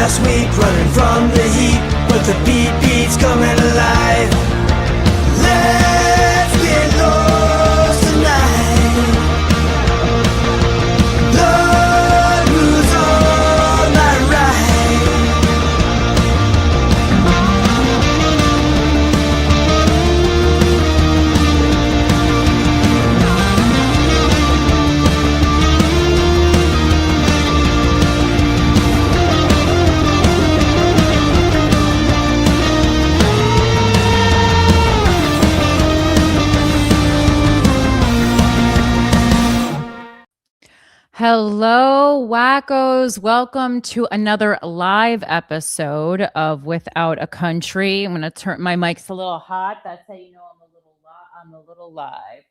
last week, running from the heat, but the beat's coming alive. Let's get lost tonight. Lord, who's on my right? Hello, wackos. Welcome to another live episode of Without a Country. I'm going to turn my mic's a little hot. That's how you know I'm a little live.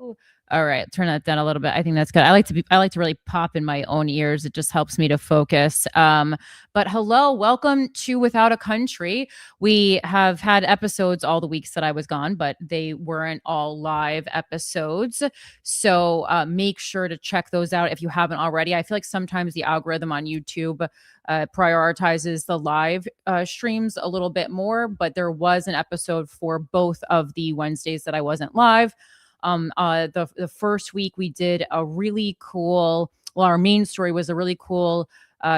Ooh. All right, turn that down a little bit. I think that's good. I like to really pop in my own ears. It just helps me to focus. But hello, welcome to Without a Country. We have had episodes all the weeks that I was gone, but they weren't all live episodes. So make sure to check those out if you haven't already. I feel like sometimes the algorithm on YouTube prioritizes the live streams a little bit more, but there was an episode for both of the Wednesdays that I wasn't live. The first week we did a really cool, well, our main story was a really cool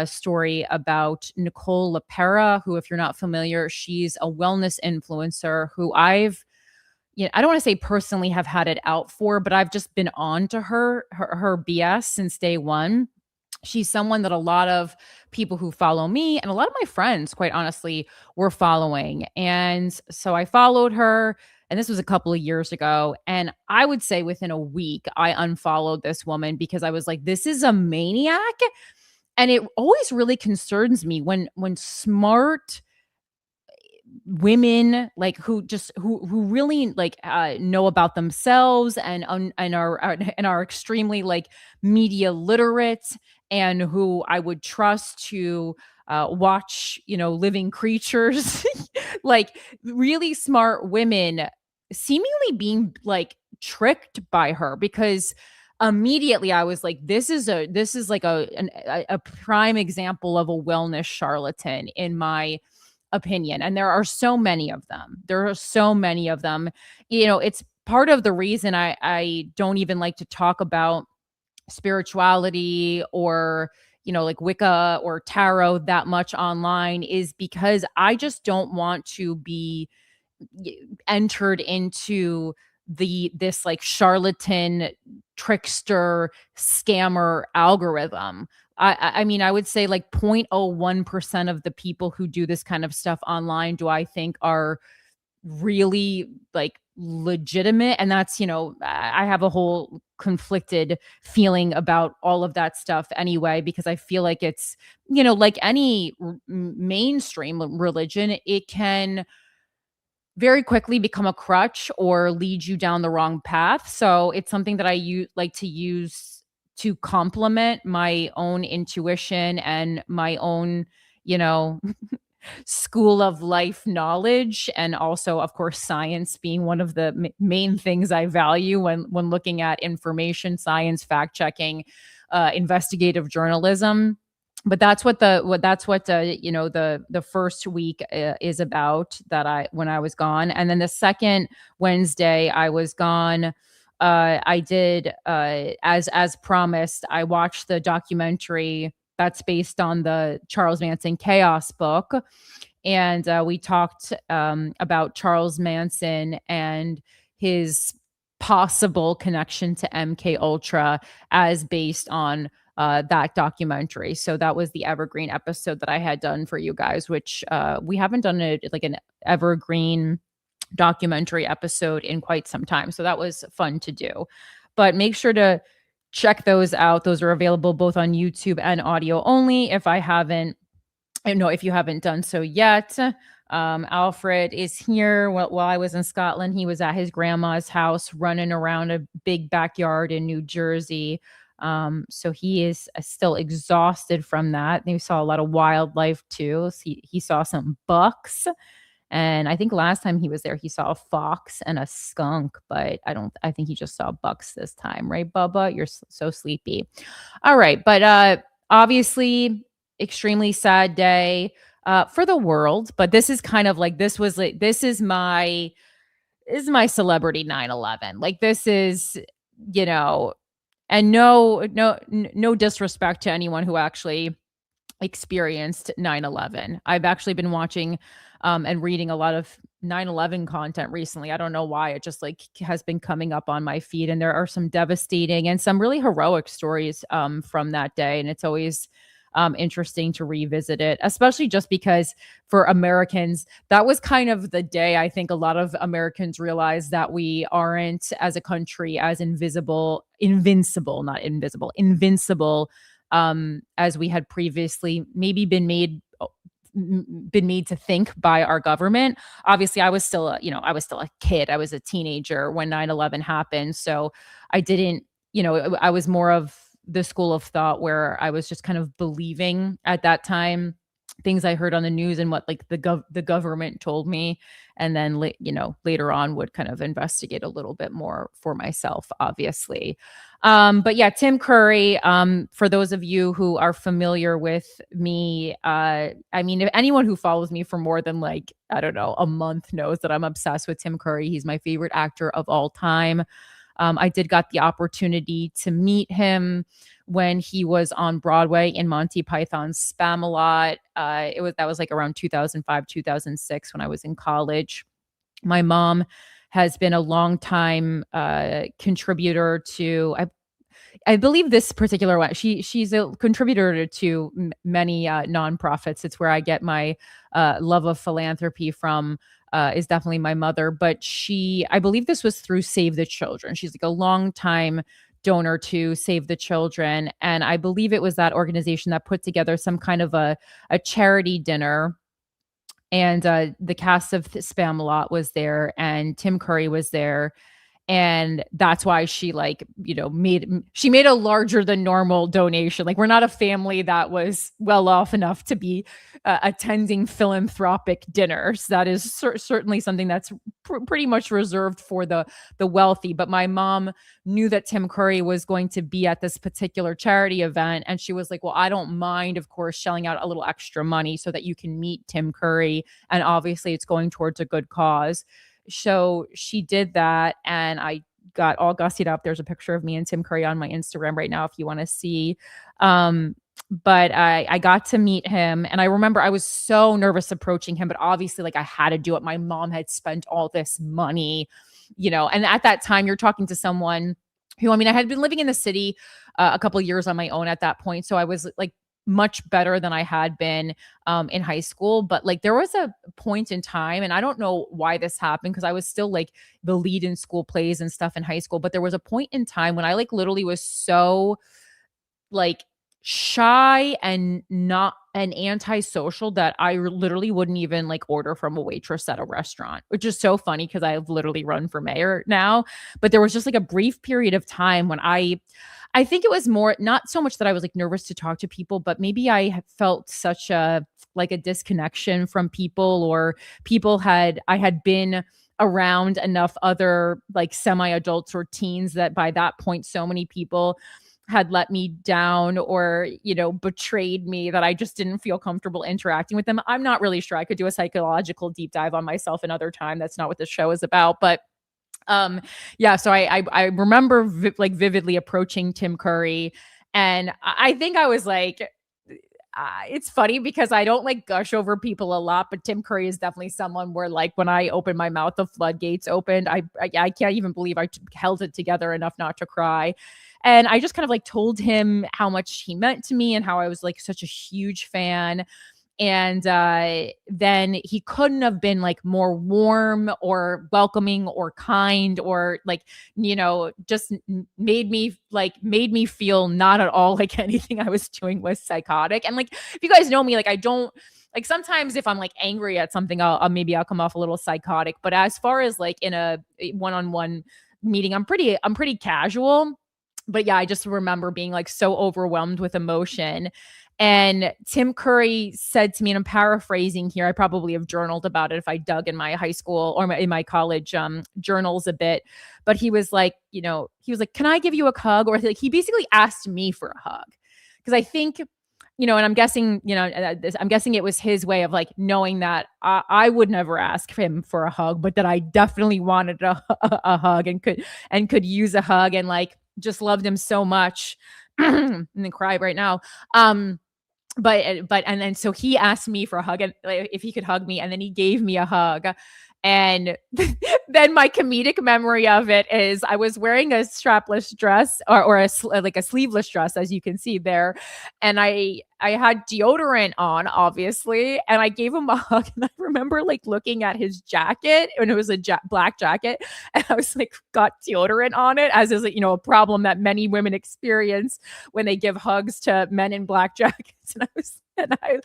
story about Nicole LaPera, who, if you're not familiar, she's a wellness influencer who I don't want to say personally have had it out for, but I've just been on to her BS since day one. She's someone that a lot of people who follow me and a lot of my friends, quite honestly, were following. And so I followed her, and this was a couple of years ago. And I would say within a week, I unfollowed this woman because I was like, this is a maniac. And it always really concerns me when smart women like who really like know about themselves and are extremely like media literate, and who I would trust to watch, living creatures, like really smart women seemingly being like tricked by her, because immediately I was like, this is like a prime example of a wellness charlatan, in my opinion. And there are so many of them. It's part of the reason I don't even like to talk about spirituality or like Wicca or tarot that much online, is because I just don't want to be entered into this like charlatan, trickster, scammer algorithm. I mean, I would say like 0.01% of the people who do this kind of stuff online do I think are really like legitimate. And that's, I have a whole conflicted feeling about all of that stuff anyway, because I feel like it's, like any mainstream religion, it can very quickly become a crutch or lead you down the wrong path. So it's something that I like to use to complement my own intuition and my own, school of life knowledge, and also, of course, science being one of the main things I value when looking at information, science, fact checking, investigative journalism. But that's what the first week is about, when I was gone. And then the second Wednesday I was gone, I did, as promised, I watched the documentary that's based on the Charles Manson Chaos book. And we talked about Charles Manson and his possible connection to MK Ultra as based on that documentary. So that was the evergreen episode that I had done for you guys, which we haven't done like an evergreen documentary episode in quite some time. So that was fun to do. But make sure to check those out. Those are available both on YouTube and audio only. If you haven't done so yet. Alfred is here. While I was in Scotland, he was at his grandma's house running around a big backyard in New Jersey. So he is still exhausted from that. And we saw a lot of wildlife too. So he saw some bucks. And I think last time he was there, he saw a fox and a skunk, but I think he just saw bucks this time. Right, Bubba? You're so sleepy. All right. But obviously, extremely sad day for the world, but this is kind of like this is my celebrity 9/11. Like this is, you know, and no disrespect to anyone who actually experienced 9/11. I've actually been watching and reading a lot of 9/11 content recently. I don't know why. It just like has been coming up on my feed, and there are some devastating and some really heroic stories from that day. And it's always interesting to revisit it, especially just because for Americans, that was kind of the day I think a lot of Americans realized that we aren't as a country as invincible as we had previously maybe been made to think by our government. Obviously, I was still a kid. I was a teenager when 9/11 happened. So I didn't, I was more of the school of thought where I was just kind of believing at that time things I heard on the news and what like the government told me, and then later on would kind of investigate a little bit more for myself, obviously. But yeah, Tim Curry, for those of you who are familiar with me, I mean, if anyone who follows me for more than like, I don't know, a month knows that I'm obsessed with Tim Curry. He's my favorite actor of all time. I did got the opportunity to meet him when he was on Broadway in Monty Python's Spamalot. That was like around 2005, 2006 when I was in college. My mom has been a long time contributor to, I believe this particular one. She's a contributor to many nonprofits. It's where I get my love of philanthropy from. Is definitely my mother, but I believe this was through Save the Children. She's like a long time donor to Save the Children, and I believe it was that organization that put together some kind of a charity dinner. And the cast of Spamalot was there, and Tim Curry was there, and that's why she made a larger than normal donation. Like, we're not a family that was well off enough to be attending philanthropic dinners. That is certainly something that's pretty much reserved for the wealthy. But my mom knew that Tim Curry was going to be at this particular charity event, and she was like, well, I don't mind, of course, shelling out a little extra money so that you can meet Tim Curry, and obviously it's going towards a good cause. So she did that, and I got all gussied up. There's a picture of me and Tim Curry on my Instagram right now if you want to see. But I got to meet him, and I remember I was so nervous approaching him, but obviously like I had to do it. My mom had spent all this money, and at that time you're talking to someone who, I mean, I had been living in the city a couple of years on my own at that point. So I was like much better than I had been in high school. But like there was a point in time, and I don't know why this happened because I was still like the lead in school plays and stuff in high school. But there was a point in time when I like literally was so like shy and not an antisocial that I literally wouldn't even like order from a waitress at a restaurant, which is so funny because I've literally run for mayor now. But there was just like a brief period of time when I think it was more not so much that I was like nervous to talk to people, but maybe I had felt such a like a disconnection from people, or I had been around enough other like semi-adults or teens that by that point so many people had let me down or betrayed me that I just didn't feel comfortable interacting with them. I'm not really sure. I could do a psychological deep dive on myself another time. That's not what this show is about, but yeah, so I remember vividly approaching Tim Curry, and I think I was like, it's funny because I don't like gush over people a lot, but Tim Curry is definitely someone where like when I open my mouth, the floodgates opened. I can't even believe I held it together enough not to cry. And I just kind of like told him how much he meant to me and how I was like such a huge fan. And then he couldn't have been like more warm or welcoming or kind or like, just made me feel not at all like anything I was doing was psychotic. And like, if you guys know me, like I don't like sometimes if I'm like angry at something, I'll come off a little psychotic. But as far as like in a one-on-one meeting, I'm pretty casual. But yeah, I just remember being like so overwhelmed with emotion. And Tim Curry said to me, and I'm paraphrasing here, I probably have journaled about it if I dug in my high school or in my college journals a bit. But he was like, can I give you a hug? Or like he basically asked me for a hug. Because I think and I'm guessing, I'm guessing it was his way of like knowing that I would never ask him for a hug, but that I definitely wanted a hug and could use a hug, and like just loved him so much. I'm gonna cry right now. But and then so he asked me for a hug, and like, if he could hug me, and then he gave me a hug. And then my comedic memory of it is I was wearing a strapless dress, or like a sleeveless dress, as you can see there. And I had deodorant on, obviously, and I gave him a hug. And I remember like looking at his jacket, and it was a black jacket, and I was like, got deodorant on it, as is, a problem that many women experience when they give hugs to men in black jackets. I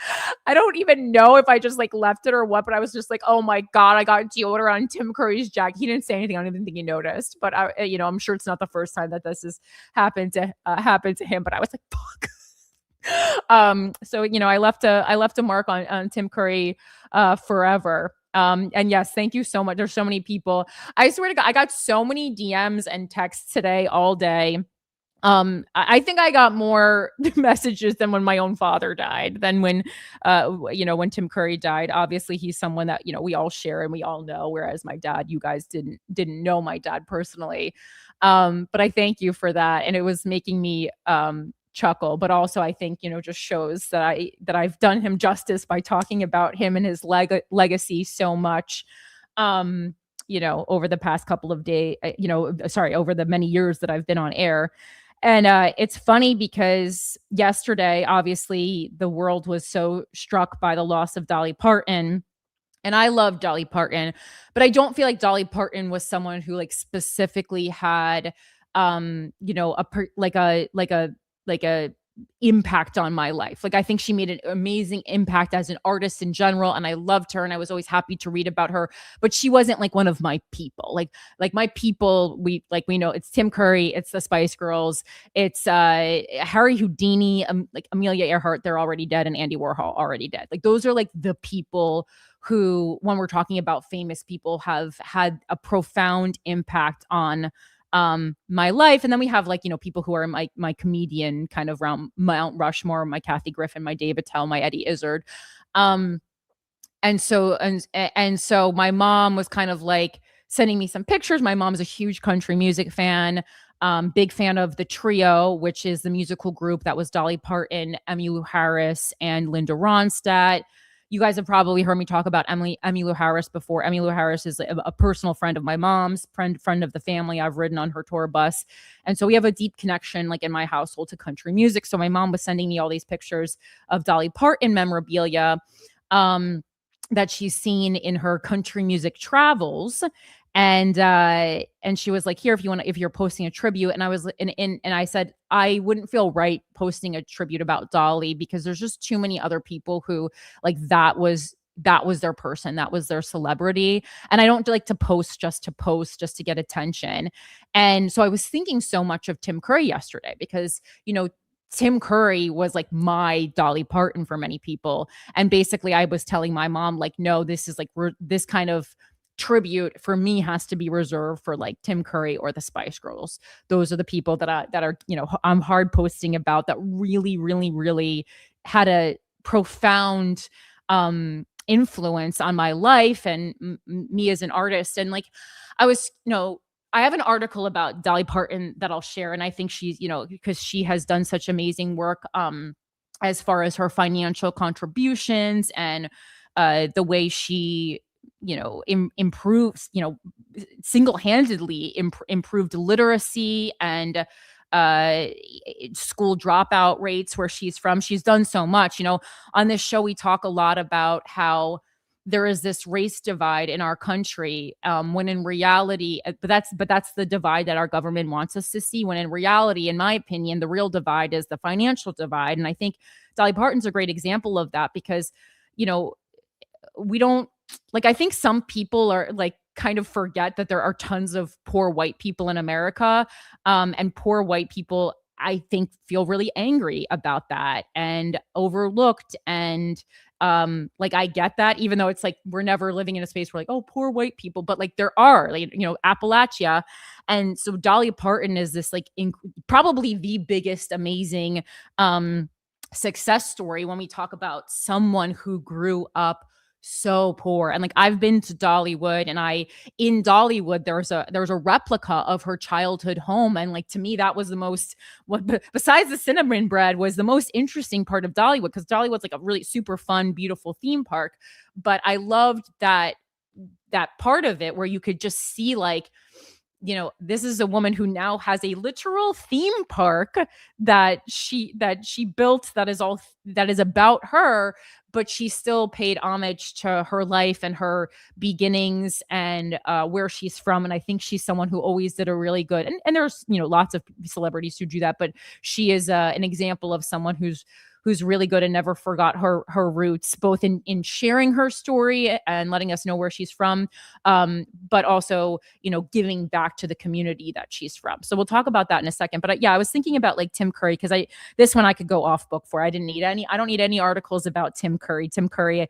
don't even know if I just like left it or what, but I was just like, oh my God, I got deodorant on Tim Curry's jacket. He didn't say anything. I don't even think he noticed, but I'm sure it's not the first time that this has happened to him, but I was like, fuck. So, I left a mark on Tim Curry, forever. And yes, thank you so much. There's so many people. I swear to God, I got so many DMs and texts today all day. I think I got more messages than when my own father died, than when Tim Curry died. Obviously, he's someone that, we all share and we all know, whereas my dad, you guys didn't know my dad personally. But I thank you for that. And it was making me, chuckle, but also I think, just shows that I've done him justice by talking about him and his legacy so much. Over the past couple of days, over the many years that I've been on air. And it's funny because yesterday, obviously, the world was so struck by the loss of Dolly Parton. And I love Dolly Parton, but I don't feel like Dolly Parton was someone who like specifically had, like a impact on my life. Like, I think she made an amazing impact as an artist in general, and I loved her, and I was always happy to read about her, but she wasn't like one of my people. Like my people, we know it's Tim Curry, it's the Spice Girls, it's Harry Houdini, like Amelia Earhart, they're already dead, and Andy Warhol, already dead. Like, those are like the people who, when we're talking about famous people, have had a profound impact on my life. And then we have like, people who are my comedian kind of realm, Mount Rushmore, my Kathy Griffin, my Dave Attell, my Eddie Izzard. And so my mom was kind of like sending me some pictures. My mom's a huge country music fan, big fan of the Trio, which is the musical group that was Dolly Parton, Emmylou Harris, and Linda Ronstadt. You guys have probably heard me talk about Emmylou Harris before. Emmylou Harris is a personal friend of my mom's, friend of the family. I've ridden on her tour bus. And so we have a deep connection, like in my household, to country music. So my mom was sending me all these pictures of Dolly Parton memorabilia that she's seen in her country music travels. And she was like, here, if you're posting a tribute. And I was, and I said, I wouldn't feel right posting a tribute about Dolly, because there's just too many other people who, like, that was their person, that was their celebrity. And I don't like to post just to get attention. And so I was thinking so much of Tim Curry yesterday, because, Tim Curry was like my Dolly Parton for many people. And basically I was telling my mom, like, no, this is like, this kind of tribute for me has to be reserved for like Tim Curry or the Spice Girls. Those are the people that are, I'm hard posting about, that really, really, really had a profound influence on my life and me as an artist. And like, I was, I have an article about Dolly Parton that I'll share. And I think she's, because she has done such amazing work as far as her financial contributions and the way she, improves, single-handedly improved literacy and school dropout rates where she's from. She's done so much. On this show, we talk a lot about how there is this race divide in our country, when in reality, but that's the divide that our government wants us to see. When in reality, in my opinion, the real divide is the financial divide. And I think Dolly Parton's a great example of that, because, we don't, like, I think some people are like kind of forget that there are tons of poor white people in America. And poor white people, I think, feel really angry about that and overlooked. And like, I get that, even though it's like, we're never living in a space where like, oh, poor white people, but like there are, like, Appalachia. And so Dolly Parton is this like probably the biggest, amazing, success story when we talk about someone who grew up so poor. And like, I've been to Dollywood, and in Dollywood there's a replica of her childhood home, and like, to me, that was the most, what besides the cinnamon bread, was the most interesting part of Dollywood, because Dollywood's like a really super fun, beautiful theme park. But I loved that part of it where you could just see, like, this is a woman who now has a literal theme park that she built, that is about her, but she still paid homage to her life and her beginnings, and where she's from. And I think she's someone who always did a really good, and there's, lots of celebrities who do that, but she is an example of someone who's really good and never forgot her roots, both in sharing her story and letting us know where she's from, but also, giving back to the community that she's from. So we'll talk about that in a second. But yeah, I was thinking about like Tim Curry, because this one I could go off book for. I don't need any articles about Tim Curry. Tim Curry,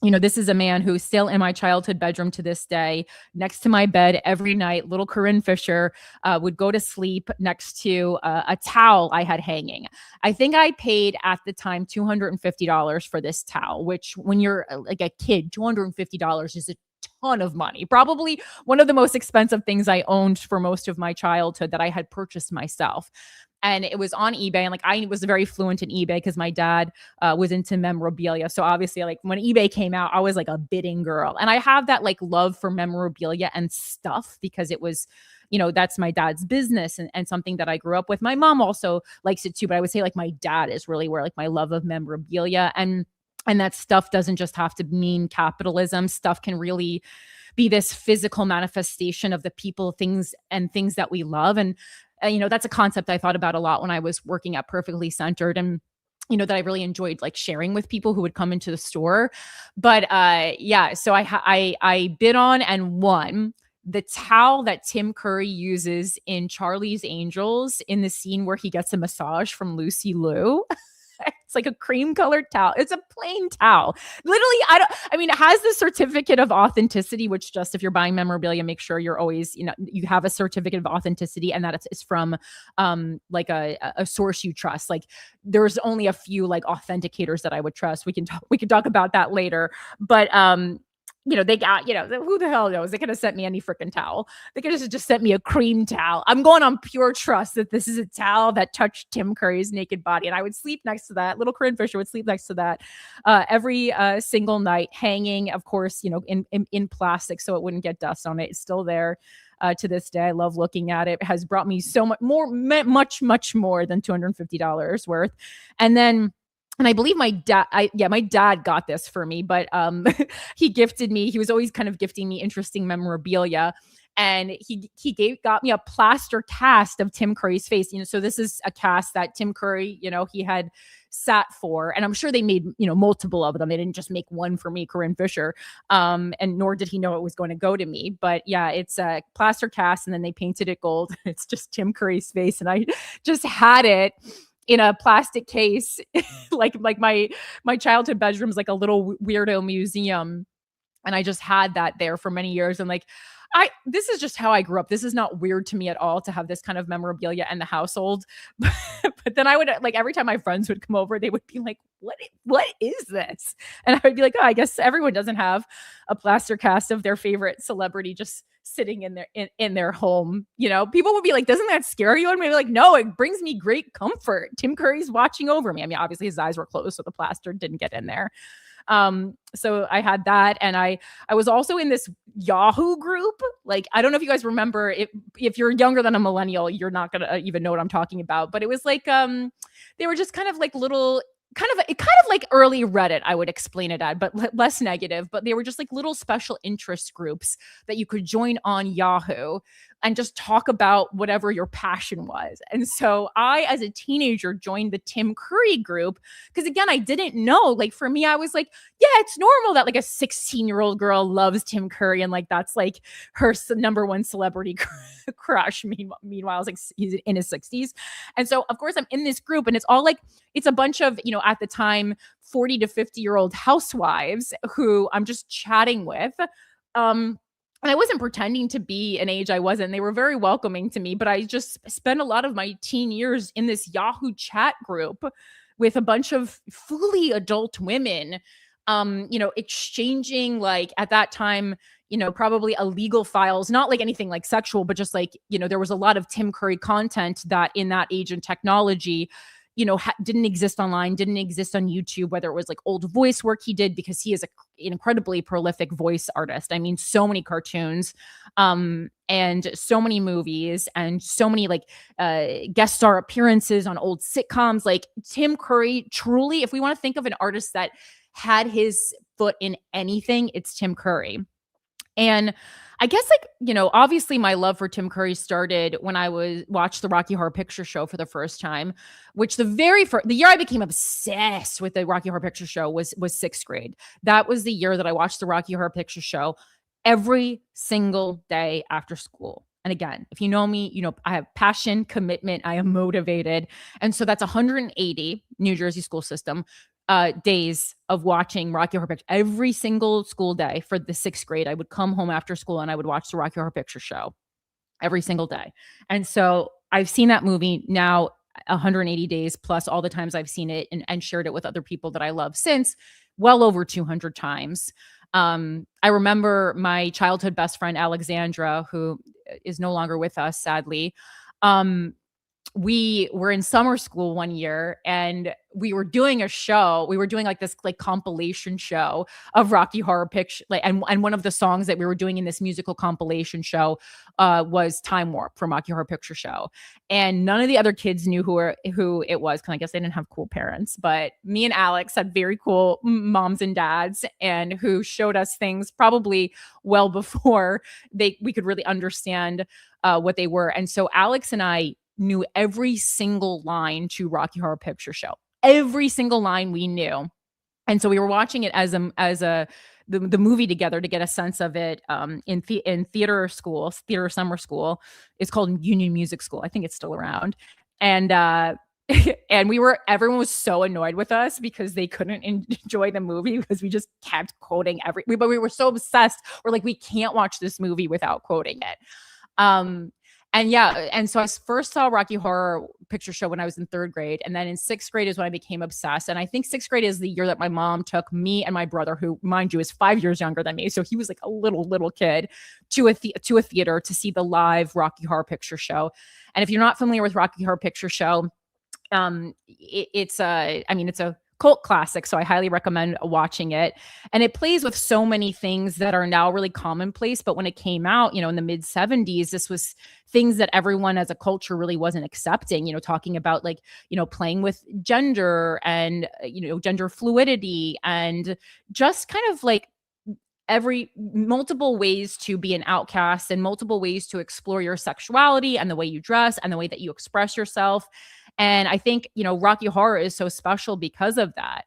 this is a man who's still in my childhood bedroom to this day, next to my bed every night. Little Corinne Fisher would go to sleep next to a towel I had hanging. I think I paid at the time $250 for this towel, which, when you're like a kid, $250 is a ton of money. Probably one of the most expensive things I owned for most of my childhood that I had purchased myself. And it was on eBay. And like, I was very fluent in eBay because my dad was into memorabilia. So obviously, like, when eBay came out, I was like a bidding girl. And I have that like love for memorabilia and stuff, because it was, that's my dad's business, and something that I grew up with. My mom also likes it too, but I would say like my dad is really where like my love of memorabilia, and that stuff doesn't just have to mean capitalism. Stuff can really be this physical manifestation of the people, things that we love. And that's a concept I thought about a lot when I was working at Perfectly Centered, and that I really enjoyed like sharing with people who would come into the store. But yeah, so I bid on and won the towel that Tim Curry uses in Charlie's Angels, in the scene where he gets a massage from Lucy Liu. It's like a cream colored towel. It's a plain towel. Literally, it has the certificate of authenticity, which, just if you're buying memorabilia, make sure you're always, you have a certificate of authenticity, and that it's from like a source you trust. Like, there's only a few like authenticators that I would trust. We can talk about that later. But they got, who the hell knows? They could have sent me any freaking towel. They could have just sent me a cream towel. I'm going on pure trust that this is a towel that touched Tim Curry's naked body. And I would sleep next to that. Little Corinne Fisher would sleep next to that every single night, hanging, of course, in plastic, so it wouldn't get dust on it. It's still there to this day. I love looking at it. It has brought me so much more, much more than $250 worth. And I believe my dad got this for me, but he was always kind of gifting me interesting memorabilia. And he got me a plaster cast of Tim Curry's face. So this is a cast that Tim Curry, he had sat for, and I'm sure they made, multiple of them. They didn't just make one for me, Corinne Fisher. And nor did he know it was going to go to me. But yeah, it's a plaster cast, and then they painted it gold. It's just Tim Curry's face. And I just had it in a plastic case, like my childhood bedroom's like a little weirdo museum. And I just had that there for many years. And like, this is just how I grew up. This is not weird to me at all to have this kind of memorabilia in the household. But then I would, like, every time my friends would come over, they would be like, what is this? And I would be like, oh, I guess everyone doesn't have a plaster cast of their favorite celebrity just sitting in their home. People would be like, doesn't that scare you? And maybe like, no, it brings me great comfort. Tim Curry's watching over me. I mean, obviously his eyes were closed, so the plaster didn't get in there. So I had that, and I was also in this Yahoo group. Like, I don't know if you guys remember, if you're younger than a millennial, you're not gonna even know what I'm talking about. But it was like, they were just kind of like little, kind of like early Reddit, I would explain it at, but less negative. But they were just like little special interest groups that you could join on Yahoo and just talk about whatever your passion was. And so I, as a teenager, joined the Tim Curry group because, again, I didn't know. Like, for me, I was like, yeah, it's normal that like a 16-year-old girl loves Tim Curry, and like that's like her number one celebrity crush. Meanwhile, I was like, he's in his 60s. And so, of course, I'm in this group, and it's all like, it's a bunch of, at the time, 40 to 50-year-old housewives who I'm just chatting with. and I wasn't pretending to be an age I wasn't. They were very welcoming to me, but I just spent a lot of my teen years in this Yahoo chat group with a bunch of fully adult women, exchanging, like, at that time, probably illegal files, not like anything like sexual, but just like, there was a lot of Tim Curry content that in that age and technology, didn't exist online, didn't exist on YouTube, whether it was like old voice work he did, because he is an incredibly prolific voice artist. I mean, so many cartoons, and so many movies, and so many like guest star appearances on old sitcoms. Like Tim Curry, truly, if we want to think of an artist that had his foot in anything, it's Tim Curry. And I guess, like, obviously my love for Tim Curry started when I watched the Rocky Horror Picture Show for the first time, which the year I became obsessed with the Rocky Horror Picture Show was sixth grade. That was the year that I watched the Rocky Horror Picture Show every single day after school. And again, if you know me, I have passion, commitment, I am motivated. And so that's 180 New Jersey school system days of watching Rocky Horror Picture every single school day for the sixth grade. I would come home after school and I would watch the Rocky Horror Picture Show every single day. And so I've seen that movie now 180 days plus all the times I've seen it, and shared it with other people that I love since, well over 200 times. I remember my childhood best friend, Alexandra, who is no longer with us, sadly. We were in summer school one year and we were doing a show. We were doing like this like compilation show of Rocky Horror Picture. Like, and one of the songs that we were doing in this musical compilation show was Time Warp from Rocky Horror Picture Show. And none of the other kids knew who it was, because I guess they didn't have cool parents. But me and Alex had very cool moms and dads, and who showed us things probably well before we could really understand what they were. And so Alex and I knew every single line to Rocky Horror Picture Show. Every single line we knew. And so we were watching it as the movie together to get a sense of it in theater summer school. It's called Union Music School. I think it's still around. And and everyone was so annoyed with us because they couldn't enjoy the movie because we just kept quoting but we were so obsessed. We're like, we can't watch this movie without quoting it. And so I first saw Rocky Horror Picture Show when I was in third grade. And then in sixth grade is when I became obsessed. And I think sixth grade is the year that my mom took me and my brother, who, mind you, is 5 years younger than me. So he was like a little kid, to a theater to see the live Rocky Horror Picture Show. And if you're not familiar with Rocky Horror Picture Show, it's a cult classic, so I highly recommend watching it. And it plays with so many things that are now really commonplace, but when it came out, in the mid 70s, this was things that everyone as a culture really wasn't accepting, talking about like, playing with gender and, gender fluidity, and just kind of like multiple ways to be an outcast, and multiple ways to explore your sexuality and the way you dress and the way that you express yourself. And I think, Rocky Horror is so special because of that.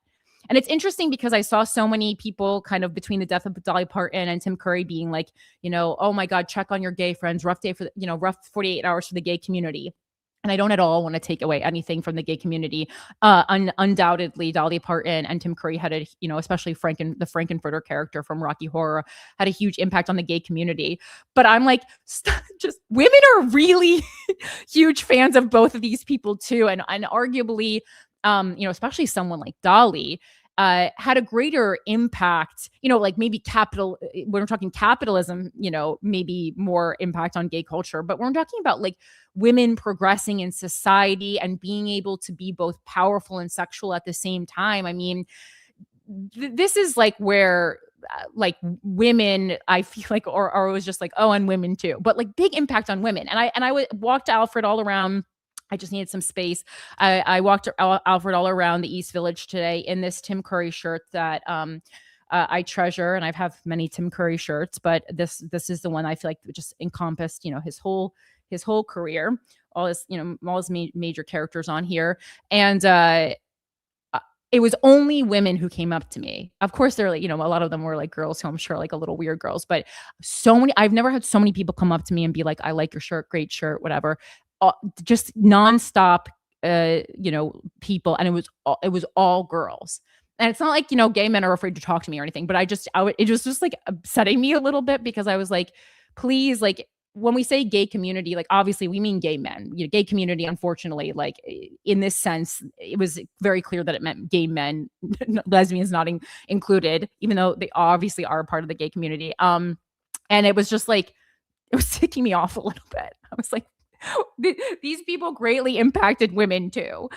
And it's interesting because I saw so many people kind of between the death of Dolly Parton and Tim Curry being like, oh my God, check on your gay friends, rough day for, rough 48 hours for the gay community. And I don't at all want to take away anything from the gay community. Undoubtedly, Dolly Parton and Tim Curry had especially the Frankenfurter character from Rocky Horror had a huge impact on the gay community. But I'm like, just women are really huge fans of both of these people too. And arguably, especially someone like Dolly, had a greater impact, like maybe when we're talking capitalism, maybe more impact on gay culture. But when we're talking about like women progressing in society and being able to be both powerful and sexual at the same time, I mean, this is like where like women, I feel like, are always just like, oh, and women too, but like big impact on women. And I walked Alfred all around. I just needed some space. I walked Alfred all around the East Village today in this Tim Curry shirt that I treasure, and I have many Tim Curry shirts, but this is the one I feel like just encompassed, his whole career, all his major characters on here, and it was only women who came up to me. Of course, they're like, a lot of them were like girls who I'm sure like a little weird girls, but I've never had so many people come up to me and be like, I like your shirt, great shirt, whatever. Just nonstop, people. And it was all girls. And it's not like, gay men are afraid to talk to me or anything, but it was just like upsetting me a little bit because I was like, please, like, when we say gay community, like, obviously we mean gay men. Gay community, unfortunately, like, in this sense, it was very clear that it meant gay men, lesbians not included, even though they obviously are a part of the gay community. And it was just like, it was ticking me off a little bit. I was like, these people greatly impacted women too.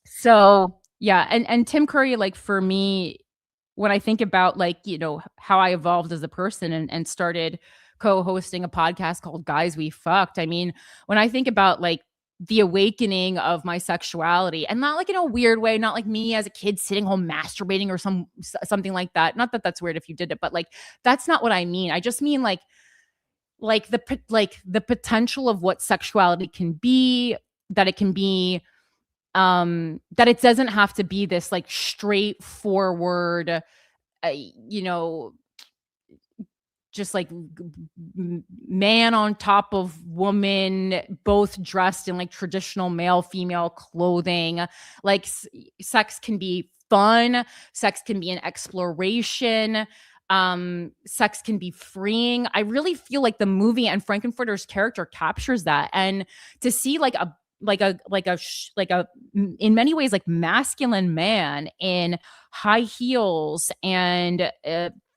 So yeah, and Tim Curry, like, for me, when I think about, like, how I evolved as a person and started co-hosting a podcast called Guys We Fucked. I mean, when I think about, like, the awakening of my sexuality, and not like in a weird way, not like me as a kid sitting home masturbating or something like that. Not that that's weird if you did it, but like, that's not what I mean. I just mean like the potential of what sexuality can be, that it can be, that it doesn't have to be this like straightforward, you know just like man on top of woman, both dressed in like traditional male female clothing. Like, sex can be fun, sex can be an exploration, sex can be freeing. I really feel like the movie and Frankenfurter's character captures that. And to see like a in many ways like masculine man in high heels and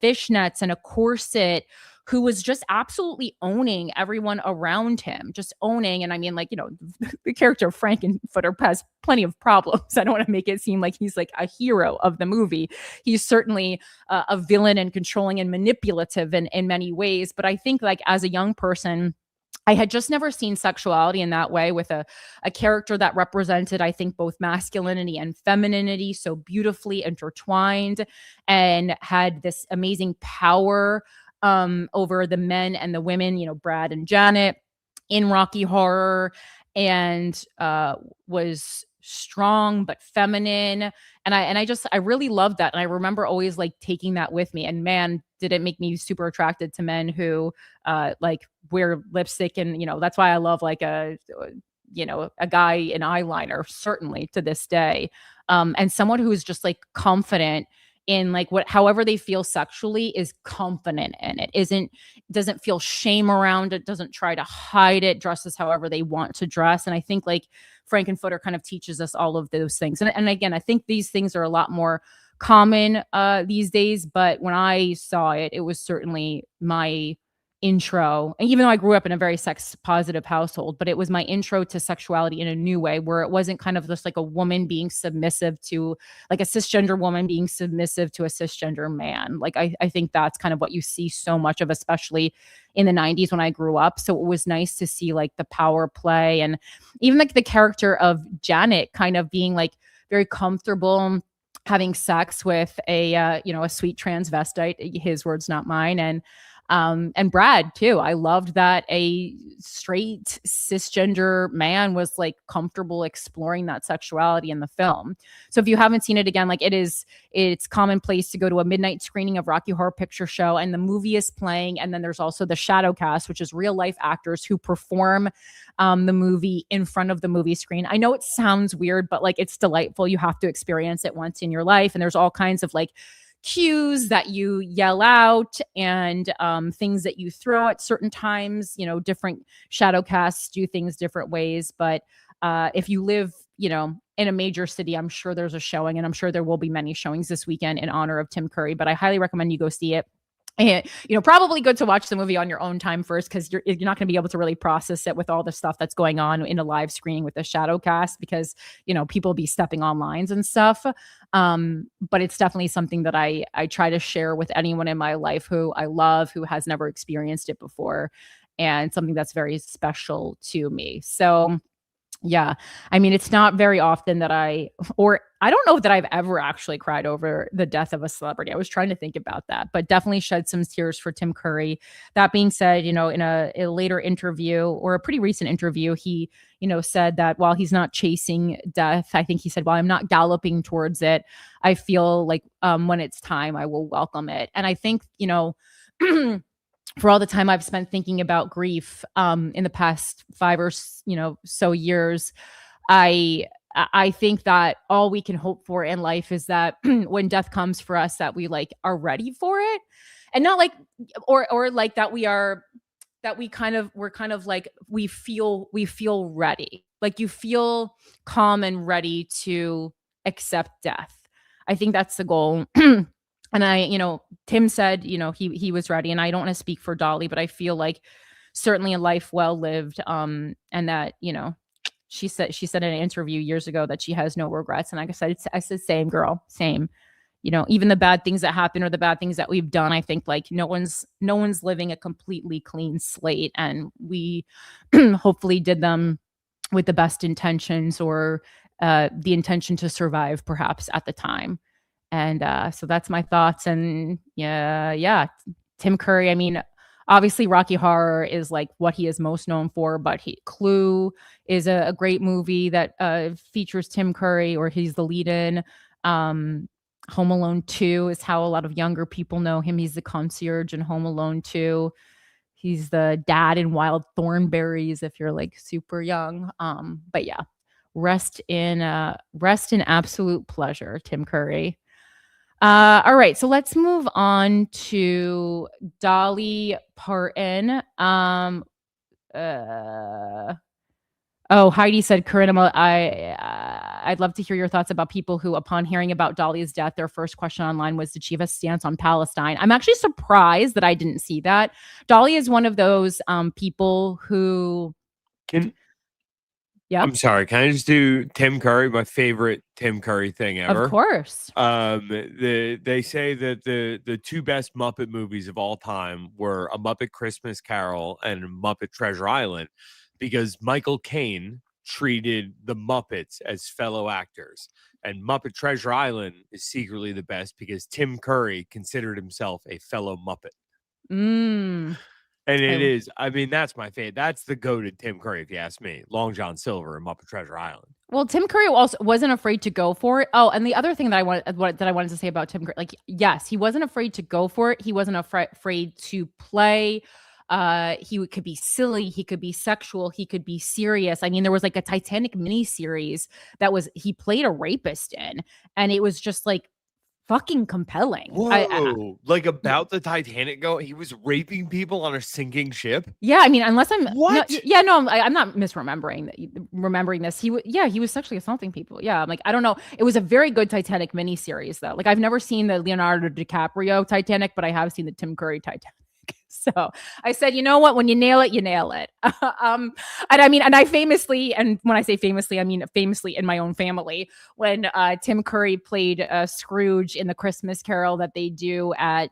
fishnets and a corset, who was just absolutely owning everyone around him, just owning. And I mean, like, the character of Frankenfurter has plenty of problems. I don't want to make it seem like he's like a hero of the movie. He's certainly a villain and controlling and manipulative in many ways. But I think, like, as a young person, I had just never seen sexuality in that way, with a character that represented, I think, both masculinity and femininity so beautifully intertwined, and had this amazing power over the men and the women, Brad and Janet in Rocky Horror, and was strong but feminine. And I really loved that. And I remember always like taking that with me. And man, did it make me super attracted to men who like wear lipstick. And, that's why I love like a guy in eyeliner, certainly to this day. And someone who is just like confident in like however they feel sexually, is confident in it, doesn't feel shame around it, doesn't try to hide it, dresses however they want to dress. And I think like Frankenfurter kind of teaches us all of those things. And again, I think these things are a lot more common these days, but when I saw it, it was certainly my intro. And even though I grew up in a very sex positive household, but it was my intro to sexuality in a new way, where it wasn't kind of just like a woman being submissive to, like a cisgender woman being submissive to a cisgender man. Like, I think that's kind of what you see so much of, especially in the 90s when I grew up. So it was nice to see like the power play, and even like the character of Janet kind of being like very comfortable having sex with a sweet transvestite, his words, not mine. And Brad too. I loved that a straight cisgender man was like comfortable exploring that sexuality in the film. So if you haven't seen it, again, like, it's commonplace to go to a midnight screening of Rocky Horror Picture Show, and the movie is playing. And then there's also the shadow cast, which is real life actors who perform the movie in front of the movie screen. I know it sounds weird, but like, it's delightful. You have to experience it once in your life. And there's all kinds of like cues that you yell out, and things that you throw at certain times. Different shadow casts do things different ways. But if you live, in a major city, I'm sure there's a showing, and I'm sure there will be many showings this weekend in honor of Tim Curry. But I highly recommend you go see it. And, probably good to watch the movie on your own time first, because you're not going to be able to really process it with all the stuff that's going on in a live screening with the shadow cast, because, people be stepping on lines and stuff. But it's definitely something that I try to share with anyone in my life who I love, who has never experienced it before, and something that's very special to me. So yeah, I mean, it's not very often that I don't know that I've ever actually cried over the death of a celebrity. I was trying to think about that, but definitely shed some tears for Tim Curry. That being said, in a later interview, or a pretty recent interview, he, said that while he's not chasing death, I think he said, while I'm not galloping towards it, I feel like when it's time, I will welcome it. And I think, for all the time I've spent thinking about grief in the past 5 or so years, I I think that all we can hope for in life is that when death comes for us, that we like are ready for it, and not like, or like that we're kind of like we feel ready, like you feel calm and ready to accept death. I think that's the goal. And Tim said, he was ready, and I don't want to speak for Dolly, but I feel like certainly a life well lived, and that, she said in an interview years ago that she has no regrets. And like I said, same girl, same. Even the bad things that happen or the bad things that we've done, I think like no one's living a completely clean slate, and we hopefully did them with the best intentions, or the intention to survive perhaps at the time. And so that's my thoughts. And yeah, Tim Curry. I mean, obviously Rocky Horror is like what he is most known for, but Clue is a great movie that features Tim Curry, or he's the lead in. Home Alone 2 is how a lot of younger people know him. He's the concierge in Home Alone 2. He's the dad in Wild Thornberries if you're like super young. But yeah, rest in absolute pleasure, Tim Curry. All right, so let's move on to Dolly Parton. Heidi said, Corinne, I'd love to hear your thoughts about people who, upon hearing about Dolly's death, their first question online was, did she have a stance on Palestine? I'm actually surprised that I didn't see that. Dolly is one of those people who... I'm sorry. Can I just do Tim Curry? My favorite Tim Curry thing ever. Of course. They say that the two best Muppet movies of all time were A Muppet Christmas Carol and Muppet Treasure Island, because Michael Caine treated the Muppets as fellow actors. And Muppet Treasure Island is secretly the best because Tim Curry considered himself a fellow Muppet. And it is, I mean, that's my favorite. That's the goated Tim Curry, if you ask me. Long John Silver and Muppet Treasure Island. Well, Tim Curry also wasn't afraid to go for it. Oh, and the other thing that I wanted to say about Tim Curry, like, yes, he wasn't afraid to go for it. He wasn't afraid to play. He could be silly. He could be sexual. He could be serious. I mean, there was like a Titanic miniseries he played a rapist in, and it was just like fucking compelling. Whoa, like about the Titanic he was raping people on a sinking ship? Yeah, I mean, unless I'm... What? I'm not remembering this. He was sexually assaulting people. Yeah, I'm like, I don't know. It was a very good Titanic miniseries, though. Like, I've never seen the Leonardo DiCaprio Titanic, but I have seen the Tim Curry Titanic. So I said, you know what? When you nail it, you nail it. And I mean, and I famously, and when I say famously, I mean famously in my own family, when Tim Curry played Scrooge in the Christmas Carol that they do at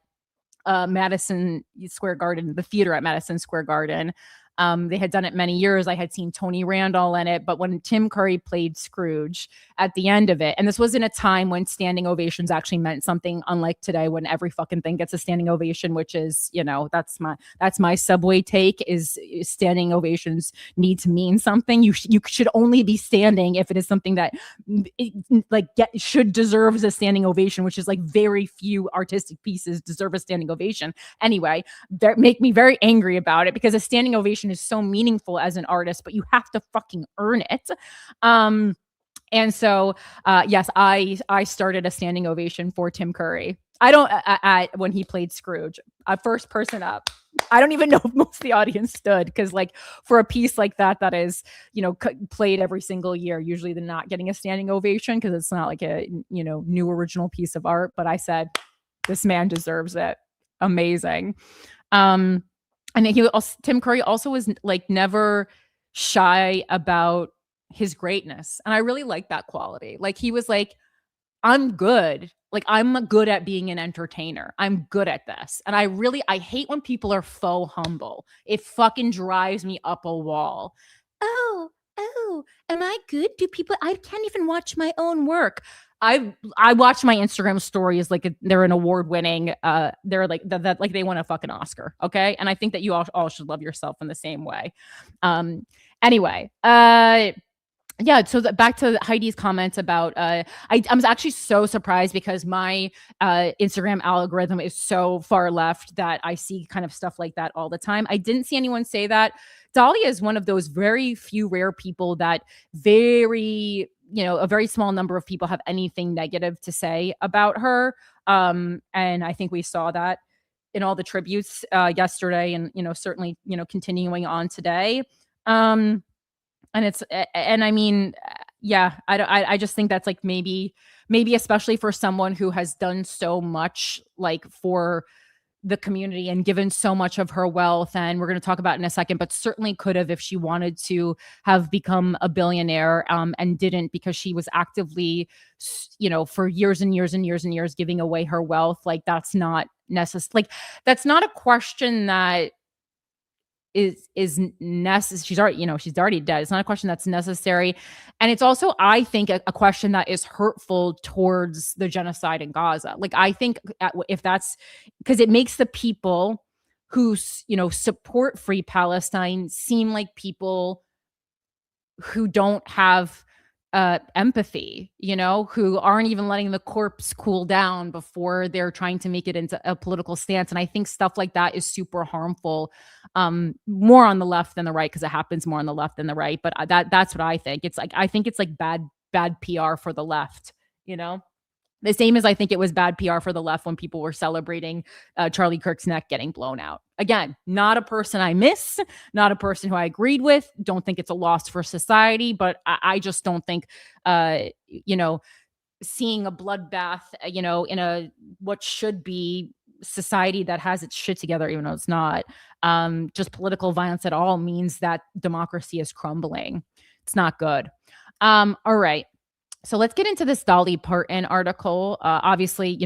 Madison Square Garden, the theater at Madison Square Garden. They had done it many years. I had seen Tony Randall in it, but when Tim Curry played Scrooge at the end of it, and this was in a time when standing ovations actually meant something, unlike today when every fucking thing gets a standing ovation, which is, that's my Subway take, is standing ovations need to mean something. You should only be standing if it is something that should deserves a standing ovation, which is like very few artistic pieces deserve a standing ovation. Anyway, that make me very angry about it, because a standing ovation is so meaningful as an artist, but you have to fucking earn it. And so, yes, I started a standing ovation for Tim Curry. When he played Scrooge, first person up. I don't even know if most of the audience stood, because like for a piece like that is, played every single year, usually they're not getting a standing ovation because it's not like a, new original piece of art. But I said, this man deserves it. Amazing. And Tim Curry also was like never shy about his greatness. And I really like that quality. Like, he was like, I'm good. Like, I'm good at being an entertainer. I'm good at this. And I hate when people are faux humble. It fucking drives me up a wall. Oh, am I good? I can't even watch my own work. I watch my Instagram stories like they're an award-winning. They're like that like they won a fucking Oscar. Okay, and I think that you all should love yourself in the same way. Anyway, yeah. So back to Heidi's comments about. I was actually so surprised because my Instagram algorithm is so far left that I see kind of stuff like that all the time. I didn't see anyone say that. Dolly is one of those very few rare people that very a very small number of people have anything negative to say about her. And I think we saw that in all the tributes yesterday, and certainly continuing on today. And I mean, yeah, I just think that's like maybe especially for someone who has done so much like for the community and given so much of her wealth, and we're going to talk about in a second, but certainly could have if she wanted to have become a billionaire, and didn't, because she was actively for years and years and years and years giving away her wealth. Like that's not necessary. Like that's not a question that is necessary. She's already dead. It's not a question that's necessary. And it's also, I think, a question that is hurtful towards the genocide in Gaza. Like I think if that's because it makes the people who support Free Palestine seem like people who don't have empathy, who aren't even letting the corpse cool down before they're trying to make it into a political stance. And I think stuff like that is super harmful, more on the left than the right, because it happens more on the left than the right. But that's what I think. I think it's like bad PR for the left, the same as I think it was bad PR for the left when people were celebrating Charlie Kirk's neck getting blown out. Again, not a person I miss, not a person who I agreed with. Don't think it's a loss for society, but I just don't think, seeing a bloodbath, in a what should be society that has its shit together, even though it's not, just political violence at all means that democracy is crumbling. It's not good. All right. So let's get into this Dolly Parton article. Obviously,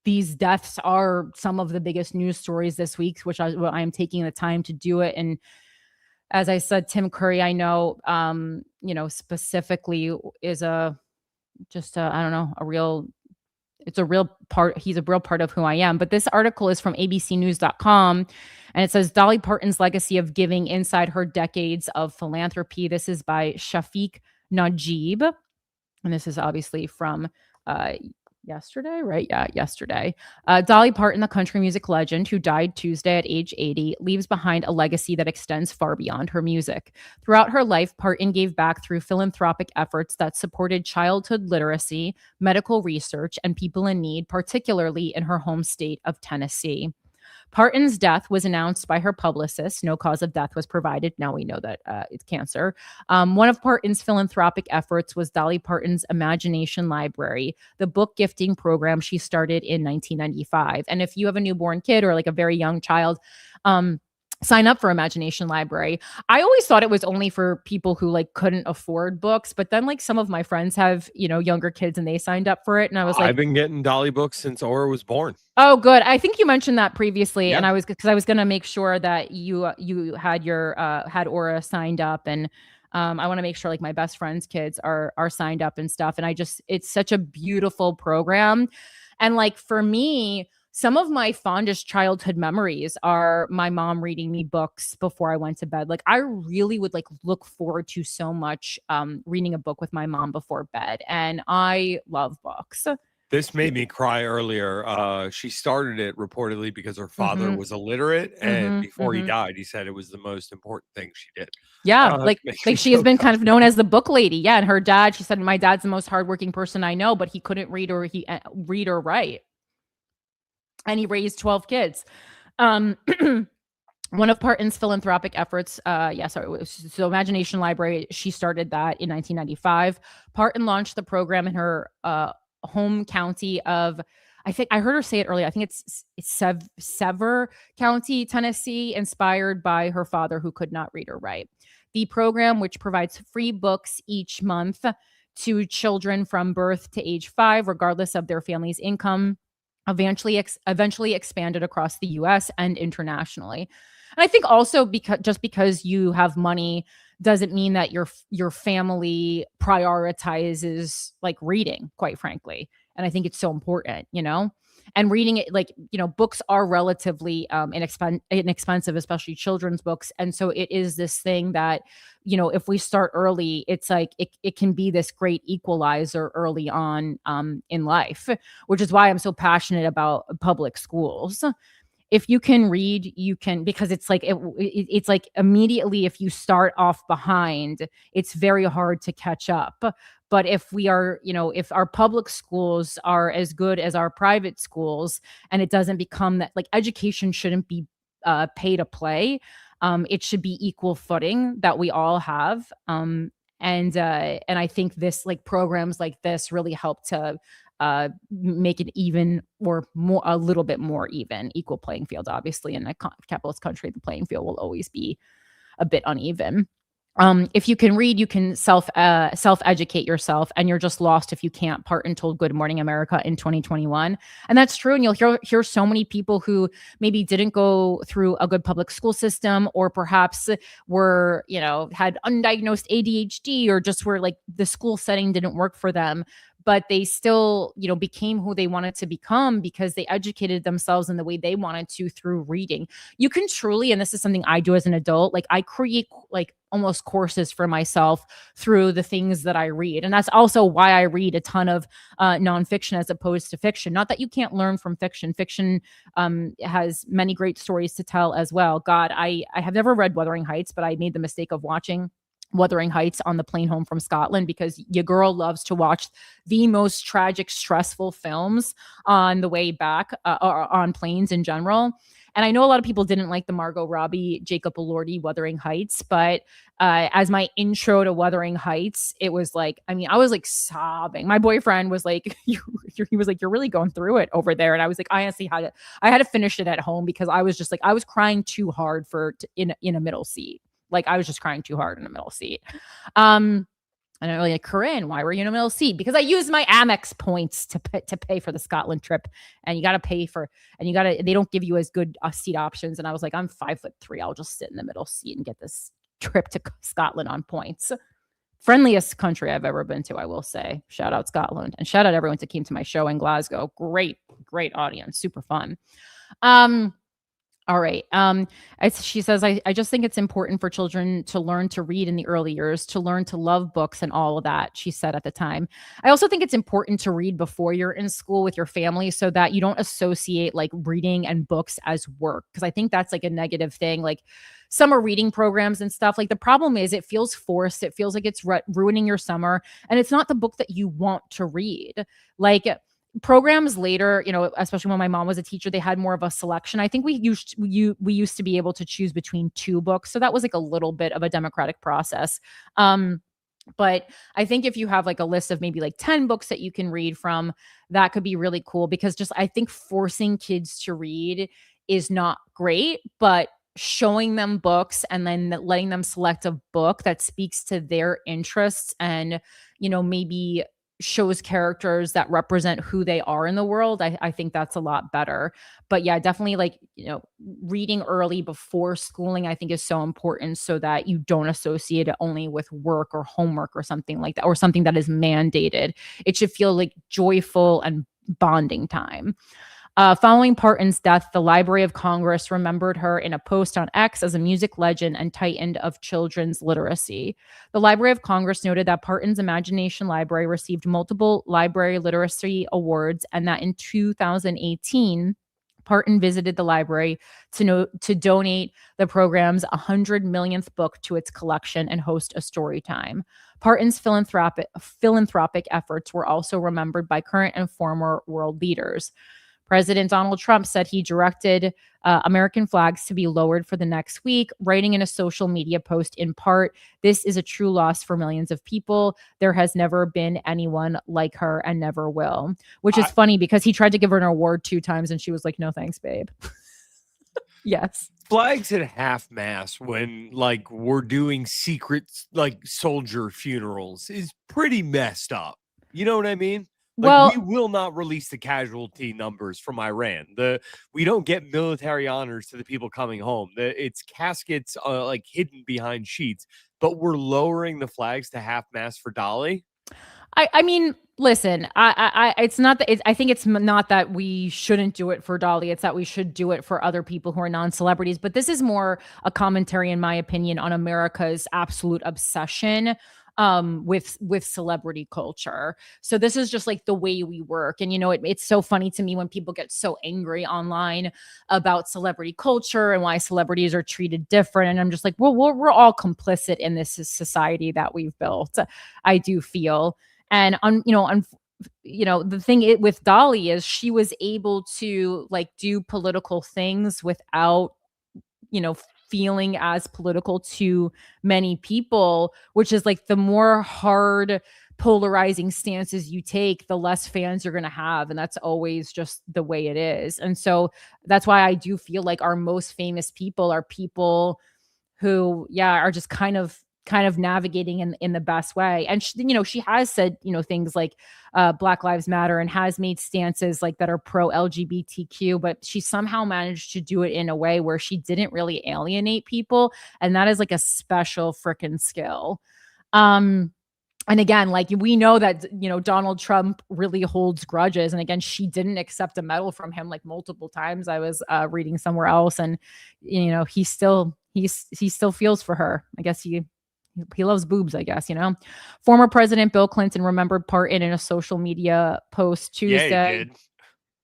these deaths are some of the biggest news stories this week, which I am taking the time to do it. And as I said, Tim Curry, I know, specifically is I don't know, it's a real part. He's a real part of who I am. But this article is from abcnews.com, and it says Dolly Parton's legacy of giving inside her decades of philanthropy. This is by Shafiq Najib. And this is obviously from yesterday, right? Yeah, yesterday. Dolly Parton, the country music legend who died Tuesday at age 80, leaves behind a legacy that extends far beyond her music. Throughout her life, Parton gave back through philanthropic efforts that supported childhood literacy, medical research, and people in need, particularly in her home state of Tennessee. Parton's death was announced by her publicist. No cause of death was provided. Now we know that it's cancer. One of Parton's philanthropic efforts was Dolly Parton's Imagination Library, the book gifting program she started in 1995. And if you have a newborn kid or like a very young child, sign up for Imagination Library. I always thought it was only for people who like couldn't afford books, but then like some of my friends have, younger kids and they signed up for it. And I was like, I've been getting Dolly books since Aura was born. Oh, good. I think you mentioned that previously. Yeah. And I was going to make sure that you had your, had Aura signed up, and I want to make sure like my best friend's kids are signed up and stuff. And it's such a beautiful program. And like, for me, some of my fondest childhood memories are my mom reading me books before I went to bed. Like I really would like look forward to so much reading a book with my mom before bed. And I love books. This made me cry earlier. She started it reportedly because her father was illiterate, and before he died, he said it was the most important thing she did. Yeah, like she has been kind of known as the book lady. Yeah, and her dad, she said, my dad's the most hardworking person I know, but he couldn't read or write, and he raised 12 kids. One of Parton's philanthropic efforts, so Imagination Library, she started that in 1995. Parton launched the program in her home county of, I think I heard her say it earlier, I think it's Sever County, Tennessee, inspired by her father who could not read or write. The program, which provides free books each month to children from birth to age 5, regardless of their family's income, eventually expanded across the U.S. and internationally. And I think also because you have money doesn't mean that your family prioritizes like reading, quite frankly. And I think it's so important, and reading it, like, books are relatively inexpensive, especially children's books. And so it is this thing that, if we start early, it's like it can be this great equalizer early on in life, which is why I'm so passionate about public schools. if you can read, you can, because it's like it's like immediately if you start off behind, it's very hard to catch up. But if we are, if our public schools are as good as our private schools, and it doesn't become that, like, education shouldn't be pay to play. It should be equal footing that we all have. And I think this, like, programs like this really help to make it even, or more, a little bit more even, equal playing field. Obviously, in a capitalist country, the playing field will always be a bit uneven. If you can read, you can self educate yourself, and you're just lost if you can't. Parton told Good Morning America in 2021, and that's true. And you'll hear so many people who maybe didn't go through a good public school system, or perhaps were, had undiagnosed ADHD, or just were like the school setting didn't work for them, but they still, became who they wanted to become because they educated themselves in the way they wanted to through reading. You can truly, and this is something I do as an adult, like, I create like almost courses for myself through the things that I read. And that's also why I read a ton of nonfiction as opposed to fiction. Not that you can't learn from fiction. Fiction has many great stories to tell as well. God, I have never read Wuthering Heights, but I made the mistake of watching Wuthering Heights on the plane home from Scotland, because your girl loves to watch the most tragic, stressful films on the way back, or on planes in general. And I know a lot of people didn't like the Margot Robbie, Jacob Elordi Wuthering Heights, but as my intro to Wuthering Heights, it was like, I mean, I was like sobbing. My boyfriend was like, he was like, you're really going through it over there. And I was like, I honestly had to finish it at home, because I was just like, I was crying too hard in a middle seat. Like, I was just crying too hard in the middle seat. And I'm like, Corinne, why were you in a middle seat? Because I used my Amex points to pay for the Scotland trip, and you got to pay for, and they don't give you as good seat options. And I was like, I'm 5'3". I'll just sit in the middle seat and get this trip to Scotland on points. Friendliest country I've ever been to, I will say. Shout out Scotland, and shout out everyone that came to my show in Glasgow. Great audience, super fun. All right. She says, I just think it's important for children to learn to read in the early years, to learn to love books and all of that, she said at the time. I also think it's important to read before you're in school with your family, so that you don't associate like reading and books as work. Because I think that's like a negative thing. Like, summer reading programs and stuff, like, the problem is it feels forced. It feels like it's ruining your summer. And it's not the book that you want to read. Like, programs later, especially when my mom was a teacher, they had more of a selection. I think we used to be able to choose between 2 books. So that was like a little bit of a democratic process. But I think if you have like a list of maybe like 10 books that you can read from, that could be really cool, because just, I think forcing kids to read is not great, but showing them books and then letting them select a book that speaks to their interests, and, maybe shows characters that represent who they are in the world, I think that's a lot better. But yeah, definitely, like, reading early before schooling, I think, is so important, so that you don't associate it only with work or homework or something like that, or something that is mandated. It should feel like joyful and bonding time. Following Parton's death, the Library of Congress remembered her in a post on X as a music legend and titan of children's literacy. The Library of Congress noted that Parton's Imagination Library received multiple library literacy awards, and that in 2018, Parton visited the library to donate the program's 100 millionth book to its collection and host a story time. Parton's philanthropic efforts were also remembered by current and former world leaders. President Donald Trump said he directed American flags to be lowered for the next week, writing in a social media post, in part, "This is a true loss for millions of people. There has never been anyone like her and never will." Which is funny, because he tried to give her an award 2 times and she was like, "No thanks, babe." Yes. Flags at half-mast when, like, we're doing secret, like, soldier funerals is pretty messed up. You know what I mean? Like, Well, we will not release the casualty numbers from Iran. We don't get military honors to the people coming home. It's caskets, like, hidden behind sheets, but we're lowering the flags to half-mast for Dolly. I mean, listen, it's not that I think it's not that we shouldn't do it for Dolly. It's that we should do it for other people who are non-celebrities. But this is more a commentary, in my opinion, on America's absolute obsession with celebrity culture. So this is just like the way we work. And it's so funny to me when people get so angry online about celebrity culture and why celebrities are treated different. And I'm just like, well, we're all complicit in this society that we've built. I do feel. And the thing with Dolly is she was able to like do political things without you know, feeling as political to many people, which is like the more hard polarizing stances you take, the less fans you're going to have. And that's always just the way it is. And so that's why I do feel like our most famous people are people who are just kind of navigating in the best way. And she has said things like Black Lives Matter and has made stances like that are pro LGBTQ, but she somehow managed to do it in a way where she didn't really alienate people, and that is like a special freaking skill. And again, like we know that Donald Trump really holds grudges, and again, she didn't accept a medal from him like multiple times. I was reading somewhere else, and he still feels for her. I guess he loves boobs, I guess. Former President Bill Clinton remembered Parton in a social media post Tuesday. Yeah, he did.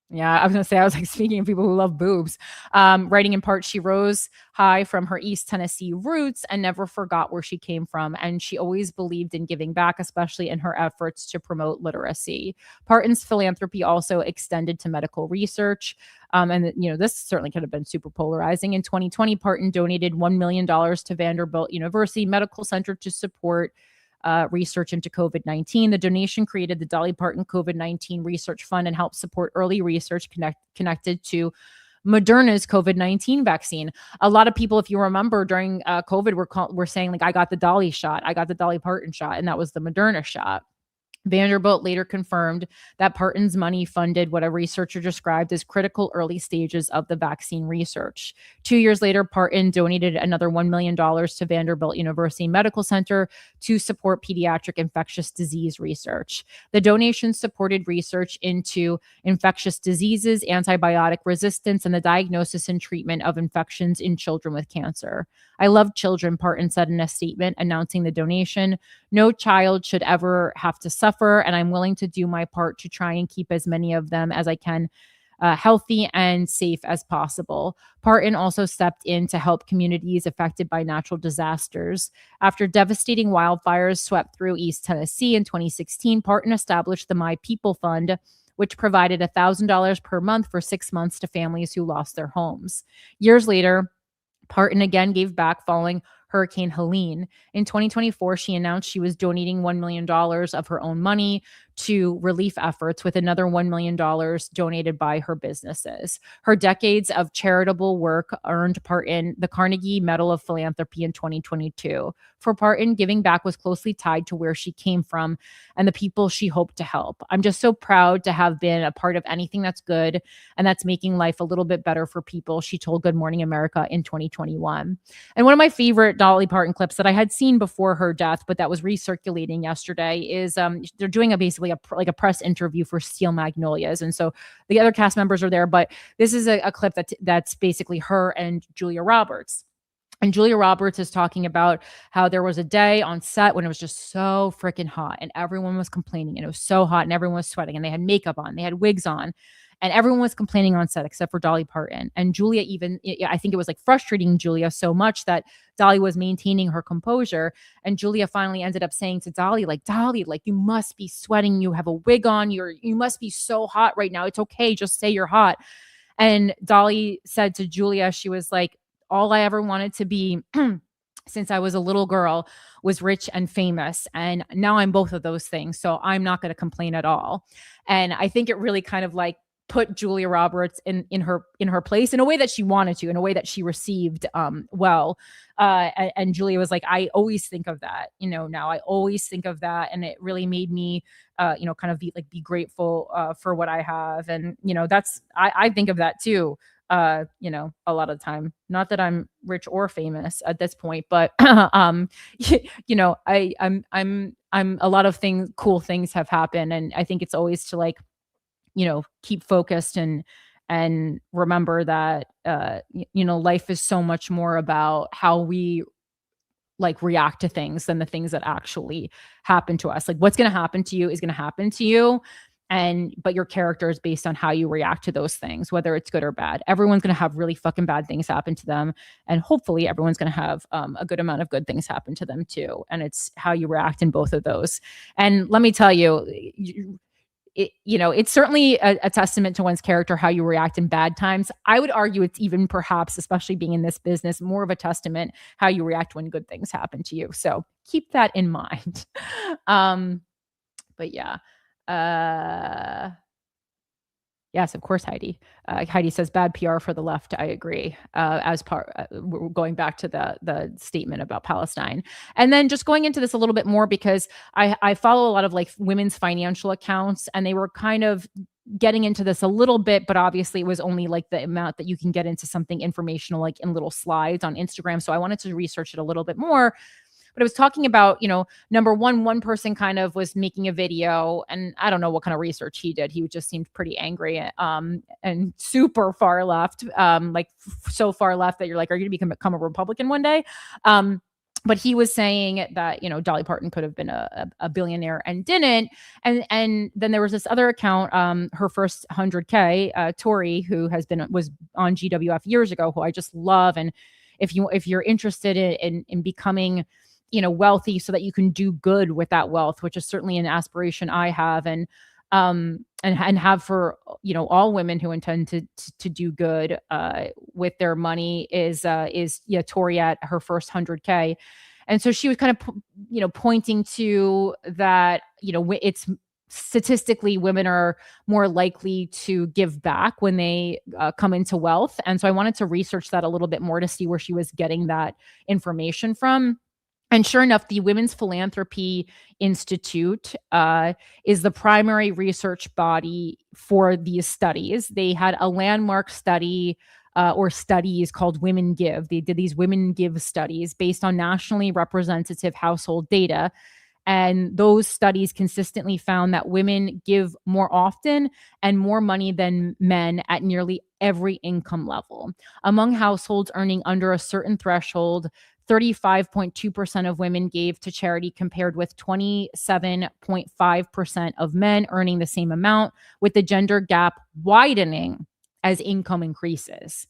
Yeah, I was going to say, I was like, speaking of people who love boobs, writing in part, she rose high from her East Tennessee roots and never forgot where she came from. And she always believed in giving back, especially in her efforts to promote literacy. Parton's philanthropy also extended to medical research. And this certainly could have been super polarizing. In 2020, Parton donated $1 million to Vanderbilt University Medical Center to support research into COVID-19. The donation created the Dolly Parton COVID-19 Research Fund and helped support early research connected to Moderna's COVID-19 vaccine. A lot of people, if you remember, during COVID, were saying like, I got the Dolly shot, I got the Dolly Parton shot, and that was the Moderna shot. Vanderbilt later confirmed that Parton's money funded what a researcher described as critical early stages of the vaccine research. 2 years later, Parton donated another $1 million to Vanderbilt University Medical Center to support pediatric infectious disease research. The donation supported research into infectious diseases, antibiotic resistance, and the diagnosis and treatment of infections in children with cancer. I love children, Parton said in a statement announcing the donation. No child should ever have to suffer, and I'm willing to do my part to try and keep as many of them as I can healthy and safe as possible. Parton also stepped in to help communities affected by natural disasters. After devastating wildfires swept through East Tennessee in 2016, Parton established the My People Fund, which provided $1,000 per month for 6 months to families who lost their homes. Years later, Parton again gave back following Hurricane Helene. In 2024, she announced she was donating $1 million of her own money to relief efforts, with another $1 million donated by her businesses. Her decades of charitable work earned Parton the Carnegie Medal of Philanthropy in 2022. For Parton, giving back was closely tied to where she came from and the people she hoped to help. I'm just so proud to have been a part of anything that's good and that's making life a little bit better for people, she told Good Morning America in 2021. And one of my favorite Dolly Parton clips that I had seen before her death, but that was recirculating yesterday, is they're doing basically a press interview for Steel Magnolias, and so the other cast members are there. But this is a clip that's basically her and Julia Roberts. And Julia Roberts is talking about how there was a day on set when it was just so freaking hot and everyone was complaining, and it was so hot and everyone was sweating and they had makeup on, they had wigs on, and everyone was complaining on set except for Dolly Parton. And Julia I think it was like frustrating Julia so much that Dolly was maintaining her composure. And Julia finally ended up saying to Dolly, like, you must be sweating. You have a wig on. You must be so hot right now. It's okay. Just say you're hot. And Dolly said to Julia, she was like, all I ever wanted to be since I was a little girl was rich and famous. And now I'm both of those things. So I'm not going to complain at all. And I think it really kind of like put Julia Roberts in her place in a way that she wanted to, in a way that she received well. And Julia was like, I always think of that, now I always think of that. And it really made me, kind of be grateful for what I have. And, I think of that too. A lot of the time, not that I'm rich or famous at this point, but, I'm a lot of cool things have happened. And I think it's always to keep focused and remember that, life is so much more about how we like react to things than the things that actually happen to us. Like what's going to happen to you is going to happen to you. But your character is based on how you react to those things, whether it's good or bad. Everyone's going to have really fucking bad things happen to them. And hopefully everyone's going to have a good amount of good things happen to them too. And it's how you react in both of those. And let me tell you, it's certainly a testament to one's character, how you react in bad times. I would argue it's even perhaps, especially being in this business, more of a testament how you react when good things happen to you. So keep that in mind. But yeah. Yes, of course, Heidi. Heidi says bad PR for the left. I agree. We're going back to the statement about Palestine, and then just going into this a little bit more because I follow a lot of like women's financial accounts, and they were kind of getting into this a little bit, but obviously it was only like the amount that you can get into something informational, like in little slides on Instagram. So I wanted to research it a little bit more. But it was talking about, number one person kind of was making a video, and I don't know what kind of research he did. He just seemed pretty angry and super far left, so far left that you're like, are you going to become a Republican one day? But he was saying that, Dolly Parton could have been a billionaire and didn't. And then there was this other account, her first 100K, Tori, who was on GWF years ago, who I just love. And if you're interested in becoming wealthy so that you can do good with that wealth, which is certainly an aspiration I have, and have for, all women who intend to do good with their money is Tori at her first 100K. And so she was kind of, pointing to that, it's statistically women are more likely to give back when they come into wealth. And so I wanted to research that a little bit more to see where she was getting that information from. And sure enough, the Women's Philanthropy Institute is the primary research body for these studies. They had a landmark study or studies called Women Give. They did these Women Give studies based on nationally representative household data. And those studies consistently found that women give more often and more money than men at nearly every income level. Among households earning under a certain threshold, 35.2% of women gave to charity compared with 27.5% of men earning the same amount, with the gender gap widening as income increases.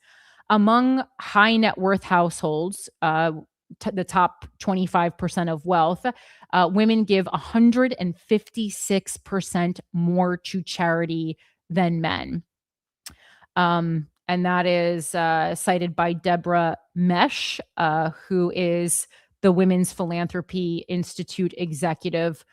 Among high net worth households, the top 25% of wealth, women give 156% more to charity than men. And that is cited by Deborah Mesh, who is the Women's Philanthropy Institute Executive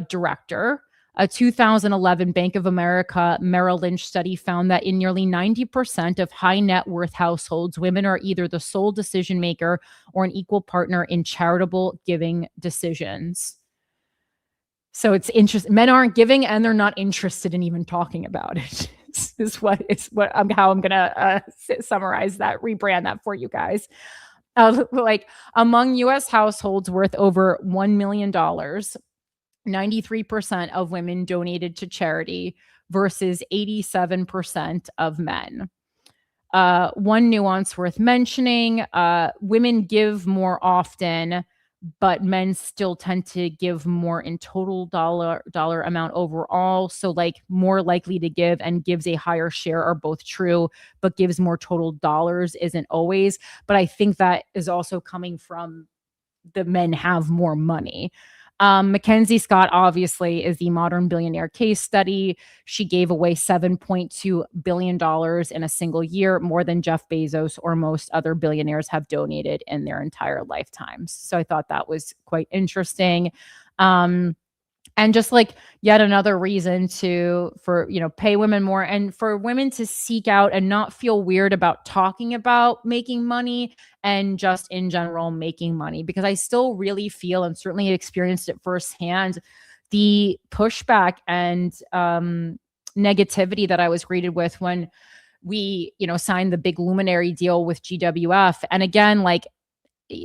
Director. A 2011 Bank of America Merrill Lynch study found that in nearly 90% of high net worth households, women are either the sole decision maker or an equal partner in charitable giving decisions. So it's interesting. Men aren't giving, and they're not interested in even talking about it. How I'm gonna summarize that, rebrand that for you guys. Like among U.S. households worth over $1 million, 93% of women donated to charity versus 87% of men. One nuance worth mentioning: women give more often, but men still tend to give more in total dollar amount overall. So like more likely to give and gives a higher share are both true, but gives more total dollars isn't always. But I think that is also coming from the men have more money. Mackenzie Scott obviously is the modern billionaire case study. She gave away $7.2 billion in a single year, more than Jeff Bezos or most other billionaires have donated in their entire lifetimes. So I thought that was quite interesting. And just like yet another reason for pay women more, and for women to seek out and not feel weird about talking about making money and just in general making money, because I still really feel, and certainly experienced it firsthand, the pushback and negativity that I was greeted with when we signed the big luminary deal with GWF. And again, like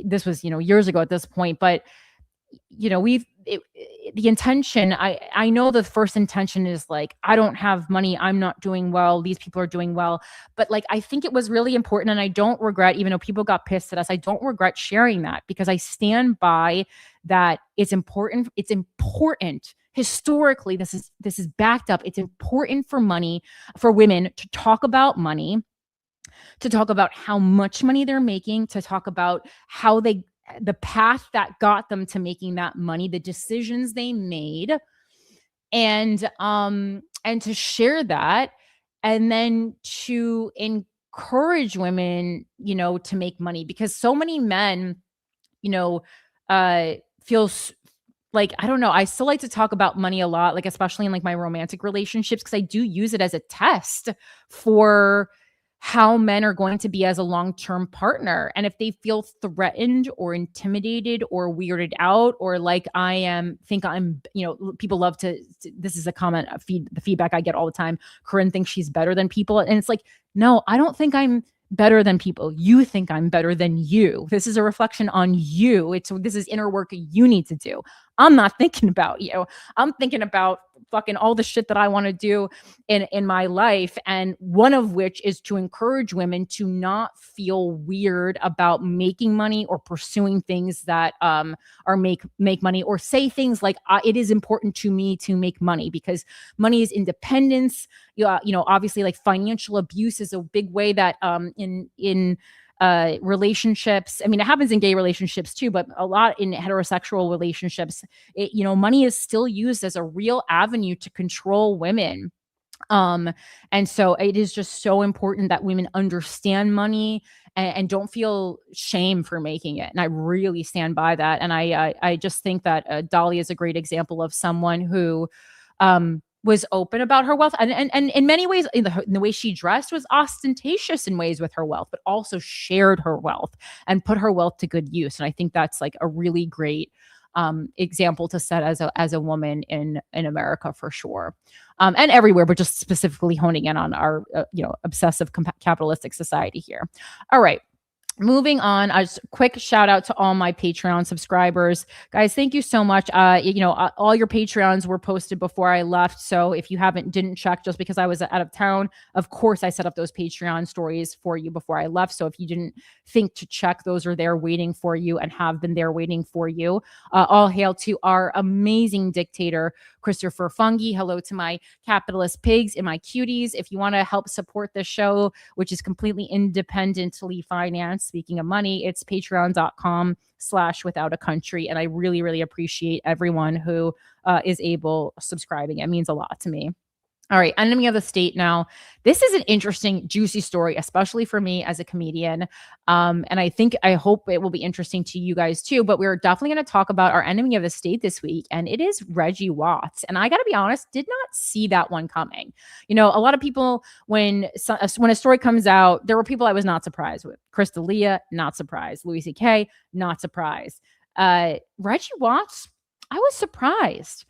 this was years ago at this point, but the intention, I know the first intention is like, I don't have money, I'm not doing well, these people are doing well. But like, I think it was really important, and I don't regret, even though people got pissed at us, I don't regret sharing that, because I stand by that. It's important. It's important. Historically, this is backed up. It's important for women to talk about money, to talk about how much money they're making, to talk about how the path that got them to making that money, the decisions they made, and to share that, and then to encourage women, to make money, because so many men, you know, feel like, I don't know, I still like to talk about money a lot, like especially in like my romantic relationships, because I do use it as a test for how men are going to be as a long-term partner. And if they feel threatened or intimidated or weirded out, or like think I'm, people love to, this is a comment, the feedback I get all the time. Corinne thinks she's better than people. And it's like, no, I don't think I'm better than people. You think I'm better than you. This is a reflection on you. This is inner work you need to do. I'm not thinking about you. I'm thinking about fucking all the shit that I want to do in my life. And one of which is to encourage women to not feel weird about making money or pursuing things that are make money, or say things like, it is important to me to make money, because money is independence. Obviously, like, financial abuse is a big way that in relationships, I mean, it happens in gay relationships too, but a lot in heterosexual relationships, money is still used as a real avenue to control women. And so it is just so important that women understand money and don't feel shame for making it. And I really stand by that. And I just think that Dolly is a great example of someone who was open about her wealth, and in many ways, in the way she dressed was ostentatious in ways with her wealth, but also shared her wealth and put her wealth to good use. And I think that's like a really great example to set as a woman in America, for sure, and everywhere, but just specifically honing in on our obsessive capitalistic society here. All right. Moving on, a quick shout out to all my Patreon subscribers. Guys, thank you so much. All your Patreons were posted before I left. So if you didn't check, just because I was out of town, of course, I set up those Patreon stories for you before I left. So if you didn't think to check, those are there waiting for you and have been there waiting for you. All hail to our amazing dictator, Christopher Fungi. Hello to my capitalist pigs and my cuties. If you want to help support this show, which is completely independently financed, speaking of money, it's patreon.com/withoutacountry. And I really, really appreciate everyone who is able subscribing. It means a lot to me. All right, enemy of the state now. This is an interesting, juicy story, especially for me as a comedian. And I hope it will be interesting to you guys too. But we're definitely going to talk about our enemy of the state this week. And it is Reggie Watts. And I got to be honest, did not see that one coming. A lot of people, when a story comes out, there were people I was not surprised with. Chris D'Elia, not surprised. Louis C.K., not surprised. Reggie Watts, I was surprised.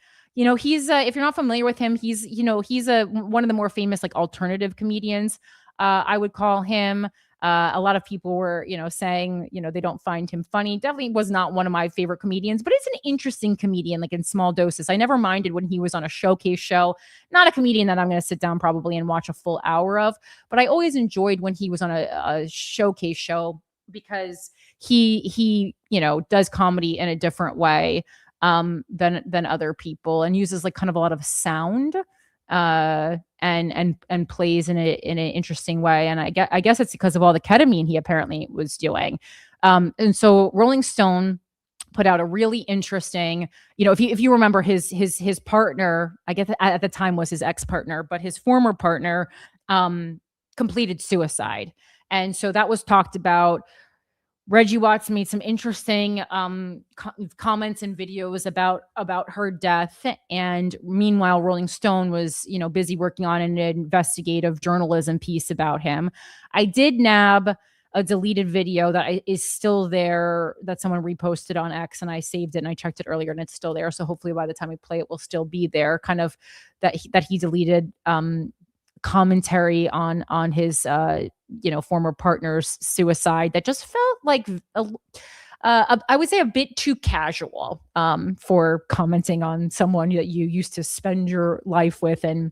He's if you're not familiar with him, he's one of the more famous like alternative comedians. I would call him. A lot of people were, saying, they don't find him funny. Definitely was not one of my favorite comedians, but it's an interesting comedian, like in small doses. I never minded when he was on a showcase show. Not a comedian that I'm going to sit down probably and watch a full hour of, but I always enjoyed when he was on a showcase show, because he does comedy in a different way than other people, and uses like kind of a lot of sound and plays in an interesting way. And I guess it's because of all the ketamine he apparently was doing. And so Rolling Stone put out a really interesting, if you remember his partner, I guess at the time was his ex-partner, but his former partner completed suicide. And so that was talked about. Reggie Watts made some interesting comments and videos about her death. And meanwhile, Rolling Stone was, busy working on an investigative journalism piece about him. I did nab a deleted video that is still there, that someone reposted on X, and I saved it and I checked it earlier and it's still there. So hopefully by the time we play it, will still be there, kind of that he deleted commentary on his former partner's suicide that just felt like I would say a bit too casual for commenting on someone that you used to spend your life with and,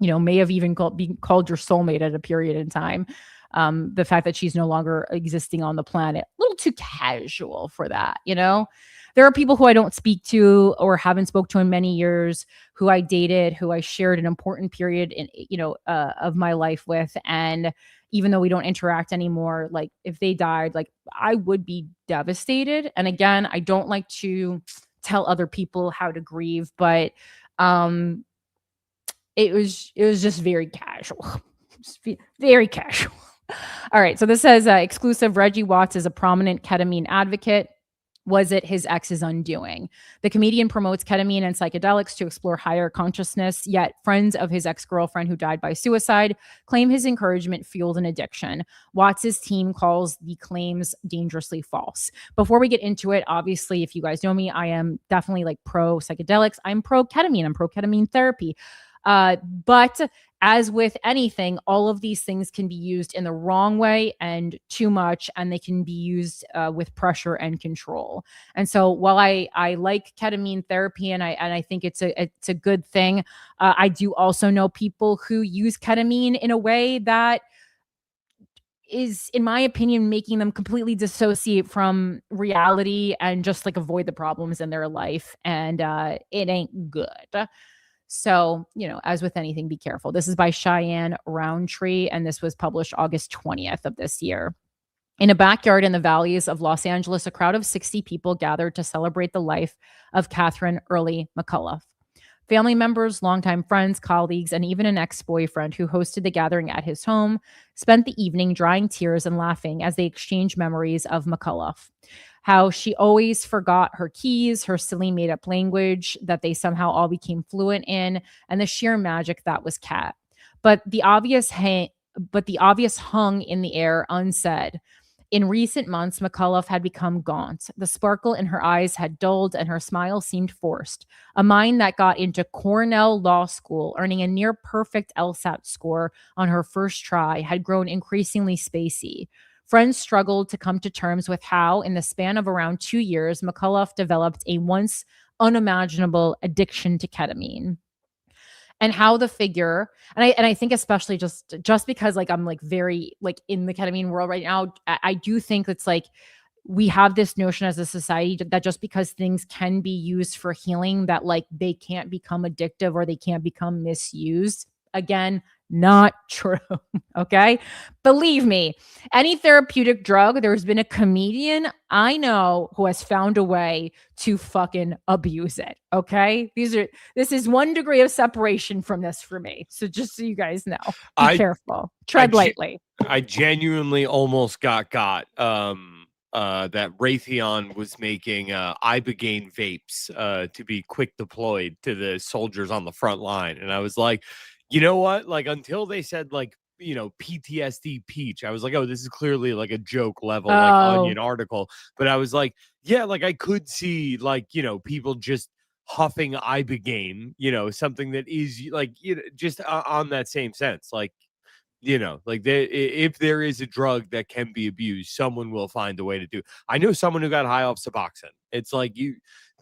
may have even been called your soulmate at a period in time. The fact that she's no longer existing on the planet, a little too casual for that, There are people who I don't speak to or haven't spoke to in many years, who I dated, who I shared an important period in, of my life with. And even though we don't interact anymore, like if they died, like I would be devastated. And again, I don't like to tell other people how to grieve, but it was just very casual. Very casual. All right. So this says exclusive. Reggie Watts is a prominent ketamine advocate. Was it his ex's undoing? The comedian promotes ketamine and psychedelics to explore higher consciousness, yet friends of his ex-girlfriend who died by suicide claim his encouragement fueled an addiction. Watts' team calls the claims dangerously false. Before we get into it, obviously, if you guys know me, I am definitely like pro psychedelics. I'm pro ketamine. I'm pro ketamine therapy. But as with anything, all of these things can be used in the wrong way and too much, and they can be used with pressure and control. And so while I like ketamine therapy and I think it's a good thing, I do also know people who use ketamine in a way that is, in my opinion, making them completely dissociate from reality and just like avoid the problems in their life. And it ain't good. So, as with anything, be careful. This is by Cheyenne Roundtree, and this was published August 20th of this year. In a backyard in the valleys of Los Angeles, a crowd of 60 people gathered to celebrate the life of Katherine McCollough. Family members, longtime friends, colleagues, and even an ex-boyfriend who hosted the gathering at his home spent the evening drying tears and laughing as they exchanged memories of McCollough. How she always forgot her keys, her silly made-up language that they somehow all became fluent in, and the sheer magic that was Kat. But the obvious hung in the air unsaid. In recent months, McCollough had become gaunt. The sparkle in her eyes had dulled, and her smile seemed forced. A mind that got into Cornell Law School, earning a near-perfect LSAT score on her first try, had grown increasingly spacey. Friends struggled to come to terms with how, in the span of around 2 years, McCollough developed a once unimaginable addiction to ketamine. And how the figure, and I think especially just because like I'm like very like in the ketamine world right now, I do think it's like we have this notion as a society that just because things can be used for healing, that like they can't become addictive or they can't become misused. Again, not true. Okay. Believe me, any therapeutic drug, there's been a comedian I know who has found a way to fucking abuse it. Okay. This is 1 degree of separation from this for me. So just so you guys know, be careful, tread lightly. I genuinely almost got that Raytheon was making Ibogaine vapes to be quick deployed to the soldiers on the front line. And I was like, you know what? Like until they said like, PTSD peach, I was like, oh, this is clearly like a joke level, like Onion article. But I was like, yeah, like I could see like, people just huffing Ibogaine, something that is like, just on that same sense. Like, like if there is a drug that can be abused, someone will find a way to do. I know someone who got high off Suboxone. It's like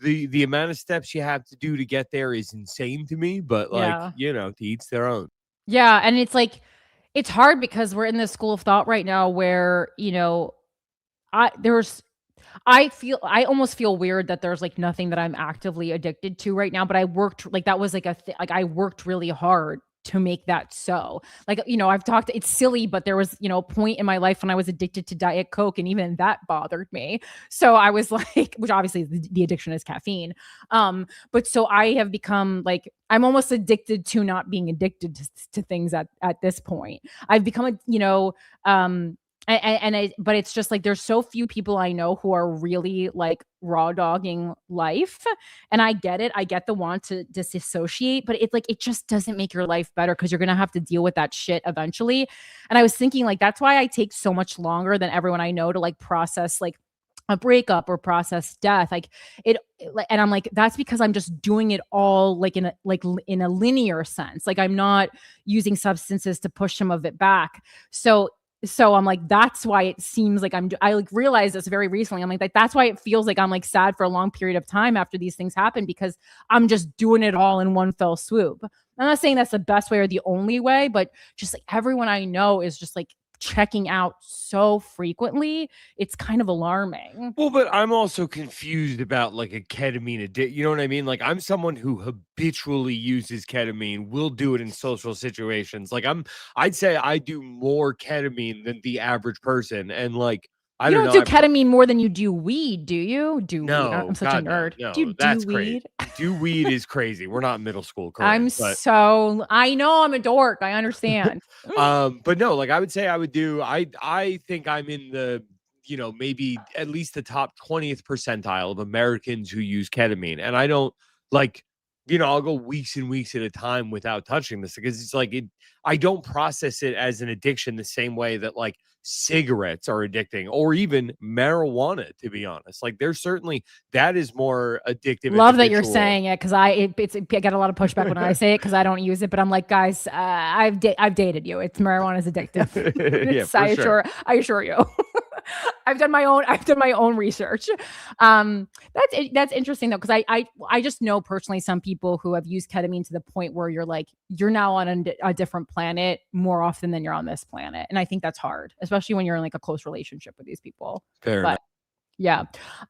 the amount of steps you have to do to get there is insane to me, but like, to each their own. Yeah. And it's like, it's hard because we're in this school of thought right now where, I almost feel weird that there's like nothing that I'm actively addicted to right now, but I worked like that was like I worked really hard to make that so. Like, I've talked, it's silly, but there was, a point in my life when I was addicted to Diet Coke, and even that bothered me. So I was like, which obviously the addiction is caffeine. But so I have become like, I'm almost addicted to not being addicted to things at this point. I've become but it's just like there's so few people I know who are really like raw dogging life, and I get it. I get the want to disassociate, but it's like it just doesn't make your life better because you're gonna have to deal with that shit eventually. And I was thinking like that's why I take so much longer than everyone I know to like process like a breakup or process death. Like and I'm like that's because I'm just doing it all like in a linear sense. Like I'm not using substances to push some of it back. So so I'm like, that's why it seems like I like realized this very recently. I'm like, that's why it feels like I'm like sad for a long period of time after these things happen, because I'm just doing it all in one fell swoop. I'm not saying that's the best way or the only way, but just like everyone I know is just like checking out so frequently. It's kind of alarming. Well, but I'm also confused about like a ketamine addict. You know what I mean? Like I'm someone who habitually uses ketamine, will do it in social situations. Like I'd say I do more ketamine than the average person. And like, I You don't don't know. do ketamine more than you do weed, do you? Do weed. I'm No, such a God, no, nerd. Do you no, do that's crazy. weed? Do weed is crazy. We're not in middle school, I'm Corinne, but I know I'm a dork. I understand. but no, like I would say I would do I think I'm in the, you know, maybe at least the top 20th percentile of Americans who use ketamine. And I don't like, you know, I'll go weeks and weeks at a time without touching this because it's like I don't process it as an addiction the same way that like cigarettes are addicting or even marijuana, to be honest. Like there's certainly that is more addictive and Love that you're habitual. saying it, because I get a lot of pushback when I say it because I don't use it. But I'm like, guys, I've dated you. It's marijuana is addictive. Yeah, for sure. I assure you. I've done my own research. That's interesting though, because I just know personally some people who have used ketamine to the point where you're like, you're now on a different planet more often than you're on this planet, and I think that's hard, especially when you're in like a close relationship with these people. Fair But enough. yeah.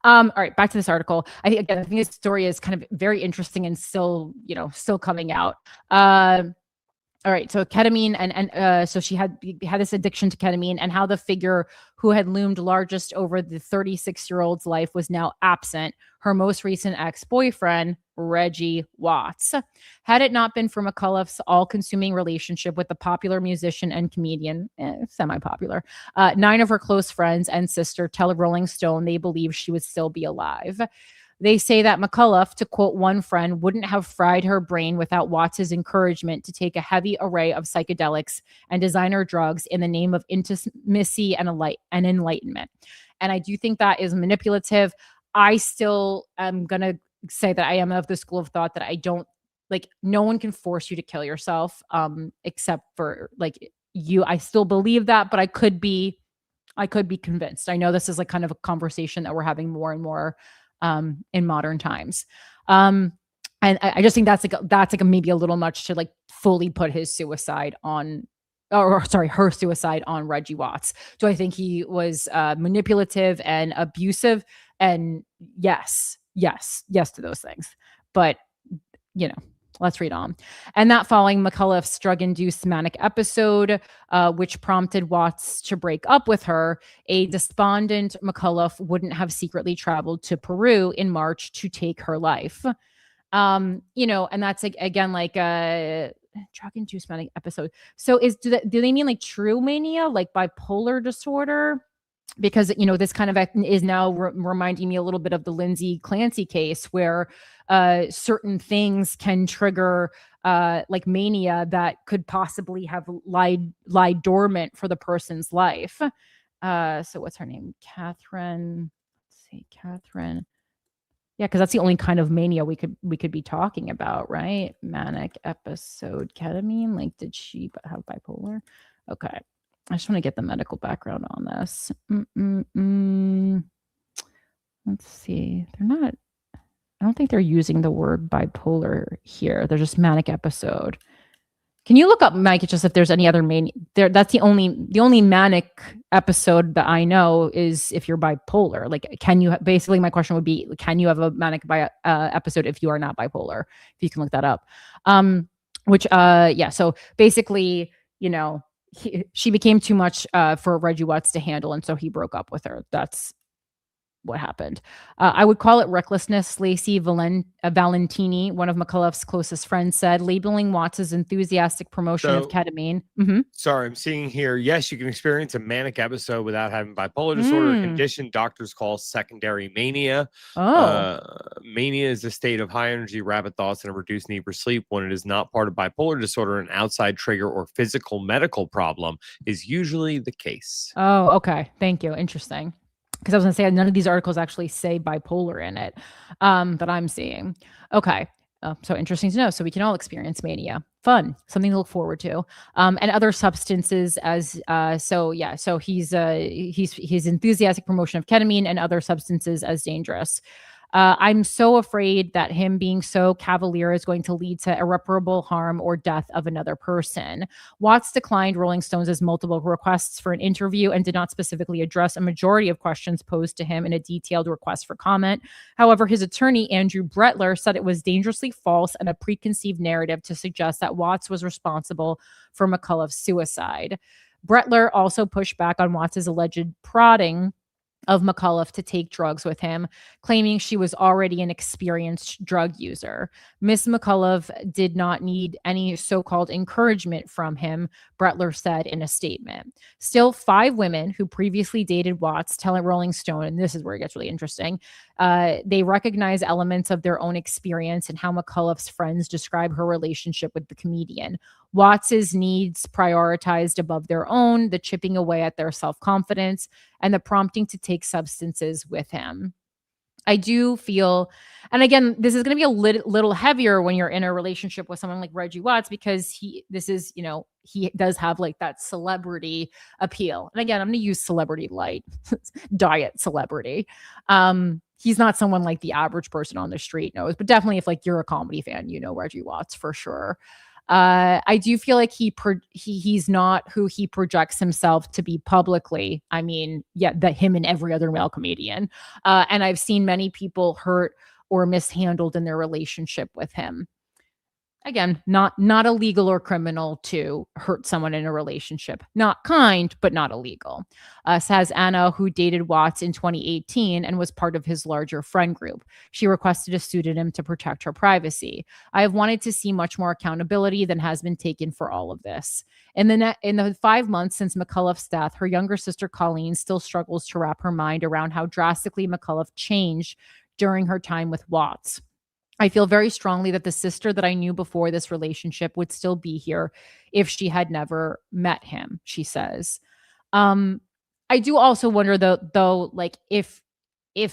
All right, back to this article. I think this story is kind of very interesting and still, still coming out. All right, so ketamine and so she had this addiction to ketamine, and how the figure who had loomed largest over the 36-year-old's life was now absent. Her most recent ex-boyfriend, Reggie Watts. Had it not been for McCollough's all-consuming relationship with the popular musician and comedian, semi-popular, 9 of her close friends and sister tell Rolling Stone they believe she would still be alive. They say that McCollough, to quote one friend, wouldn't have fried her brain without Watts's encouragement to take a heavy array of psychedelics and designer drugs in the name of intimacy and enlightenment. And I do think that is manipulative. I still am going to say that I am of the school of thought that I don't like, no one can force you to kill yourself, except for like you. I still believe that, but I could be convinced. I know this is like kind of a conversation that we're having more and more in modern times. And I just think that's like maybe a little much to like fully put his suicide on, or sorry, her suicide on Reggie Watts. Do I think he was manipulative and abusive? And yes to those things. But let's read on. And that following McCollough's drug-induced manic episode, which prompted Watts to break up with her, a despondent McCollough wouldn't have secretly traveled to Peru in March to take her life. And that's like, again, like a drug-induced manic episode. So do they mean like true mania, like bipolar disorder? Because this kind of is now reminding me a little bit of the Lindsay Clancy case, where certain things can trigger like mania that could possibly have lied dormant for the person's life. So what's her name? Katherine. Let's see, Katherine. Yeah, because that's the only kind of mania we could be talking about, right? Manic episode, ketamine. Like, did she have bipolar? Okay. I just want to get the medical background on this. Let's see. I don't think they're using the word bipolar here. They're just manic episode. Can you look up, Mike, just if there's any other mania? That's the only manic episode that I know is if you're bipolar. Like, basically my question would be, can you have a manic episode if you are not bipolar? If you can look that up. So basically, she became too much for Reggie Watts to handle, and so he broke up with her. That's what happened. I would call it recklessness, Lacey Valentini, one of McCollough's closest friends, said, labeling Watts' enthusiastic promotion of ketamine. Mm-hmm. Sorry, I'm seeing here. Yes, you can experience a manic episode without having bipolar disorder, a condition doctors call secondary mania. Mania is a state of high energy, rapid thoughts, and a reduced need for sleep. When it is not part of bipolar disorder, an outside trigger or physical medical problem is usually the case. Oh, okay. Thank you. Interesting. Because I was going to say, none of these articles actually say bipolar in it that I'm seeing. Okay. Oh, so interesting to know. So we can all experience mania. Fun, something to look forward to. And other substances as so he's enthusiastic promotion of ketamine and other substances as dangerous. I'm so afraid that him being so cavalier is going to lead to irreparable harm or death of another person. Watts declined Rolling Stone's multiple requests for an interview and did not specifically address a majority of questions posed to him in a detailed request for comment. However, his attorney, Andrew Brettler, said it was dangerously false and a preconceived narrative to suggest that Watts was responsible for McCollough's suicide. Brettler also pushed back on Watts' alleged prodding of McCollough to take drugs with him, claiming she was already an experienced drug user. Miss McCollough did not need any so-called encouragement from him, Brettler said in a statement. Still, 5 women who previously dated Watts tell Rolling Stone, and this is where it gets really interesting, they recognize elements of their own experience and how McCollough's friends describe her relationship with the comedian. Watts's needs prioritized above their own, the chipping away at their self-confidence, and the prompting to take substances with him. I do feel, and again, this is going to be a little heavier when you're in a relationship with someone like Reggie Watts, because he does have like that celebrity appeal. And again, I'm going to use celebrity light, diet celebrity. He's not someone like the average person on the street knows, but definitely if like you're a comedy fan, you know Reggie Watts for sure. I do feel like he's not who he projects himself to be publicly. I mean, yeah, him and every other male comedian. And I've seen many people hurt or mishandled in their relationship with him. Again, not illegal or criminal to hurt someone in a relationship. Not kind, but not illegal. Says Anna, who dated Watts in 2018 and was part of his larger friend group. She requested a pseudonym to protect her privacy. I have wanted to see much more accountability than has been taken for all of this. In the 5 months since McCollough's death, her younger sister Colleen still struggles to wrap her mind around how drastically McCollough changed during her time with Watts. I feel very strongly that the sister that I knew before this relationship would still be here if she had never met him, she says. I do also wonder though, like if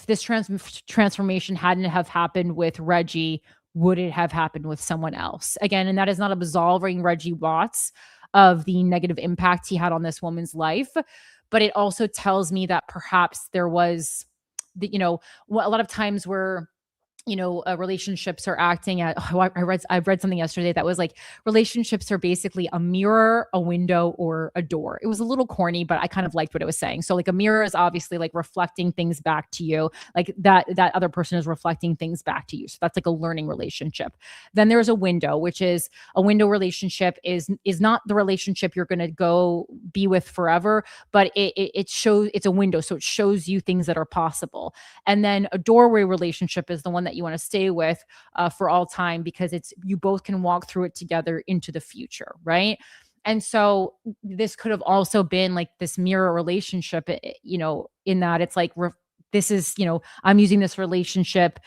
this transformation hadn't have happened with Reggie, would it have happened with someone else? Again, and that is not absolving Reggie Watts of the negative impact he had on this woman's life, but it also tells me that perhaps there was a lot of times where relationships are acting at, I've read something yesterday that was like, relationships are basically a mirror, a window, or a door. It was a little corny, but I kind of liked what it was saying. So like a mirror is obviously like reflecting things back to you, like that other person is reflecting things back to you. So that's like a learning relationship. Then there's a window, which is a window relationship is not the relationship you're going to go be with forever, but it shows, it's a window. So it shows you things that are possible. And then a doorway relationship is the one that you want to stay with for all time, because you both can walk through it together into the future, right? And so this could have also been like this mirror relationship, in that it's like, this is, I'm using this relationship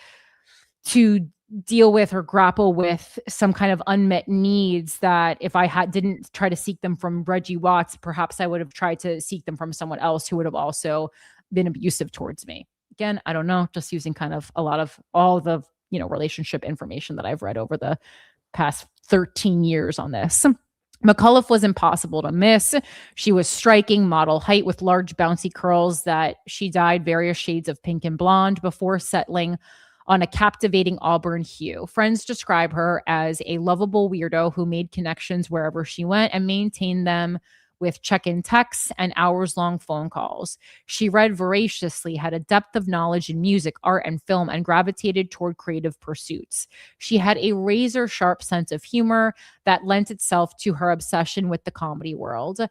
to deal with or grapple with some kind of unmet needs that if I didn't try to seek them from Reggie Watts, perhaps I would have tried to seek them from someone else who would have also been abusive towards me. Again, I don't know, just using kind of a lot of all the, relationship information that I've read over the past 13 years on this. McCollough was impossible to miss. She was striking, model height with large bouncy curls that she dyed various shades of pink and blonde before settling on a captivating auburn hue. Friends describe her as a lovable weirdo who made connections wherever she went and maintained them with check-in texts and hours-long phone calls. She read voraciously, had a depth of knowledge in music, art, and film, and gravitated toward creative pursuits. She had a razor-sharp sense of humor that lent itself to her obsession with the comedy world.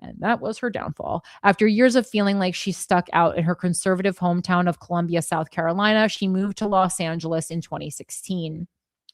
And that was her downfall. After years of feeling like she stuck out in her conservative hometown of Columbia, South Carolina, she moved to Los Angeles in 2016.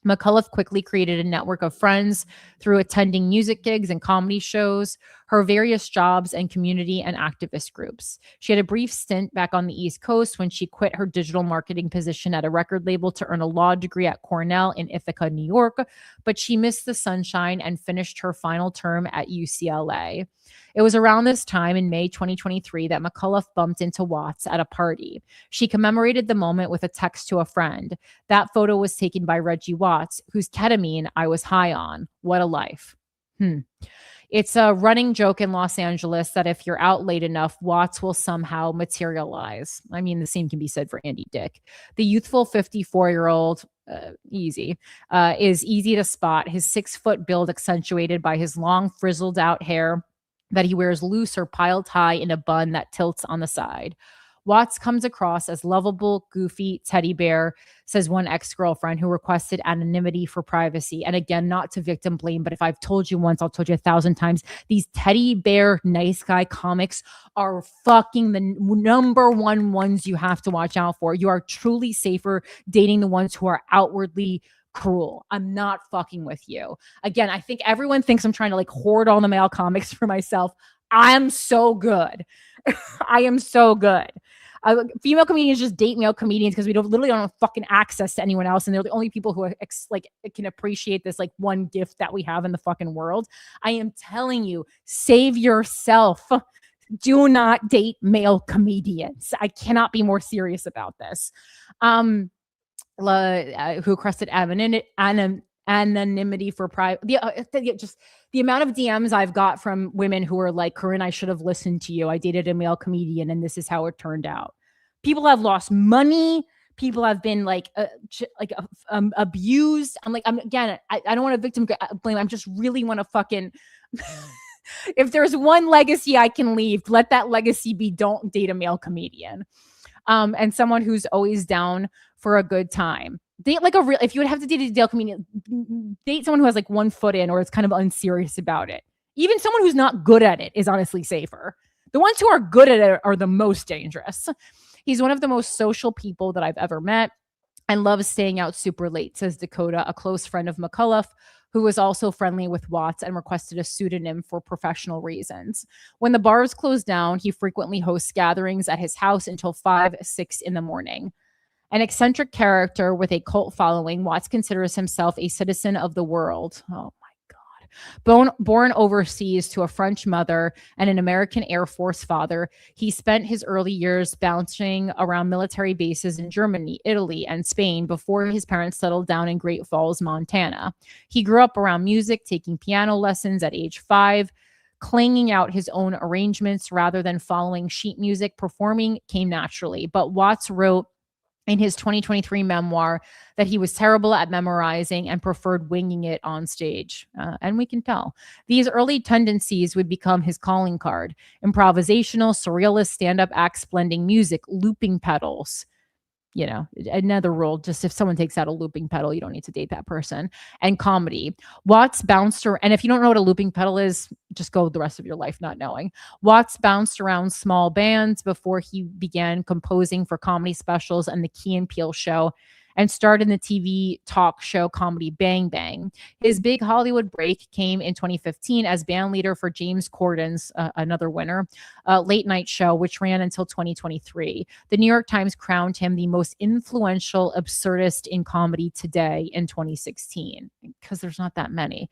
McCollough quickly created a network of friends through attending music gigs and comedy shows, her various jobs, and community and activist groups. She had a brief stint back on the East Coast when she quit her digital marketing position at a record label to earn a law degree at Cornell in Ithaca, New York, but she missed the sunshine and finished her final term at UCLA. It was around this time in May 2023 that McCollough bumped into Watts at a party. She commemorated the moment with a text to a friend. That photo was taken by Reggie Watts, Watts, whose ketamine I was high on. What a life. It's a running joke in Los Angeles that if you're out late enough, Watts will somehow materialize. I mean, the same can be said for Andy Dick. The youthful 54-year-old, is easy to spot. His 6-foot build accentuated by his long frizzled out hair that he wears loose or piled high in a bun that tilts on the side. Watts comes across as lovable, goofy teddy bear, says one ex-girlfriend who requested anonymity for privacy. And again, not to victim blame, but if I've told you once, I'll tell you 1,000 times. These teddy bear nice guy comics are fucking the number one ones you have to watch out for. You are truly safer dating the ones who are outwardly cruel. I'm not fucking with you. Again, I think everyone thinks I'm trying to like hoard all the male comics for myself. I'm so good. I am so good. Female comedians just date male comedians because we literally don't have fucking access to anyone else, and they're the only people who are can appreciate this like one gift that we have in the fucking world. I am telling you, save yourself. Do not date male comedians. I cannot be more serious about this. Who requested anonymity for private. Just the amount of DMs I've got from women who are like, Corinne, I should have listened to you. I dated a male comedian and this is how it turned out. People have lost money. People have been abused. I don't want to victim blame. I just really want to fucking, if there's one legacy I can leave, let that legacy be don't date a male comedian. And someone who's always down for a good time. Date like a real, if you would have to date a male comedian, date someone who has like one foot in or is kind of unserious about it. Even someone who's not good at it is honestly safer. The ones who are good at it are the most dangerous. He's one of the most social people that I've ever met and loves staying out super late, says Dakota, a close friend of McCollough, who was also friendly with Watts and requested a pseudonym for professional reasons. When the bars close down, he frequently hosts gatherings at his house until 5, 6 in the morning. An eccentric character with a cult following, Watts considers himself a citizen of the world. Oh my God. Born overseas to a French mother and an American Air Force father, he spent his early years bouncing around military bases in Germany, Italy, and Spain before his parents settled down in Great Falls, Montana. He grew up around music, taking piano lessons at age 5, clanging out his own arrangements rather than following sheet music. Performing came naturally, but Watts wrote in his 2023 memoir that he was terrible at memorizing and preferred winging it on stage. And we can tell. These early tendencies would become his calling card. Improvisational, surrealist stand-up acts blending music, looping pedals. You know, another rule, just if someone takes out a looping pedal, you don't need to date that person. And comedy. Watts bounced around, and if you don't know what a looping pedal is, just go the rest of your life not knowing. Watts bounced around small bands before he began composing for comedy specials and the Key and Peele show, and starred in the TV talk show comedy Bang Bang. His big Hollywood break came in 2015 as band leader for James Corden's, another winner, late night show, which ran until 2023. The New York Times crowned him the most influential absurdist in comedy today in 2016, because there's not that many.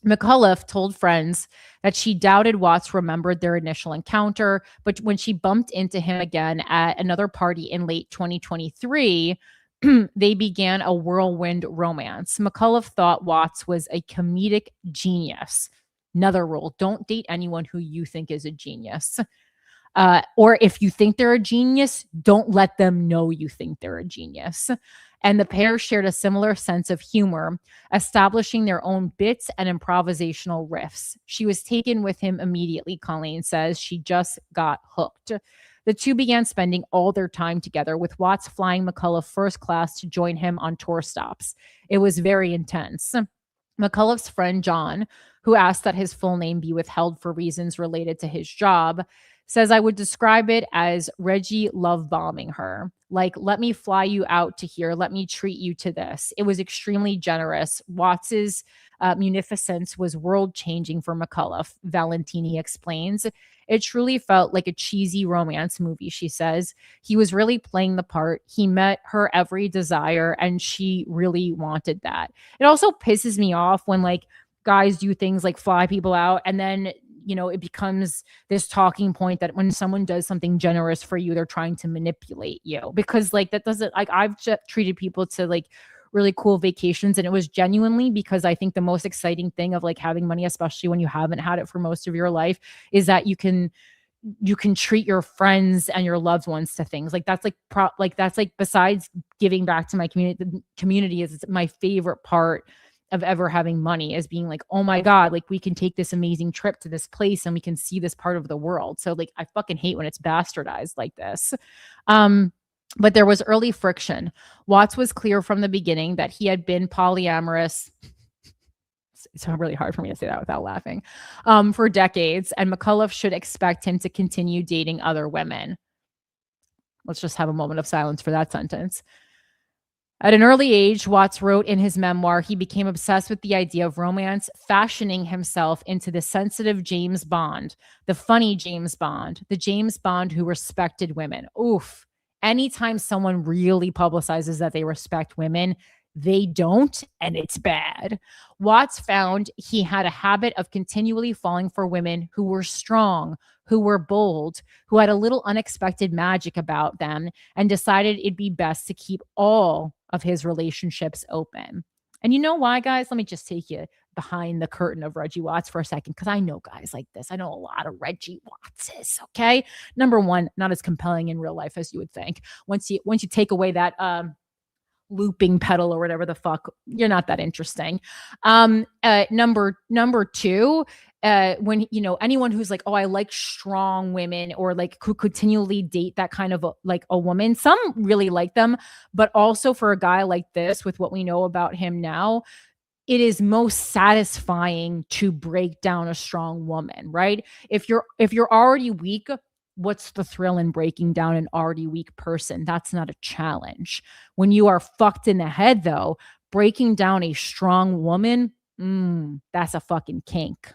McCollough told friends that she doubted Watts remembered their initial encounter, but when she bumped into him again at another party in late 2023, they began a whirlwind romance. McCollough thought Watts was a comedic genius. Another rule, don't date anyone who you think is a genius. Or if you think they're a genius, don't let them know you think they're a genius. And the pair shared a similar sense of humor, establishing their own bits and improvisational riffs. She was taken with him immediately, Colleen says. She just got hooked. The two began spending all their time together, with Watts flying McCollough first class to join him on tour stops. It was very intense. McCullough's friend John, who asked that his full name be withheld for reasons related to his job, says, I would describe it as Reggie love bombing her. Like, let me fly you out to here. Let me treat you to this. It was extremely generous. Watts's munificence was world-changing for McCollough, Valentini explains. It truly felt like a cheesy romance movie, she says. He was really playing the part. He met her every desire, and she really wanted that. It also pisses me off when, like, guys do things like fly people out, and then you know, it becomes this talking point that when someone does something generous for you, they're trying to manipulate you, because like that doesn't, like, I've just treated people to like really cool vacations. And it was genuinely because I think the most exciting thing of like having money, especially when you haven't had it for most of your life, is that you can treat your friends and your loved ones to things like that's like besides giving back to my community, the community is my favorite part of ever having money, is being like, oh my God, like we can take this amazing trip to this place and we can see this part of the world. So like I fucking hate when it's bastardized like this. But there was early friction. Watts was clear from the beginning that he had been polyamorous. It's really hard for me to say that without laughing, for decades, and McCollough should expect him to continue dating other women. Let's just have a moment of silence for that sentence. At an early age, Watts wrote in his memoir, he became obsessed with the idea of romance, fashioning himself into the sensitive James Bond, the funny James Bond, the James Bond who respected women. Oof. Anytime someone really publicizes that they respect women, they don't, and it's bad. Watts found he had a habit of continually falling for women who were strong, who were bold, who had a little unexpected magic about them, and decided it'd be best to keep all of his relationships open. And you know why, guys? Let me just take you behind the curtain of Reggie Watts for a second, because I know guys like this. I know a lot of Reggie Wattses, okay? Number one, not as compelling in real life as you would think. Once you take away that looping pedal or whatever the fuck, you're not that interesting. Number two, when anyone who's like, oh, I like strong women, or like could continually date that kind of like a woman, some really like them, but also for a guy like this, with what we know about him now, it is most satisfying to break down a strong woman, right? If you're already weak, what's the thrill in breaking down an already weak person? That's not a challenge. When you are fucked in the head, though, breaking down a strong woman, that's a fucking kink.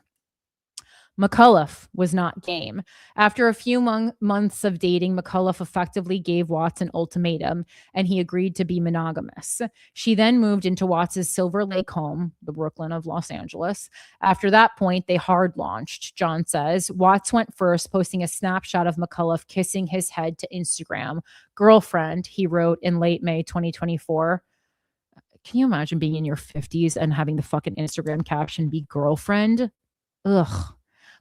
McCollough was not game. After a few months of dating, McCollough effectively gave Watts an ultimatum, and he agreed to be monogamous. She then moved into Watts's Silver Lake home, the Brooklyn of Los Angeles. After that point, they hard launched, John says. Watts went first, posting a snapshot of McCollough kissing his head to Instagram. Girlfriend, he wrote in late May 2024. Can you imagine being in your 50s and having the fucking Instagram caption be girlfriend? Ugh.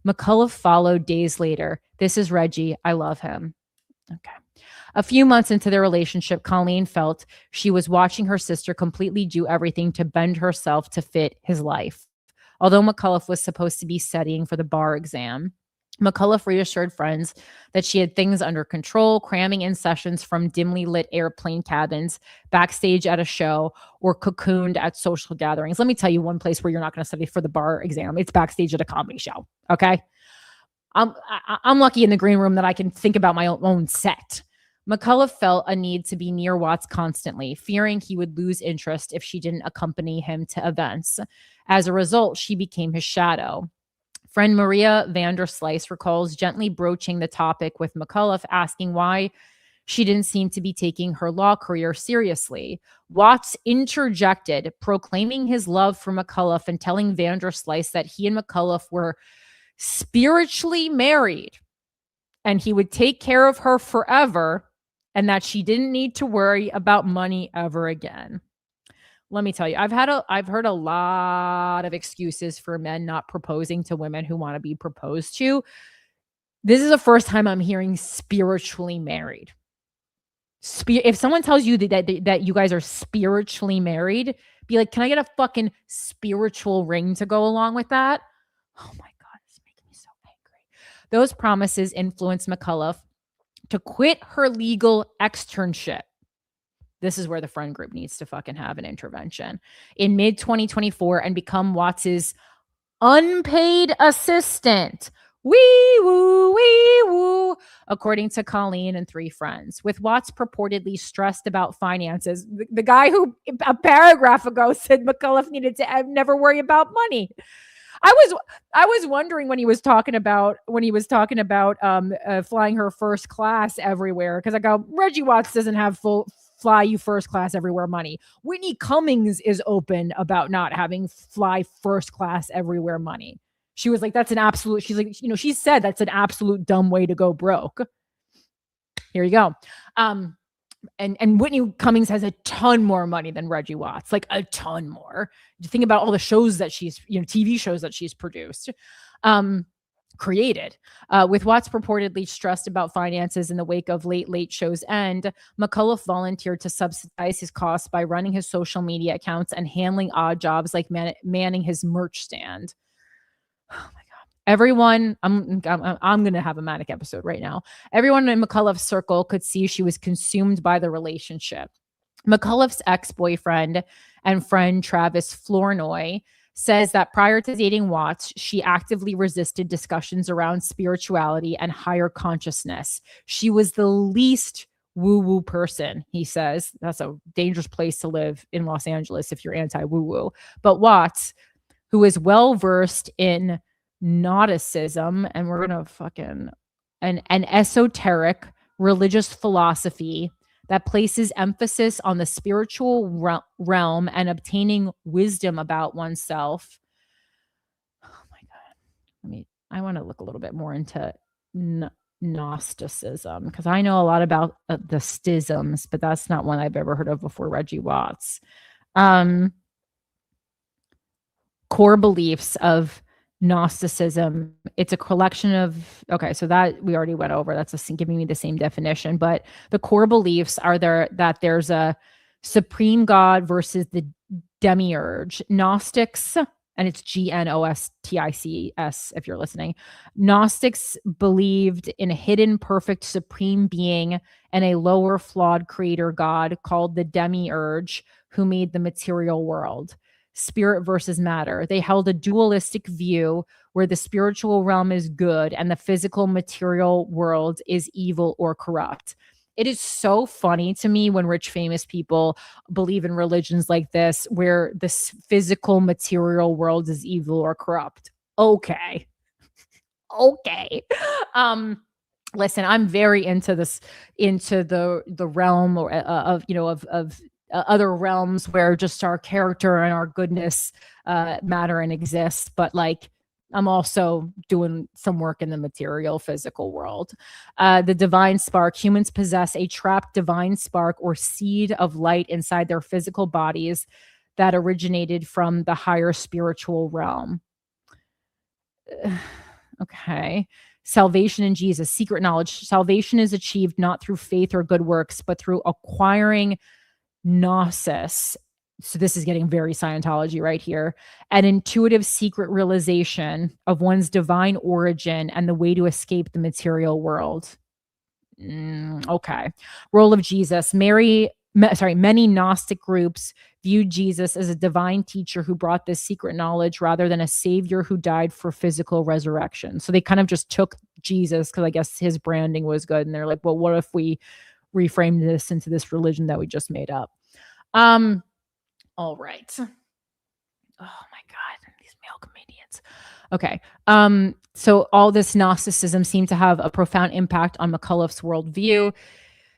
McCollough followed days later. This is Reggie. I love him. Okay. A few months into their relationship, Colleen felt she was watching her sister completely do everything to bend herself to fit his life. Although McCollough was supposed to be studying for the bar exam, McCollough reassured friends that she had things under control, cramming in sessions from dimly lit airplane cabins, backstage at a show, or cocooned at social gatherings. Let me tell you one place where you're not going to study for the bar exam. It's backstage at a comedy show. Okay. I'm lucky in the green room that I can think about my own set. McCollough felt a need to be near Watts constantly, fearing he would lose interest if she didn't accompany him to events. As a result, she became his shadow. Friend Maria Vanderslice recalls gently broaching the topic with McCollough, asking why she didn't seem to be taking her law career seriously. Watts interjected, proclaiming his love for McCollough and telling Vanderslice that he and McCollough were spiritually married and he would take care of her forever and that she didn't need to worry about money ever again. Let me tell you, I've heard a lot of excuses for men not proposing to women who want to be proposed to. This is the first time I'm hearing spiritually married. If someone tells you that you guys are spiritually married, be like, can I get a fucking spiritual ring to go along with that? Oh my God, it's making me so angry. Those promises influenced McCollough to quit her legal externship. This is where the friend group needs to fucking have an intervention. In mid-2024 and become Watts's unpaid assistant. Wee woo, according to Colleen and three friends. With Watts purportedly stressed about finances, the guy who a paragraph ago said McCollough needed to never worry about money. I was wondering when he was talking about flying her first class everywhere, because I go, Reggie Watts doesn't have full fly you first class everywhere money. Whitney Cummings is open about not having fly first class everywhere money. She was like, that's an absolute, she's like, she said that's an absolute dumb way to go broke. Here you go. and Whitney Cummings has a ton more money than Reggie Watts, like a ton more. You think about all the shows that she's, TV shows that she's produced, created. With Watts purportedly stressed about finances in the wake of Late Show's end, McCollough volunteered to subsidize his costs by running his social media accounts and handling odd jobs like manning his merch stand. Oh my God. Everyone, I'm going to have a manic episode right now. Everyone in McCullough's circle could see she was consumed by the relationship. McCullough's ex-boyfriend and friend Travis Flournoy says that prior to dating Watts, she actively resisted discussions around spirituality and higher consciousness. She was the least woo-woo person, he says. That's a dangerous place to live in Los Angeles if you're anti-woo-woo. But Watts, who is well-versed in Gnosticism, and we're going to fucking an esoteric religious philosophy that places emphasis on the spiritual realm and obtaining wisdom about oneself. Oh my God. I want to look a little bit more into Gnosticism because I know a lot about the schisms, but that's not one I've ever heard of before Reggie Watts. Core beliefs of Gnosticism. It's a collection of, okay, so that we already went over. That's giving me the same definition, but the core beliefs are that there's a supreme God versus the demiurge. Gnostics, and it's Gnostics if you're listening. Gnostics believed in a hidden, perfect, supreme being and a lower, flawed creator God called the demiurge who made the material world. Spirit versus matter. They held a dualistic view where the spiritual realm is good and the physical material world is evil or corrupt. It is so funny to me when rich, famous people believe in religions like this, where this physical material world is evil or corrupt. Okay. Listen, I'm very into this, into the realm or of other realms where just our character and our goodness matter and exist. But like, I'm also doing some work in the material physical world. The divine spark. Humans possess a trapped divine spark or seed of light inside their physical bodies that originated from the higher spiritual realm. Okay. Salvation in Jesus. Secret knowledge. Salvation is achieved not through faith or good works, but through acquiring gnosis. So this is getting very Scientology right here. An intuitive secret realization of one's divine origin and the way to escape the material world. Okay. Role of Jesus. Many Gnostic groups viewed Jesus as a divine teacher who brought this secret knowledge rather than a savior who died for physical resurrection. So they kind of just took Jesus because I guess his branding was good. And they're like, well, what if we reframe this into this religion that we just made up? All right. Oh my God, these male comedians. Okay. So all this Gnosticism seemed to have a profound impact on McCullough's worldview.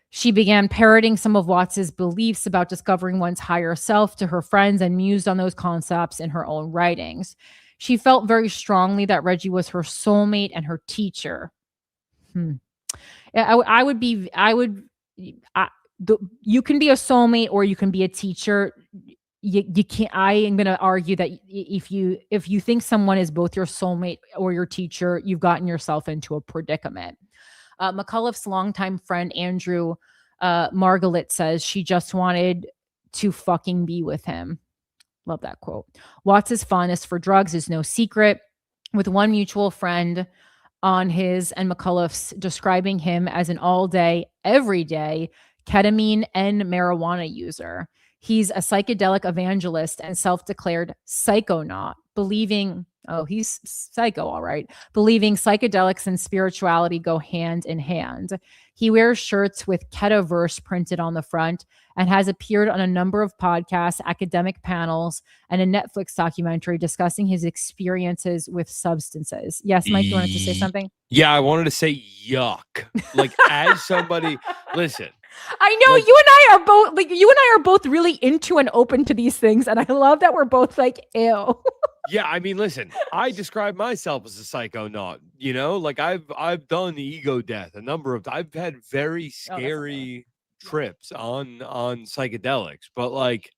She began parroting some of Watts's beliefs about discovering one's higher self to her friends and mused on those concepts in her own writings. She felt very strongly that Reggie was her soulmate and her teacher. You can be a soulmate or you can be a teacher. You can't. I am going to argue that if you think someone is both your soulmate or your teacher, you've gotten yourself into a predicament. McCullough's longtime friend Andrew Margalit says she just wanted to fucking be with him. Love that quote. Watts's fondness for drugs is no secret, with one mutual friend on his and McCullough's describing him as an all-day, everyday ketamine and marijuana user. He's a psychedelic evangelist and self-declared psychonaut, believing, he's psycho, all right, believing psychedelics and spirituality go hand in hand. He wears shirts with Ketaverse printed on the front and has appeared on a number of podcasts, academic panels, and a Netflix documentary discussing his experiences with substances. Yes, Mike, you wanted to say something? Yeah, I wanted to say yuck. Like, as somebody, listen. I know, like, you and I are both really into and open to these things, and I love that we're both like, ew. Yeah, I mean, listen, I describe myself as a psychonaut, like I've done the ego death a number of times. I've had very scary trips on psychedelics, but like,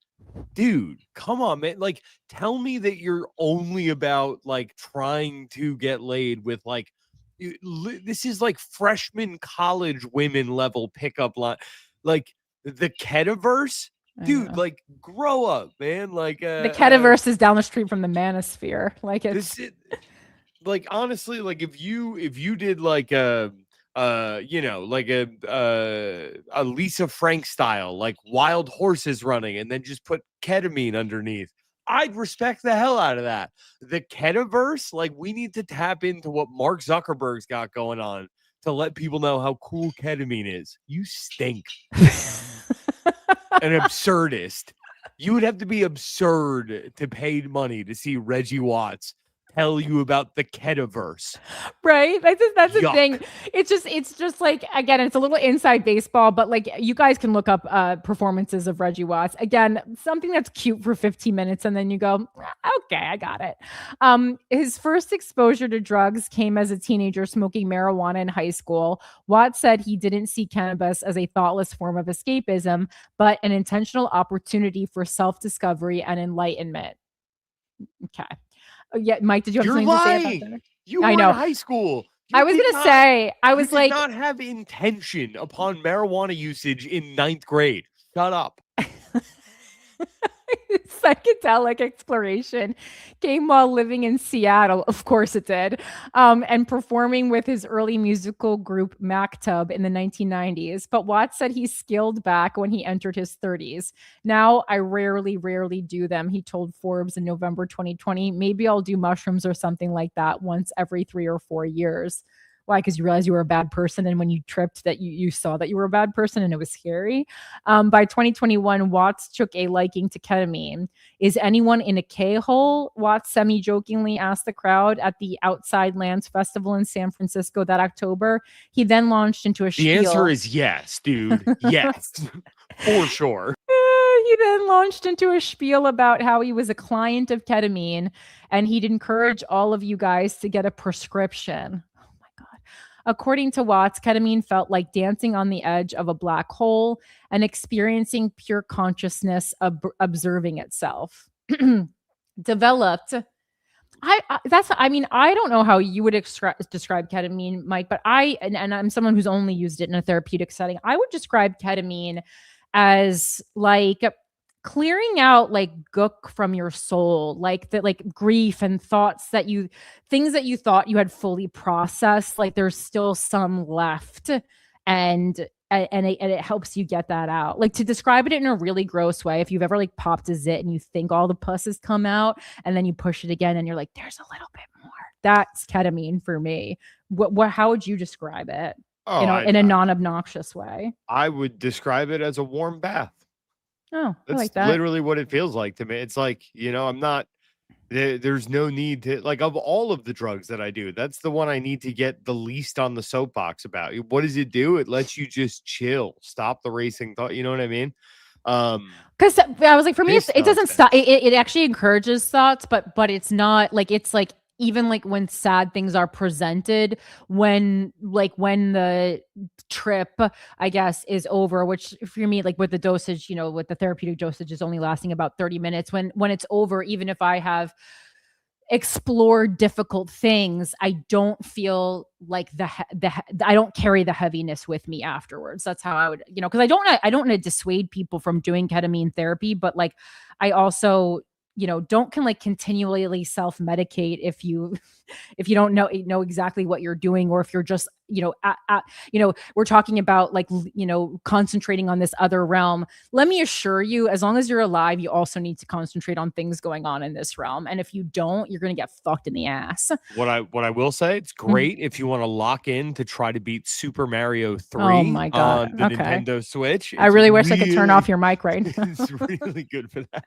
dude, come on, man. Like, tell me that you're only about like trying to get laid with like this is like freshman college women level pickup line. Like the Ketaverse, dude, like grow up, man. Like the Ketaverse is down the street from the Manosphere. Like it's like honestly, like if you did like you know, like a Lisa Frank style, like wild horses running, and then just put ketamine underneath, I'd respect the hell out of that. The Ketaverse, like we need to tap into what Mark Zuckerberg's got going on to let people know how cool ketamine is. You stink. An absurdist. You would have to be absurd to pay money to see Reggie Watts tell you about the Ketaverse. Right? That's the thing. It's just like, again, it's a little inside baseball, but like you guys can look up performances of Reggie Watts. Again, something that's cute for 15 minutes and then you go, okay, I got it. His first exposure to drugs came as a teenager smoking marijuana in high school. Watts said he didn't see cannabis as a thoughtless form of escapism, but an intentional opportunity for self-discovery and enlightenment. Okay. Yeah, Mike, did you have something to say about that? You were in high school. I was going to say, I was like, not have intention upon marijuana usage in 9th grade. Shut up. Psychedelic exploration came while living in Seattle. Of course it did. And performing with his early musical group Mactub in the 1990s. But Watts said he scaled back when he entered his 30s. Now I rarely do them. He told Forbes in November 2020, maybe I'll do mushrooms or something like that once every 3 or 4 years. Why? Because you realized you were a bad person. And when you tripped that you saw that you were a bad person and it was scary. By 2021, Watts took a liking to ketamine. Is anyone in a K-hole? Watts semi-jokingly asked the crowd at the Outside Lands Festival in San Francisco that October. He then launched into a spiel. The answer is yes, dude. Yes, for sure. He then launched into a spiel about how he was a client of ketamine and he'd encourage all of you guys to get a prescription. According to Watts, ketamine felt like dancing on the edge of a black hole and experiencing pure consciousness observing itself. Developed. I don't know how you would describe ketamine, Mike, but and I'm someone who's only used it in a therapeutic setting. I would describe ketamine as like clearing out like gook from your soul, like that, like grief and things that you thought you had fully processed, like there's still some left, and it helps you get that out. Like, to describe it in a really gross way, if you've ever like popped a zit and you think all the pus has come out and then you push it again and you're like, there's a little bit more. That's ketamine for me. How would you describe it? In a non-obnoxious way? I would describe it as a warm bath. Oh, that's I like that. Literally what it feels like to me. It's like, I'm not, there's no need to, like, of all of the drugs that I do, that's the one I need to get the least on the soapbox about. What does it do? It lets you just chill, stop the racing thought. You know what I mean? Because I was like, for me, it doesn't stop. It actually encourages thoughts, but it's not like, it's like, even like when sad things are presented, when the trip, I guess, is over, which for me, like with the dosage, with the therapeutic dosage is only lasting about 30 minutes. When it's over, even if I have explored difficult things, I don't feel like I don't carry the heaviness with me afterwards. That's how I would, because I don't want to dissuade people from doing ketamine therapy, but like I also don't continually self-medicate if you don't know exactly what you're doing, or if you're just, we're talking about like, concentrating on this other realm. Let me assure you, as long as you're alive, you also need to concentrate on things going on in this realm. And if you don't, you're going to get fucked in the ass. What I will say, it's great if you want to lock in to try to beat Super Mario 3 on the Nintendo Switch. I really wish I could turn off your mic right now. It's really good for that.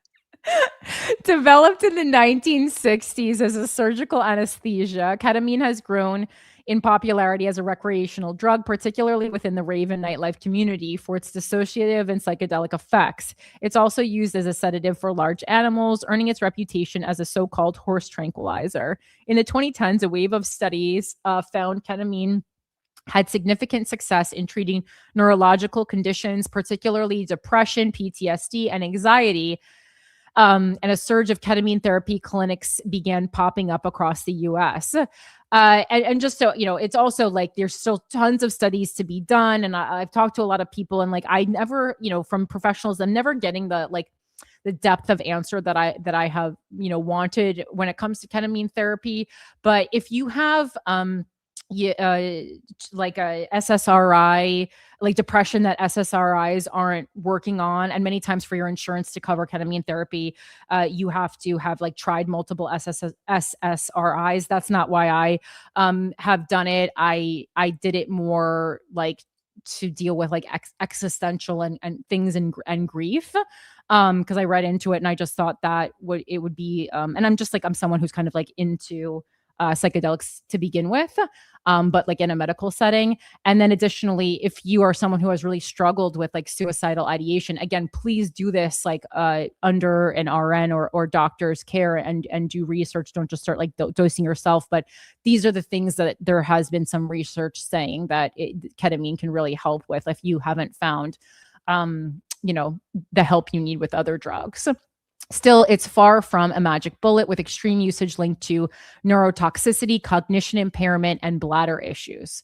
Developed in the 1960s as a surgical anesthesia, ketamine has grown in popularity as a recreational drug, particularly within the rave and nightlife community, for its dissociative and psychedelic effects. It's also used as a sedative for large animals, earning its reputation as a so-called horse tranquilizer. In the 2010s, a wave of studies found ketamine had significant success in treating neurological conditions, particularly depression, PTSD, and anxiety. And a surge of ketamine therapy clinics began popping up across the US. And just so, it's also like there's still tons of studies to be done. And I've talked to a lot of people, and like I never, from professionals, I'm never getting the depth of answer that I have, wanted when it comes to ketamine therapy. But if you have like a SSRI, like depression that SSRIs aren't working on, and many times for your insurance to cover ketamine therapy, you have to have like tried multiple SSRIs. That's not why I have done it. I did it more like to deal with like existential and things and grief, because I read into it and I just thought that it would be and I'm someone who's kind of like into psychedelics to begin with, but like in a medical setting. And then additionally, if you are someone who has really struggled with like suicidal ideation, again, please do this like under an RN or doctor's care and do research. Don't just start like dosing yourself. But these are the things that there has been some research saying that ketamine can really help with if you haven't found, the help you need with other drugs. Still, it's far from a magic bullet, with extreme usage linked to neurotoxicity, cognition impairment, and bladder issues.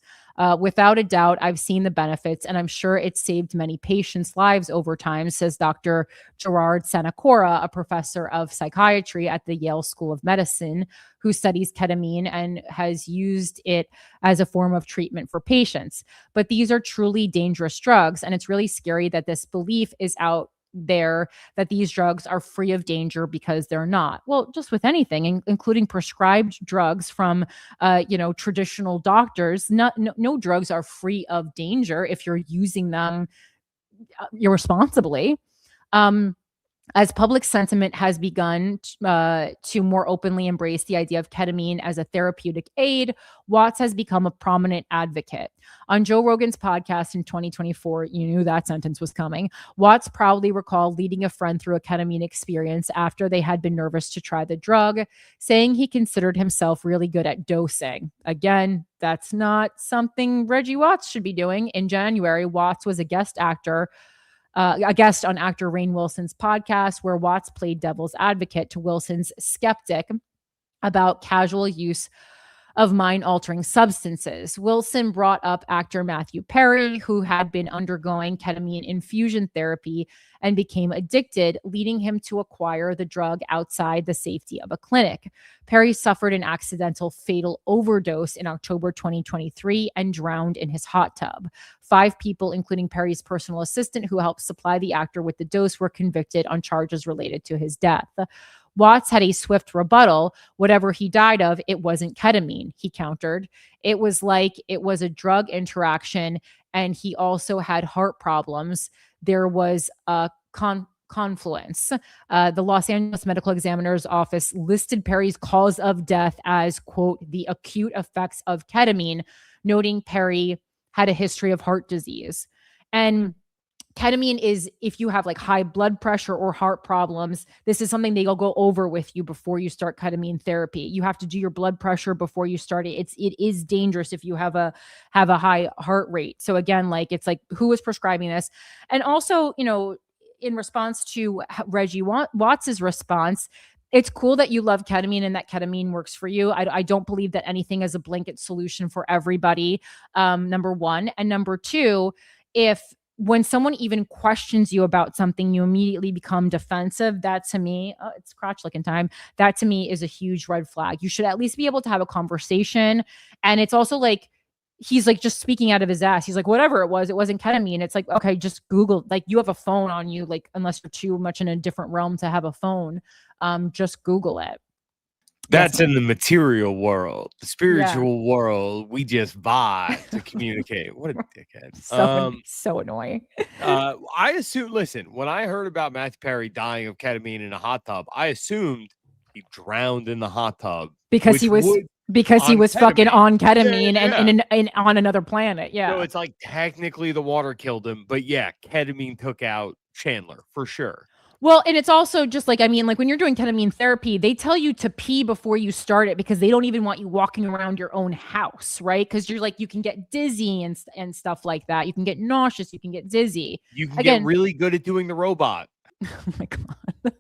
Without a doubt, I've seen the benefits, and I'm sure it's saved many patients' lives over time, says Dr. Gerard Sanacora, a professor of psychiatry at the Yale School of Medicine, who studies ketamine and has used it as a form of treatment for patients. But these are truly dangerous drugs, and it's really scary that this belief is out there that these drugs are free of danger, because they're not. Well, just with anything, including prescribed drugs from traditional doctors, no drugs are free of danger if you're using them irresponsibly. As public sentiment has begun to more openly embrace the idea of ketamine as a therapeutic aid, Watts has become a prominent advocate. On Joe Rogan's podcast in 2024, you knew that sentence was coming, Watts proudly recalled leading a friend through a ketamine experience after they had been nervous to try the drug, saying he considered himself really good at dosing. Again, that's not something Reggie Watts should be doing. In January, Watts was a guest on actor Rainn Wilson's podcast, where Watts played devil's advocate to Wilson's skeptic about casual use of mind-altering substances. Wilson brought up actor Matthew Perry, who had been undergoing ketamine infusion therapy and became addicted, leading him to acquire the drug outside the safety of a clinic. Perry suffered an accidental fatal overdose in October 2023 and drowned in his hot tub. 5 people, including Perry's personal assistant who helped supply the actor with the dose, were convicted on charges related to his death. Watts had a swift rebuttal. Whatever he died of, it wasn't ketamine, he countered. It was like it was a drug interaction, and he also had heart problems. There was a confluence. The Los Angeles Medical Examiner's Office listed Perry's cause of death as, quote, the acute effects of ketamine, noting Perry had a history of heart disease. And ketamine is, if you have like high blood pressure or heart problems, this is something they'll go over with you before you start ketamine therapy. You have to do your blood pressure before you start it. It is dangerous if you have a high heart rate. So again, like it's like, who is prescribing this? And also, in response to Reggie Watts's response, it's cool that you love ketamine and that ketamine works for you. I don't believe that anything is a blanket solution for everybody. Number one. And number two, when someone even questions you about something, you immediately become defensive. That to me, it's crotch licking time. That to me is a huge red flag. You should at least be able to have a conversation. And it's also like, he's like just speaking out of his ass. He's like, whatever it wasn't ketamine. It's like, okay, just Google, like you have a phone on you, like unless you're too much in a different realm to have a phone, just Google it. That's in the material world. The spiritual world, we just vibe to communicate. What a dickhead. So annoying. I assume, listen, when I heard about Matthew Perry dying of ketamine in a hot tub, I assumed he drowned in the hot tub. Because he was fucking on ketamine and on another planet. Yeah. So it's like technically the water killed him, but yeah, ketamine took out Chandler for sure. Well, and it's also just like, I mean, like when you're doing ketamine therapy, they tell you to pee before you start it because they don't even want you walking around your own house, right? Because you're like, you can get dizzy and stuff like that. You can get nauseous. You can get dizzy. You can get Again, really good at doing the robot. oh my God.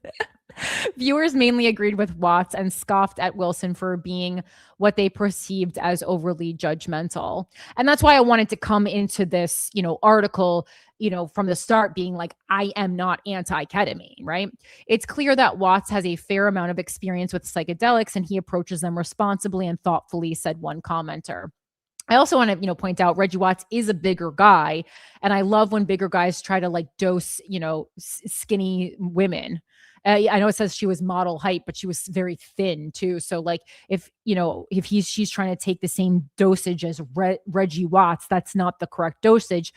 Viewers mainly agreed with Watts and scoffed at Wilson for being what they perceived as overly judgmental. And that's why I wanted to come into this, article, from the start being like, I am not anti-ketamine, right? It's clear that Watts has a fair amount of experience with psychedelics and he approaches them responsibly and thoughtfully, said one commenter. I also want to, point out Reggie Watts is a bigger guy. And I love when bigger guys try to like dose, skinny women. I know it says she was model height, but she was very thin too. So like if she's trying to take the same dosage as Reggie Watts, that's not the correct dosage.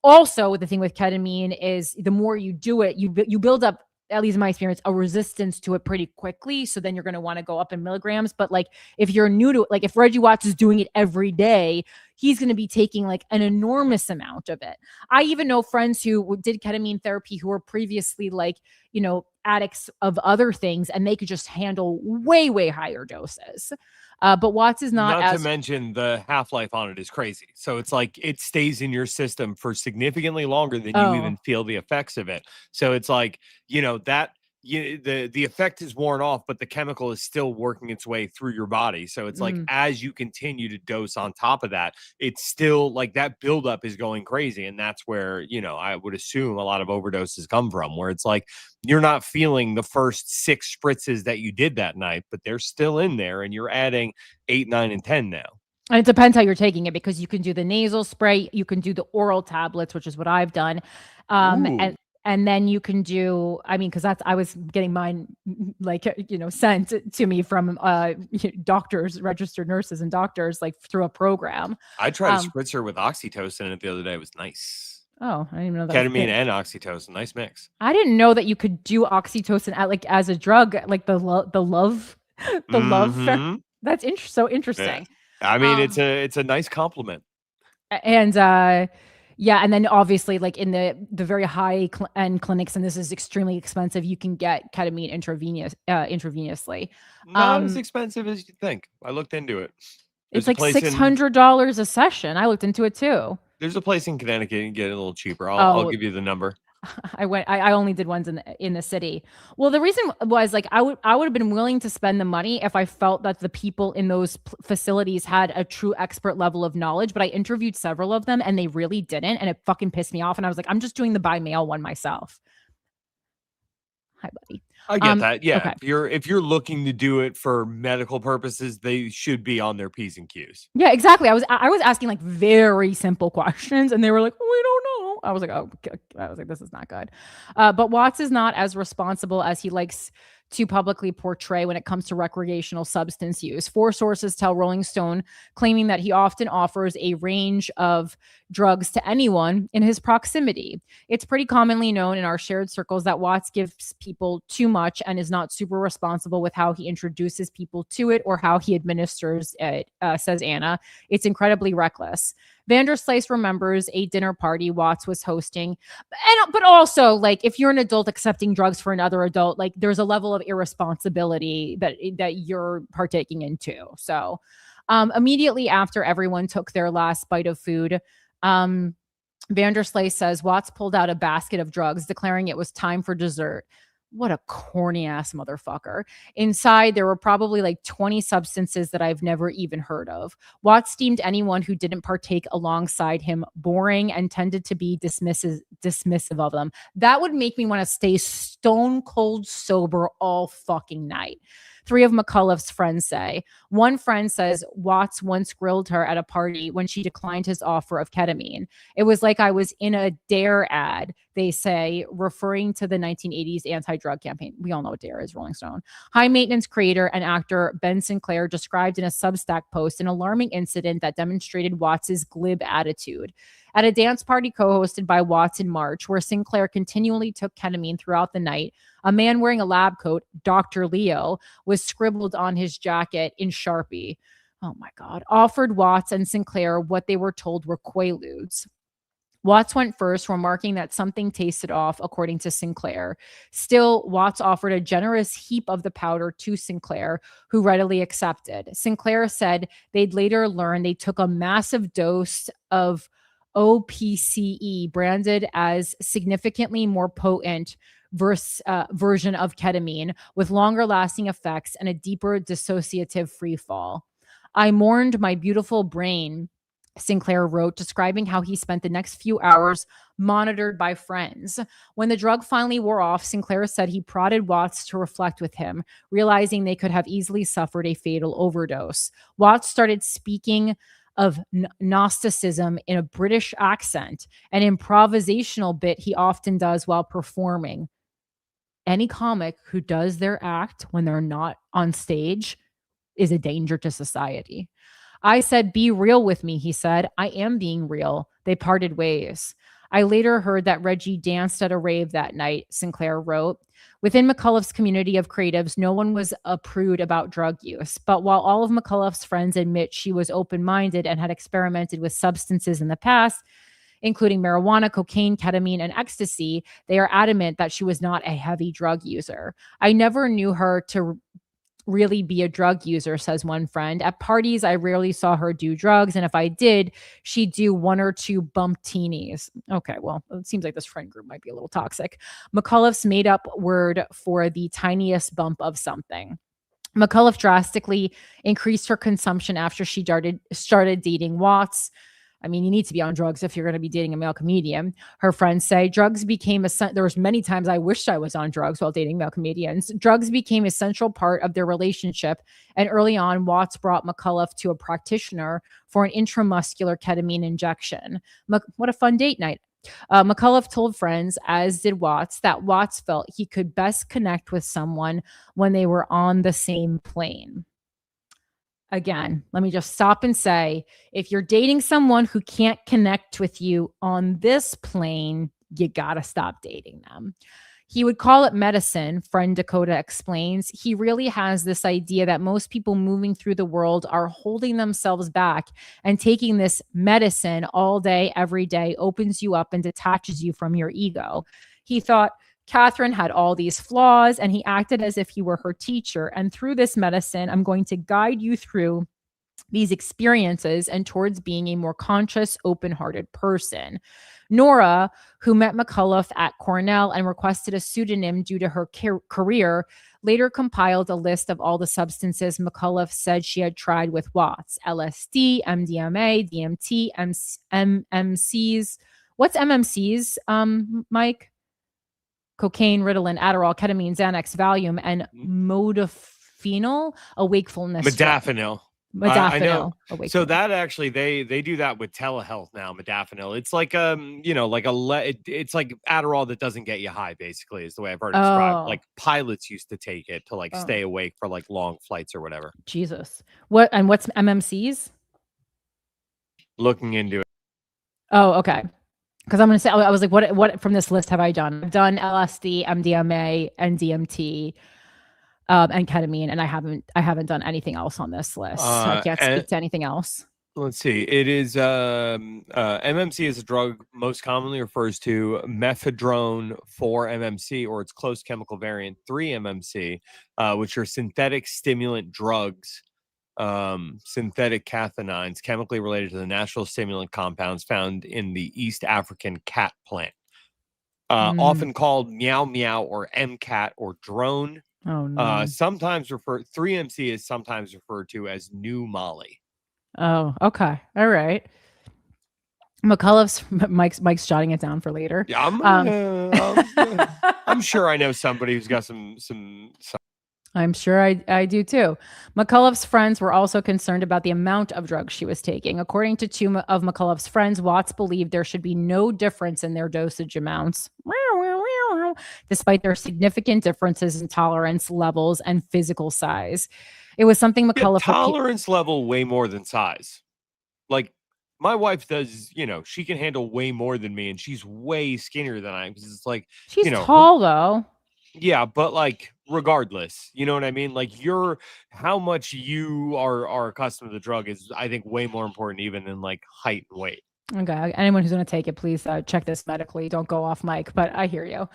Also, the thing with ketamine is the more you do it, you build up, at least in my experience, a resistance to it pretty quickly. So then you're going to want to go up in milligrams. But like if you're new to it, like if Reggie Watts is doing it every day, he's going to be taking like an enormous amount of it. I even know friends who did ketamine therapy who were previously like, addicts of other things, and they could just handle way, way higher doses. But Watts is not to mention the half-life on it is crazy. So it's like it stays in your system for significantly longer than you even feel the effects of it. So it's like, that the effect is worn off, but the chemical is still working its way through your body. So it's like as you continue to dose on top of that, it's still like that buildup is going crazy. And that's where, I would assume a lot of overdoses come from, where it's like you're not feeling the first 6 spritzes that you did that night, but they're still in there and you're adding 8, 9, and 10 now. And it depends how you're taking it, because you can do the nasal spray, you can do the oral tablets, which is what I've done. And then you can do, because I was getting mine like, sent to me from doctors, registered nurses and doctors, like through a program. I tried a spritzer with oxytocin in it the other day. It was nice. Oh, I didn't even know that. Ketamine and oxytocin, nice mix. I didn't know that you could do oxytocin as a drug, like the love. That's so interesting. Yeah. I mean, it's a nice compliment. And yeah, and then obviously, like in the very high end clinics, and this is extremely expensive, you can get ketamine intravenously. Not as expensive as you think. I looked into it. It's like $600 a session. I looked into it too. There's a place in Connecticut you can get it a little cheaper. I'll give you the number. I only did ones in the city. Well, the reason was like I would have been willing to spend the money if I felt that the people in those facilities had a true expert level of knowledge. But I interviewed several of them and they really didn't, and it fucking pissed me off. And I was like, I'm just doing the by mail one myself. Hi, buddy. I get that. Yeah. Okay. If you're looking to do it for medical purposes, they should be on their P's and Q's. Yeah, exactly. I was asking like very simple questions, and they were like, we don't know. I was like, this is not good. But Watts is not as responsible as he likes to publicly portray when it comes to recreational substance use. 4 sources tell Rolling Stone, claiming that he often offers a range of drugs to anyone in his proximity. It's pretty commonly known in our shared circles that Watts gives people too much and is not super responsible with how he introduces people to it or how he administers it, says Anna. It's incredibly reckless. Vanderslice remembers a dinner party Watts was hosting. But also, like, if you're an adult accepting drugs for another adult, like, there's a level of irresponsibility that you're partaking in too. So immediately after everyone took their last bite of food, Vanderslice says Watts pulled out a basket of drugs, declaring it was time for dessert. What a corny ass motherfucker. Inside, there were probably like 20 substances that I've never even heard of. Watts deemed anyone who didn't partake alongside him boring and tended to be dismissive of them. That would make me want to stay stone cold sober all fucking night. 3 of McCullough's friends say. One friend says Watts once grilled her at a party when she declined his offer of ketamine. It was like I was in a DARE ad, they say, referring to the 1980s anti-drug campaign. We all know what DARE is, Rolling Stone. High Maintenance creator and actor Ben Sinclair described in a Substack post an alarming incident that demonstrated Watts's glib attitude. At a dance party co-hosted by Watts in March, where Sinclair continually took ketamine throughout the night, a man wearing a lab coat, Dr. Leo, was scribbled on his jacket in Sharpie. Oh my God. Offered Watts and Sinclair what they were told were Quaaludes. Watts went first, remarking that something tasted off, according to Sinclair. Still, Watts offered a generous heap of the powder to Sinclair, who readily accepted. Sinclair said they'd later learn they took a massive dose of OPCE, branded as significantly more potent version of ketamine, with longer lasting effects and a deeper dissociative free fall. I mourned my beautiful brain, Sinclair wrote, describing how he spent the next few hours monitored by friends. When the drug finally wore off, Sinclair said he prodded Watts to reflect with him, realizing they could have easily suffered a fatal overdose. Watts started speaking of Gnosticism in a British accent, an improvisational bit he often does while performing. Any comic who does their act when they're not on stage is a danger to society. I said, be real with me, he said. I am being real. They parted ways. I later heard that Reggie danced at a rave that night, Sinclair wrote. Within McCollough's community of creatives, no one was a prude about drug use. But while all of McCollough's friends admit she was open-minded and had experimented with substances in the past, including marijuana, cocaine, ketamine, and ecstasy, they are adamant that she was not a heavy drug user. I never knew her to really be a drug user, says one friend. At parties, I rarely saw her do drugs, and if I did, she'd do one or two bumptinis. Okay, well, it seems like this friend group might be a little toxic. McCollough's made-up word for the tiniest bump of something. McCollough drastically increased her consumption after she started dating Watts. I mean, you need to be on drugs if you're going to be dating a male comedian. Her friends say drugs became there was many times I wished I was on drugs while dating male comedians. Drugs became a central part of their relationship. And early on, Watts brought McCollough to a practitioner for an intramuscular ketamine injection. What a fun date night. McCollough told friends, as did Watts, that Watts felt he could best connect with someone when they were on the same plane. Again, let me just stop and say, if you're dating someone who can't connect with you on this plane, you got to stop dating them. He would call it medicine, friend Dakota explains. He really has this idea that most people moving through the world are holding themselves back, and taking this medicine all day, every day opens you up and detaches you from your ego. He thought Katherine had all these flaws, and he acted as if he were her teacher. And through this medicine, I'm going to guide you through these experiences and towards being a more conscious, open-hearted person. Nora, who met McCollough at Cornell and requested a pseudonym due to her career, later compiled a list of all the substances McCollough said she had tried with Watts: LSD, MDMA, DMT, MMCs. What's MMCs, Mike? Cocaine, Ritalin, Adderall, ketamine, Xanax, Valium, and modafinil, a wakefulness Modafinil. I know. So Modafinil. that actually they do that with telehealth now. Modafinil. It's like it's like Adderall that doesn't get you high. Basically, is the way I've heard it described. Like pilots used to take it to like stay awake for like long flights or whatever. Jesus. What's MMCs? Looking into it. Oh, okay. Because I'm going to say, I was like, what from this list have I done? I've done LSD, MDMA, and DMT, and ketamine, and I haven't done anything else on this list. I can't speak to anything else. Let's see. It is MMC is a drug most commonly refers to mephedrone 4-MMC, or its close chemical variant 3-MMC, which are synthetic stimulant drugs. Synthetic cathinines, chemically related to the natural stimulant compounds found in the East African cat plant, often called meow meow or MCAT or drone. Oh no. 3MC is sometimes referred to as new Molly. Oh, okay, all right. McCollough's Mike's jotting it down for later. Yeah, I'm sure I know somebody who's got some. I'm sure I do too. McCollough's friends were also concerned about the amount of drugs she was taking. According to two of McCollough's friends, Watts believed there should be no difference in their dosage amounts, despite their significant differences in tolerance levels and physical size. It was something McCollough... tolerance level way more than size. Like, my wife does, she can handle way more than me, and she's way skinnier than I am. Because it's like... She's tall, though. Yeah, but like regardless, you know what I mean? Like how much you are accustomed to the drug is, I think, way more important even than like height and weight. Okay. Anyone who's going to take it, please check this medically. Don't go off mic, but I hear you.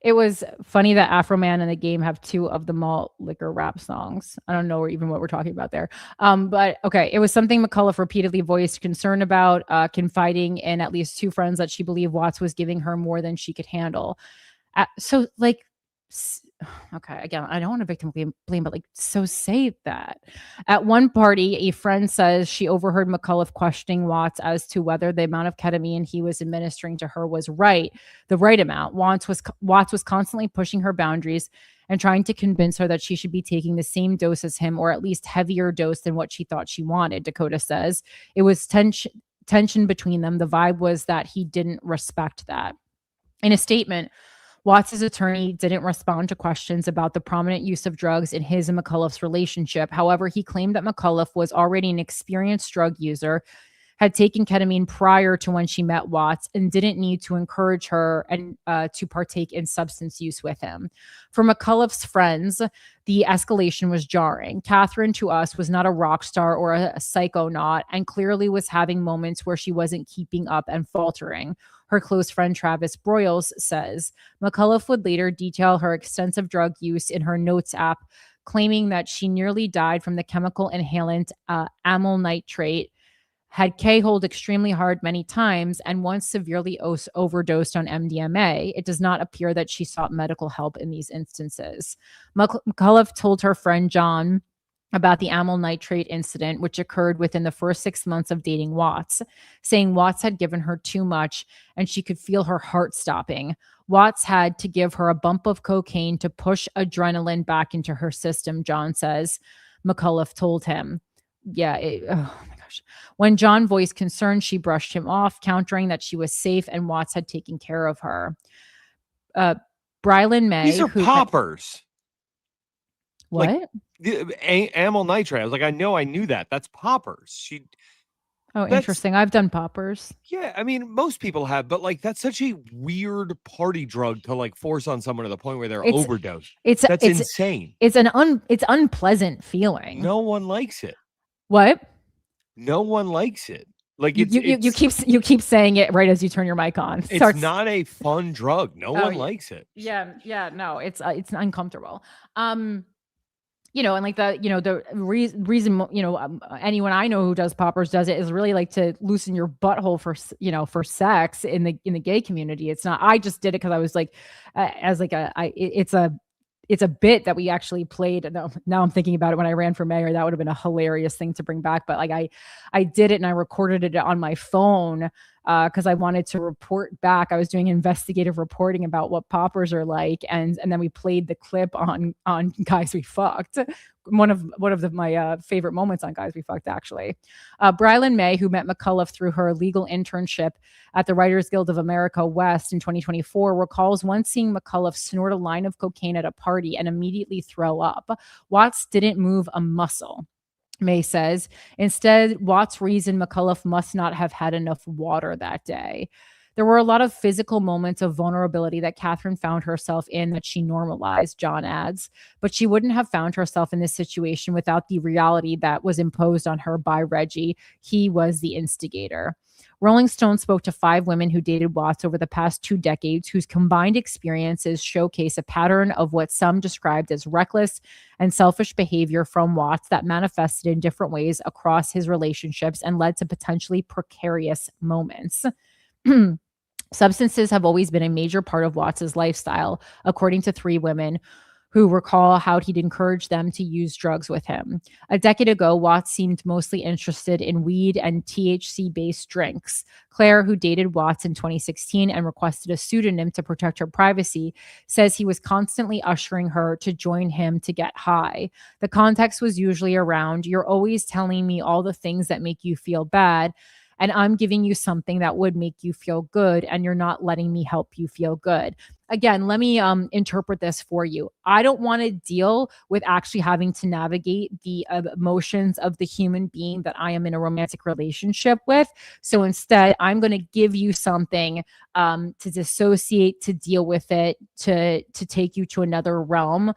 It was funny that Afro Man and the Game have two of the malt liquor rap songs. I don't know even what we're talking about there. But okay. It was something McCullough repeatedly voiced concern about, confiding in at least two friends that she believed Watts was giving her more than she could handle. So like, okay, again, I don't want to victim blame, but like, so say that. At one party, a friend says she overheard McCullough questioning Watts as to whether the amount of ketamine he was administering to her was the right amount. Watts was constantly pushing her boundaries and trying to convince her that she should be taking the same dose as him, or at least heavier dose than what she thought she wanted. Dakota says it was tension between them. The vibe was that he didn't respect that. In a statement, Watts' attorney didn't respond to questions about the prominent use of drugs in his and McCullough's relationship. However, he claimed that McCullough was already an experienced drug user, had taken ketamine prior to when she met Watts, and didn't need to encourage her and to partake in substance use with him. For McCullough's friends, the escalation was jarring. Katherine, to us, was not a rock star or a psychonaut, and clearly was having moments where she wasn't keeping up and faltering. Her close friend Travis Broyles says McCullough would later detail her extensive drug use in her notes app, claiming that she nearly died from the chemical inhalant amyl nitrate, had K-hold extremely hard many times, and once severely overdosed on MDMA. It does not appear that she sought medical help in these instances. McCullough told her friend John about the amyl nitrate incident, which occurred within the first 6 months of dating Watts, saying Watts had given her too much and she could feel her heart stopping. Watts had to give her a bump of cocaine to push adrenaline back into her system, John says. McCullough told him. Oh my gosh. When John voiced concern, she brushed him off, countering that she was safe and Watts had taken care of her. Brylan May. These are poppers. What? Like, the amyl nitrate. I was like, I knew that. That's poppers. Interesting. I've done poppers. Yeah, I mean, most people have, but like that's such a weird party drug to like force on someone to the point where they're overdosed. That's insane. It's unpleasant feeling. No one likes it. What? No one likes it. Like you keep saying it right as you turn your mic on. It's not a fun drug. No one likes it. Yeah, no, it's uncomfortable. And like the reason, anyone I know who does poppers does it is really like to loosen your butthole for sex in the gay community. It's not, I just did it because I was like, it's a bit that we actually played. And now I'm thinking about it, when I ran for mayor, that would have been a hilarious thing to bring back. But like I did it and I recorded it on my phone because I wanted to report back. I was doing investigative reporting about what poppers are like, and then we played the clip on Guys We Fucked. One of my favorite moments on Guys We Fucked, actually. Brylan May, who met McCullough through her legal internship at the Writers Guild of America West in 2024, recalls once seeing McCullough snort a line of cocaine at a party and immediately throw up. Watts didn't move a muscle, May says. Instead, Watts reasoned McCullough must not have had enough water that day. There were a lot of physical moments of vulnerability that Katherine found herself in that she normalized, John adds, but she wouldn't have found herself in this situation without the reality that was imposed on her by Reggie. He was the instigator. Rolling Stone spoke to 5 women who dated Watts over the past 2 decades, whose combined experiences showcase a pattern of what some described as reckless and selfish behavior from Watts that manifested in different ways across his relationships and led to potentially precarious moments. Substances have always been a major part of Watts's lifestyle, according to 3 women who recall how he'd encourage them to use drugs with him. A decade ago, Watts seemed mostly interested in weed and THC-based drinks. Claire, who dated Watts in 2016 and requested a pseudonym to protect her privacy, says he was constantly ushering her to join him to get high. The context was usually around, "You're always telling me all the things that make you feel bad, and I'm giving you something that would make you feel good, and you're not letting me help you feel good." Again, let me interpret this for you. I don't want to deal with actually having to navigate the emotions of the human being that I am in a romantic relationship with. So instead, I'm going to give you something to dissociate, to deal with it, to take you to another realm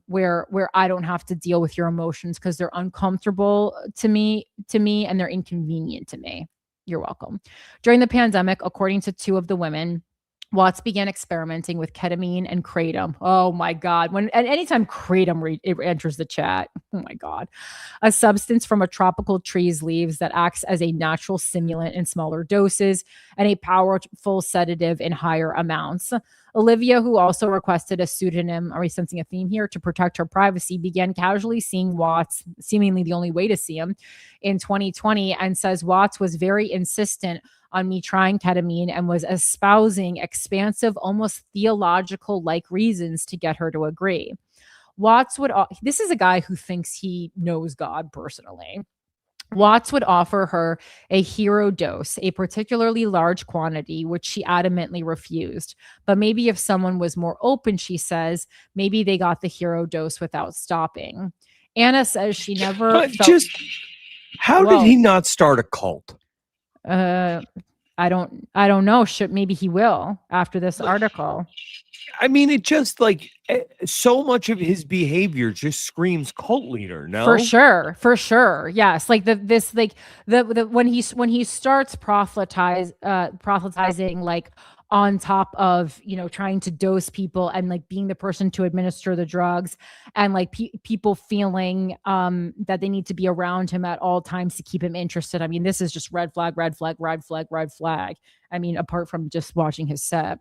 where I don't have to deal with your emotions because they're uncomfortable to me, and they're inconvenient to me. You're welcome. During the pandemic, according to two of the women, Watts began experimenting with ketamine and kratom. Oh my God. Anytime kratom it enters the chat, oh my God. A substance from a tropical tree's leaves that acts as a natural stimulant in smaller doses and a powerful sedative in higher amounts. Olivia, who also requested a pseudonym, are we sensing a theme here, to protect her privacy, began casually seeing Watts, seemingly the only way to see him, in 2020, and says Watts was very insistent on me trying ketamine and was espousing expansive, almost theological like reasons to get her to agree. Watts would, this is a guy who thinks he knows God personally. Watts would offer her a hero dose, a particularly large quantity, which she adamantly refused. But maybe if someone was more open, she says, maybe they got the hero dose without stopping. Anna says she never But felt. just how did he not start a cult? I don't know. Maybe he will after this article. I mean, it just like so much of his behavior just screams cult leader. No, for sure. Yes, like when he starts proselytizing like on top of, you know, trying to dose people and like being the person to administer the drugs and like people feeling that they need to be around him at all times to keep him interested. I mean, this is just red flag. I mean, apart from just watching his set.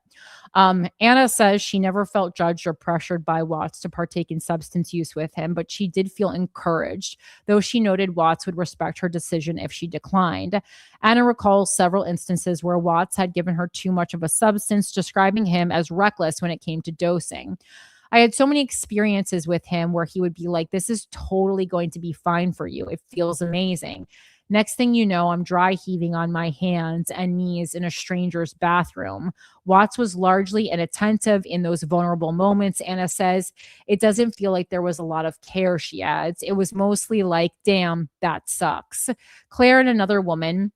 Anna says she never felt judged or pressured by Watts to partake in substance use with him, but she did feel encouraged, though she noted Watts would respect her decision if she declined. Anna recalls several instances where Watts had given her too much of a substance, describing him as reckless when it came to dosing. I had so many experiences with him where he would be like, this is totally going to be fine for you. It feels amazing. Next thing you know, I'm dry heaving on my hands and knees in a stranger's bathroom. Watts was largely inattentive in those vulnerable moments. Anna says it doesn't feel like there was a lot of care, she adds. It was mostly like, damn, that sucks. Claire and another woman,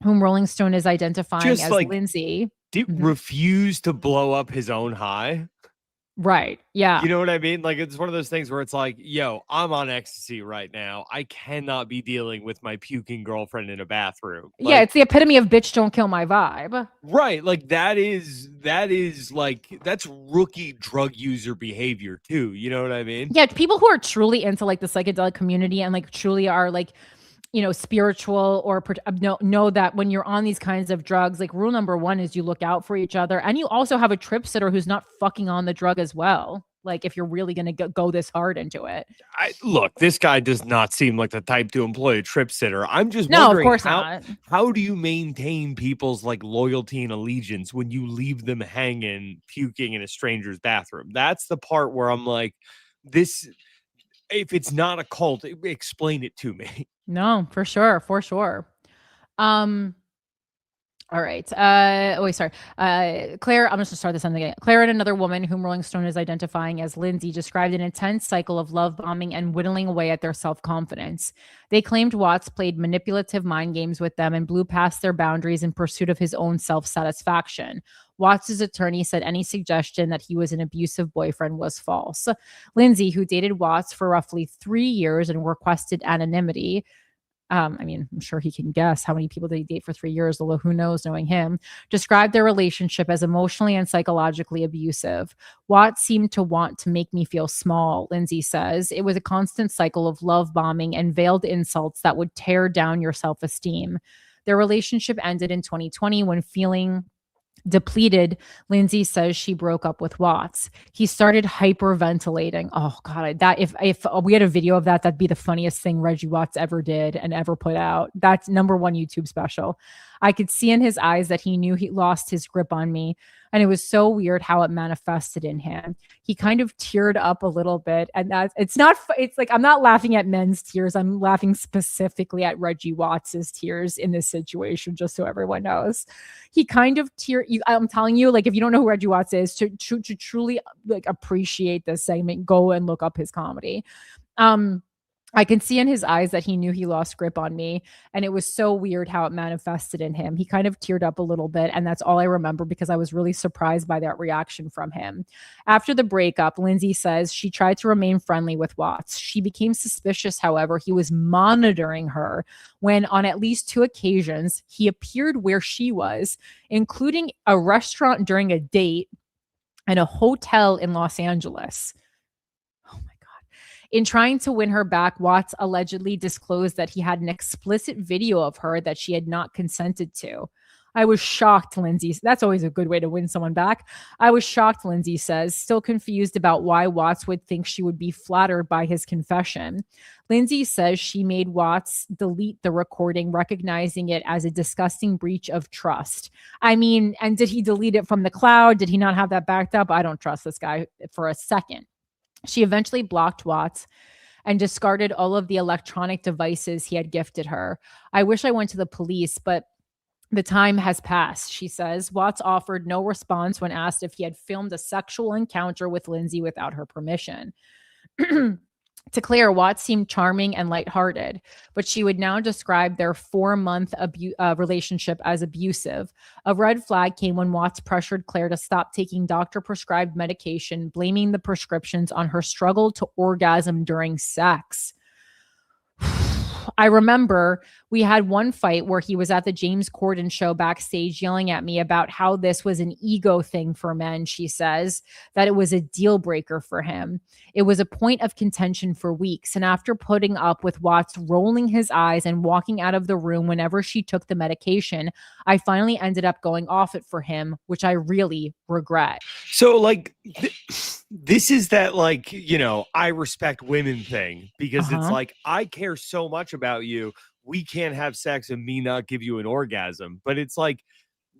whom Rolling Stone is identifying just as like, Lindsay, refuse to blow up his own high. Right. Yeah. You know what I mean? Like, it's one of those things where it's like, yo, I'm on ecstasy right now. I cannot be dealing with my puking girlfriend in a bathroom. Like, yeah, it's the epitome of bitch don't kill my vibe. Right. Like that is like, that's rookie drug user behavior too. You know what I mean? Yeah, people who are truly into like the psychedelic community and like truly are like, you know, spiritual or know that when you're on these kinds of drugs, like rule number one is you look out for each other, and you also have a trip sitter who's not fucking on the drug as well. Like if you're really going to go this hard into it. Look, this guy does not seem like the type to employ a trip sitter. I'm just No, wondering of course not. How do you maintain people's like loyalty and allegiance when you leave them hanging, puking in a stranger's bathroom? That's the part where I'm like, this, if it's not a cult, explain it to me. No, for sure. All right. Sorry. Claire, I'm just gonna start this on again. Claire and another woman, whom Rolling Stone is identifying as Lindsay, described an intense cycle of love bombing and whittling away at their self-confidence. They claimed Watts played manipulative mind games with them and blew past their boundaries in pursuit of his own self-satisfaction. Watts' attorney said any suggestion that he was an abusive boyfriend was false. Lindsay, who dated Watts for roughly 3 years and requested anonymity, I mean, I'm sure he can guess how many people they date for 3 years, although who knows, knowing him, described their relationship as emotionally and psychologically abusive. Watts seemed to want to make me feel small, Lindsay says. It was a constant cycle of love bombing and veiled insults that would tear down your self-esteem. Their relationship ended in 2020 when feeling depleted, Lindsay says she broke up with Watts. He started hyperventilating. Oh God, that if we had a video of that, that'd be the funniest thing Reggie Watts ever did and ever put out. That's #1 YouTube special. I could see in his eyes that he knew he lost his grip on me. And it was so weird how it manifested in him. He kind of teared up a little bit. And it's like, I'm not laughing at men's tears. I'm laughing specifically at Reggie Watts's tears in this situation, just so everyone knows. He kind of I'm telling you, like, if you don't know who Reggie Watts is, to truly like appreciate this segment, go and look up his comedy. I can see in his eyes that he knew he lost grip on me, and it was so weird how it manifested in him. He kind of teared up a little bit, and that's all I remember because I was really surprised by that reaction from him. After the breakup, Lindsay says she tried to remain friendly with Watts. She became suspicious, however, he was monitoring her when on at least 2 occasions he appeared where she was, including a restaurant during a date and a hotel in Los Angeles. Oh my God. In trying to win her back, Watts allegedly disclosed that he had an explicit video of her that she had not consented to. I was shocked, Lindsay. That's always a good way to win someone back. I was shocked, Lindsay says, still confused about why Watts would think she would be flattered by his confession. Lindsay says she made Watts delete the recording, recognizing it as a disgusting breach of trust. I mean, and did he delete it from the cloud? Did he not have that backed up? I don't trust this guy for a second. She eventually blocked Watts and discarded all of the electronic devices he had gifted her. I wish I went to the police, but the time has passed, she says. Watts offered no response when asked if he had filmed a sexual encounter with Lindsay without her permission. To Claire, Watts seemed charming and lighthearted, but she would now describe their 4-month relationship as abusive. A red flag came when Watts pressured Claire to stop taking doctor-prescribed medication, blaming the prescriptions on her struggle to orgasm during sex. I remember we had one fight where he was at the James Corden show backstage yelling at me about how this was an ego thing for men. She says that it was a deal breaker for him. It was a point of contention for weeks. And after putting up with Watts rolling his eyes and walking out of the room whenever she took the medication, I finally ended up going off it for him, which I really regret. So like this is that, like, you know, I respect women thing, because it's like, I care so much about you. We can't have sex and me not give you an orgasm. But it's like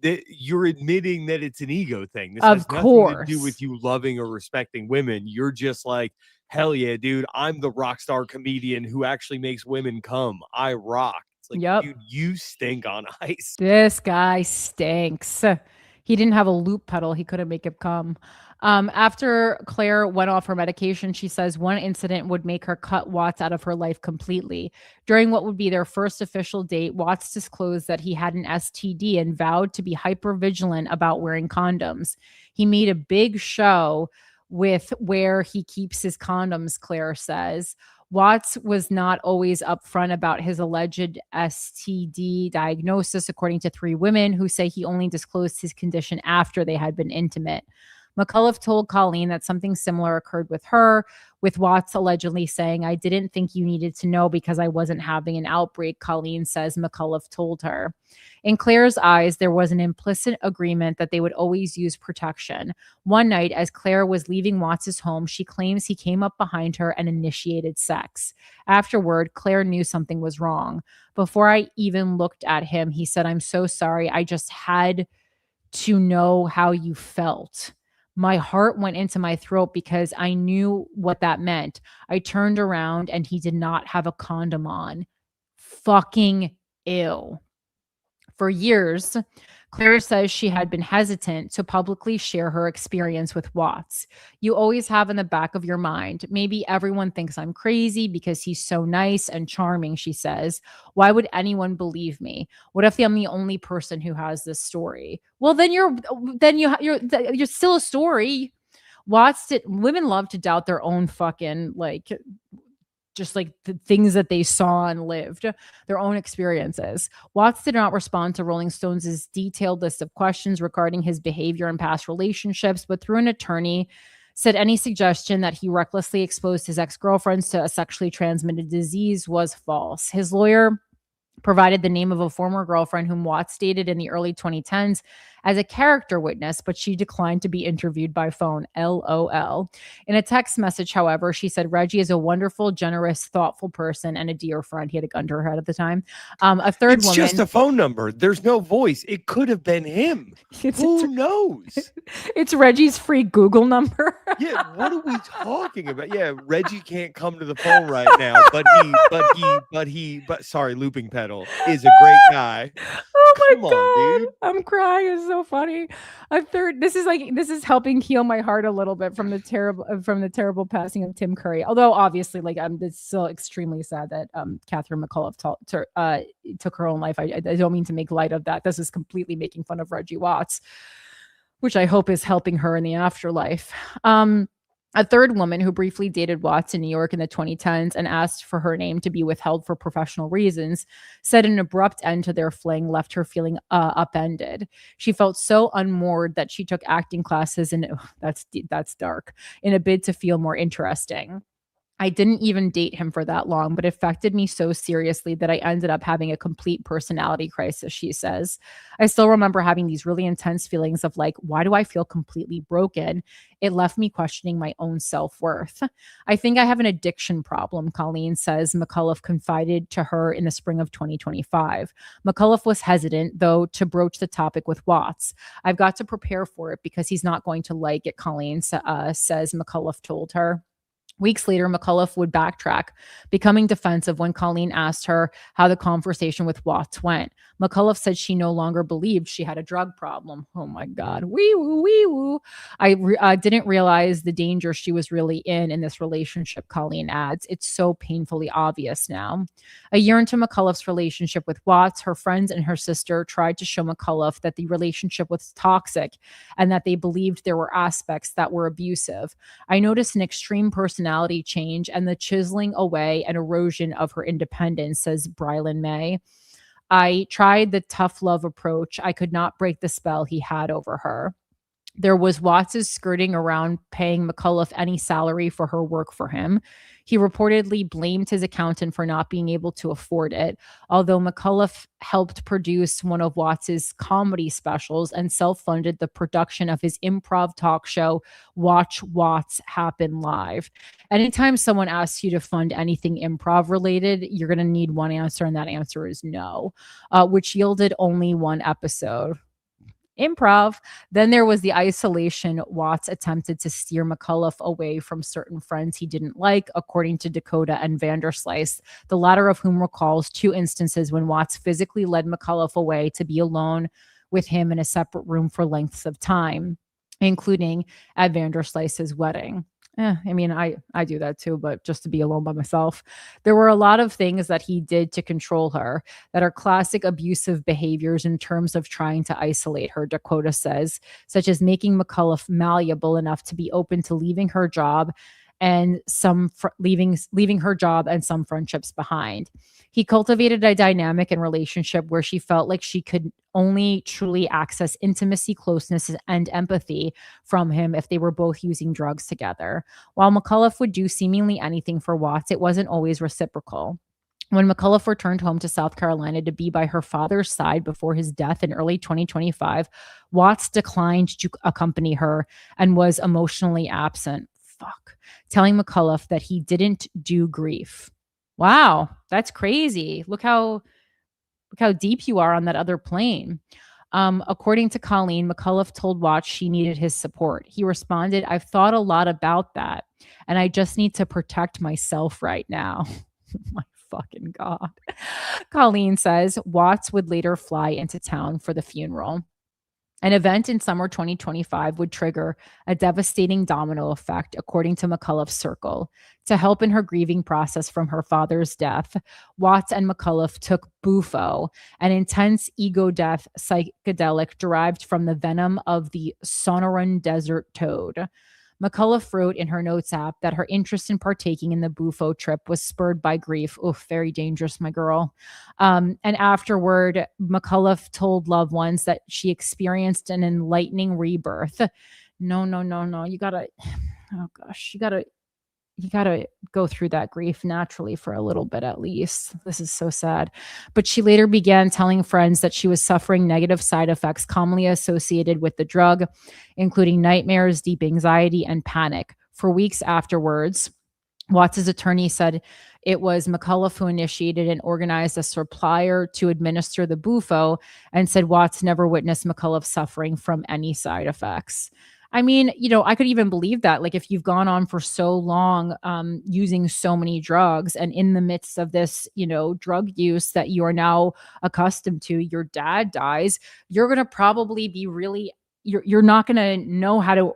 you're admitting that it's an ego thing. This has nothing to do with you loving or respecting women. You're just like, hell yeah, dude, I'm the rock star comedian who actually makes women come. I rock. It's like, dude, you stink on ice. This guy stinks. He didn't have a loop pedal. He couldn't make it come. After Claire went off her medication, she says one incident would make her cut Watts out of her life completely. During what would be their first official date, Watts disclosed that he had an STD and vowed to be hypervigilant about wearing condoms. He made a big show with where he keeps his condoms, Claire says. Watts was not always upfront about his alleged STD diagnosis, according to 3 women who say he only disclosed his condition after they had been intimate. McCollough told Colleen that something similar occurred with her, with Watts allegedly saying, I didn't think you needed to know because I wasn't having an outbreak, Colleen says McCollough told her. In Claire's eyes, there was an implicit agreement that they would always use protection. One night, as Claire was leaving Watts' home, she claims he came up behind her and initiated sex. Afterward, Claire knew something was wrong. Before I even looked at him, he said, I'm so sorry. I just had to know how you felt. My heart went into my throat because I knew what that meant. I turned around and he did not have a condom on. Fucking ew. For years, Claire says she had been hesitant to publicly share her experience with Watts. You always have in the back of your mind, maybe everyone thinks I'm crazy because he's so nice and charming, she says. Why would anyone believe me? What if I'm the only person who has this story? Well, then you're still a story. Women love to doubt their own fucking just like the things that they saw and lived, their own experiences. Watts did not respond to Rolling Stone's detailed list of questions regarding his behavior in past relationships, but through an attorney, said any suggestion that he recklessly exposed his ex-girlfriends to a sexually transmitted disease was false. His lawyer provided the name of a former girlfriend whom Watts dated in the early 2010s as a character witness, but she declined to be interviewed by phone. LOL. In a text message, however, she said Reggie is a wonderful, generous, thoughtful person and a dear friend. He had a gun to her head at the time. A third woman. It's just a phone number. There's no voice. It could have been him. Who knows? It's Reggie's free Google number. Yeah, what are we talking about? Yeah, Reggie can't come to the phone right now, but sorry, looping pedal is a great guy. Oh Come my on, God. dude. I'm crying. It's so funny. A third, this is helping heal my heart a little bit from the terrible passing of Tim Curry. Although obviously, like, it's still extremely sad that Katherine McCollough took her own life. I don't mean to make light of that. This is completely making fun of Reggie Watts, which I hope is helping her in the afterlife. A third woman who briefly dated Watts in New York in the 2010s and asked for her name to be withheld for professional reasons, said an abrupt end to their fling left her feeling upended. She felt so unmoored that she took acting classes, and that's dark, in a bid to feel more interesting. I didn't even date him for that long, but it affected me so seriously that I ended up having a complete personality crisis, she says. I still remember having these really intense feelings of like, why do I feel completely broken? It left me questioning my own self-worth. I think I have an addiction problem, Colleen says. McCollough confided to her in the spring of 2025. McCollough was hesitant, though, to broach the topic with Watts. I've got to prepare for it because he's not going to like it, Colleen says McCollough told her. Weeks later, McCollough would backtrack, becoming defensive when Colleen asked her how the conversation with Watts went. McCollough said she no longer believed she had a drug problem. Oh my God. Wee woo, wee woo. I didn't realize the danger she was really in this relationship, Colleen adds. It's so painfully obvious now. A year into McCullough's relationship with Watts, her friends and her sister tried to show McCollough that the relationship was toxic and that they believed there were aspects that were abusive. I noticed an extreme personality change and the chiseling away and erosion of her independence, says Brylan May. I tried the tough love approach. I could not break the spell he had over her. There was Watts' skirting around paying McCollough any salary for her work for him. He reportedly blamed his accountant for not being able to afford it, although McCollough helped produce one of Watts' comedy specials and self-funded the production of his improv talk show, Watch Watts Happen Live. Anytime someone asks you to fund anything improv related, you're going to need one answer, and that answer is no, which yielded only one episode. Improv. Then there was the isolation. Watts attempted to steer McCollough away from certain friends he didn't like, according to Dakota and Vanderslice, the latter of whom recalls 2 instances when Watts physically led McCollough away to be alone with him in a separate room for lengths of time, including at Vanderslice's wedding. I mean, I do that too, but just to be alone by myself. There were a lot of things that he did to control her that are classic abusive behaviors in terms of trying to isolate her, Dakota says, such as making McCollough malleable enough to be open to leaving her job and leaving her job and some friendships behind. He cultivated a dynamic and relationship where she felt like she could only truly access intimacy, closeness, and empathy from him if they were both using drugs together. While McCollough would do seemingly anything for Watts, it wasn't always reciprocal. When McCollough returned home to South Carolina to be by her father's side before his death in early 2025, Watts declined to accompany her and was emotionally absent. Telling McCollough that he didn't do grief. Wow, that's crazy. Look how deep you are on that other plane. According to Colleen, McCollough told Watts she needed his support. He responded, I've thought a lot about that, and I just need to protect myself right now. Oh my fucking God. Colleen says Watts would later fly into town for the funeral. An event in summer 2025 would trigger a devastating domino effect, according to McCullough's circle. To help in her grieving process from her father's death, Watts and McCollough took Bufo, an intense ego-death psychedelic derived from the venom of the Sonoran desert toad. McCullough wrote in her notes app that her interest in partaking in the Bufo trip was spurred by grief. Oof, very dangerous, my girl. And afterward, McCullough told loved ones that she experienced an enlightening rebirth. No. You gotta go through that grief naturally for a little bit at least. This is so sad. But she later began telling friends that she was suffering negative side effects commonly associated with the drug, including nightmares, deep anxiety, and panic. For weeks afterwards, Watts' attorney said it was McCollough who initiated and organized a supplier to administer the Bufo, and said Watts never witnessed McCollough suffering from any side effects. I mean, I could even believe that. Like if you've gone on for so long using so many drugs, and in the midst of this, drug use that you are now accustomed to, your dad dies, you're going to probably be really you're not going to know how to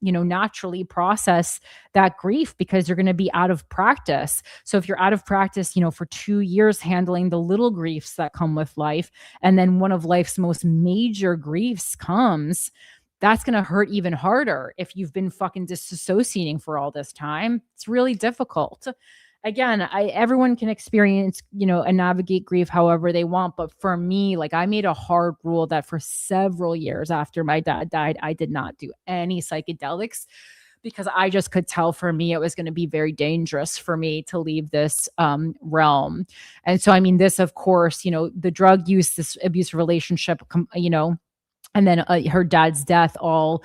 naturally process that grief, because you're going to be out of practice. So if you're out of practice, for 2 years handling the little griefs that come with life, and then one of life's most major griefs comes, that's going to hurt even harder if you've been fucking disassociating for all this time. It's really difficult. Again, everyone can experience, and navigate grief however they want. But for me, like, I made a hard rule that for several years after my dad died, I did not do any psychedelics, because I just could tell for me it was going to be very dangerous for me to leave this realm. And so, I mean, this, of course, the drug use, this abusive relationship, and then her dad's death, all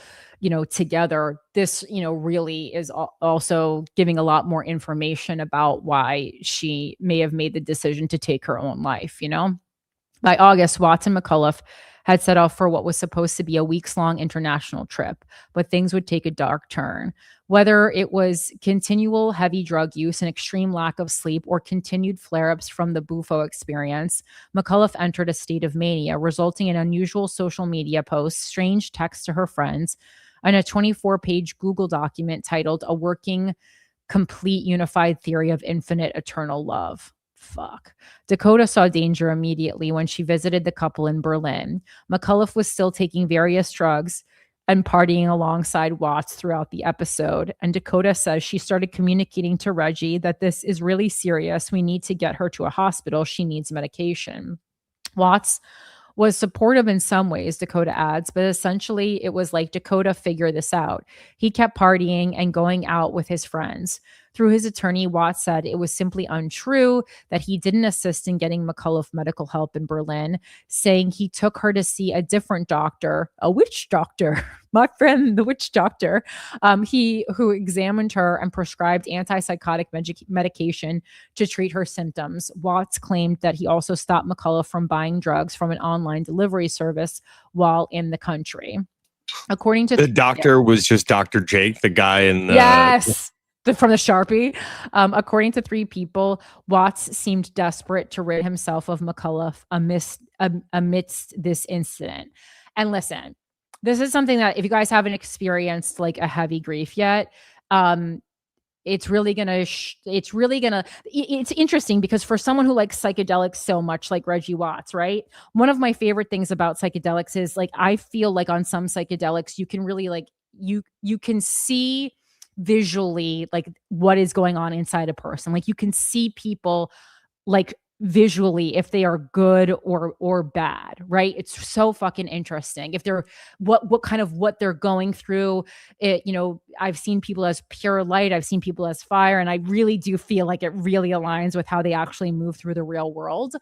together, this really is also giving a lot more information about why she may have made the decision to take her own life. By August, Watts and McCollough had set off for what was supposed to be a weeks-long international trip, but things would take a dark turn. Whether it was continual heavy drug use and extreme lack of sleep, or continued flare-ups from the Bufo experience, McCollough entered a state of mania, resulting in unusual social media posts, strange texts to her friends, and a 24-page Google document titled "A Working, Complete, Unified Theory of Infinite Eternal Love." Fuck. Dakota saw danger immediately when she visited the couple in Berlin. McCollough was still taking various drugs and partying alongside Watts throughout the episode. And Dakota says she started communicating to Reggie that this is really serious. We need to get her to a hospital. She needs medication. Watts was supportive in some ways, Dakota adds, but essentially it was like, Dakota, figure this out. He kept partying and going out with his friends. Through his attorney, Watts said it was simply untrue, that he didn't assist in getting McCollough medical help in Berlin, saying he took her to see a different doctor, a witch doctor, my friend, the witch doctor, who examined her and prescribed antipsychotic medication to treat her symptoms. Watts claimed that he also stopped McCollough from buying drugs from an online delivery service while in the country. According to the doctor was just Dr. Jake, the guy in the yes. From the Sharpie. According to 3 people, Watts seemed desperate to rid himself of McCollough amidst this incident. And listen, this is something that if you guys haven't experienced like a heavy grief yet, it's interesting, because for someone who likes psychedelics so much, like Reggie Watts, right? One of my favorite things about psychedelics is, like, I feel like on some psychedelics, you can really like, you can see visually like what is going on inside a person. Like you can see people like visually if they are good or bad, right? It's so fucking interesting. If they're what they're going through. I've seen people as pure light, I've seen people as fire, and I really do feel like it really aligns with how they actually move through the real world.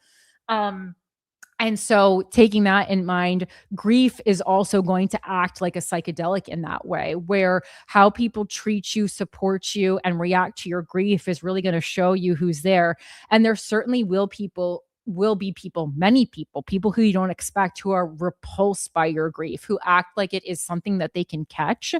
And so taking that in mind, grief is also going to act like a psychedelic in that way, where how people treat you, support you, and react to your grief is really going to show you who's there. And there certainly will be many people who you don't expect, who are repulsed by your grief, who act like it is something that they can catch.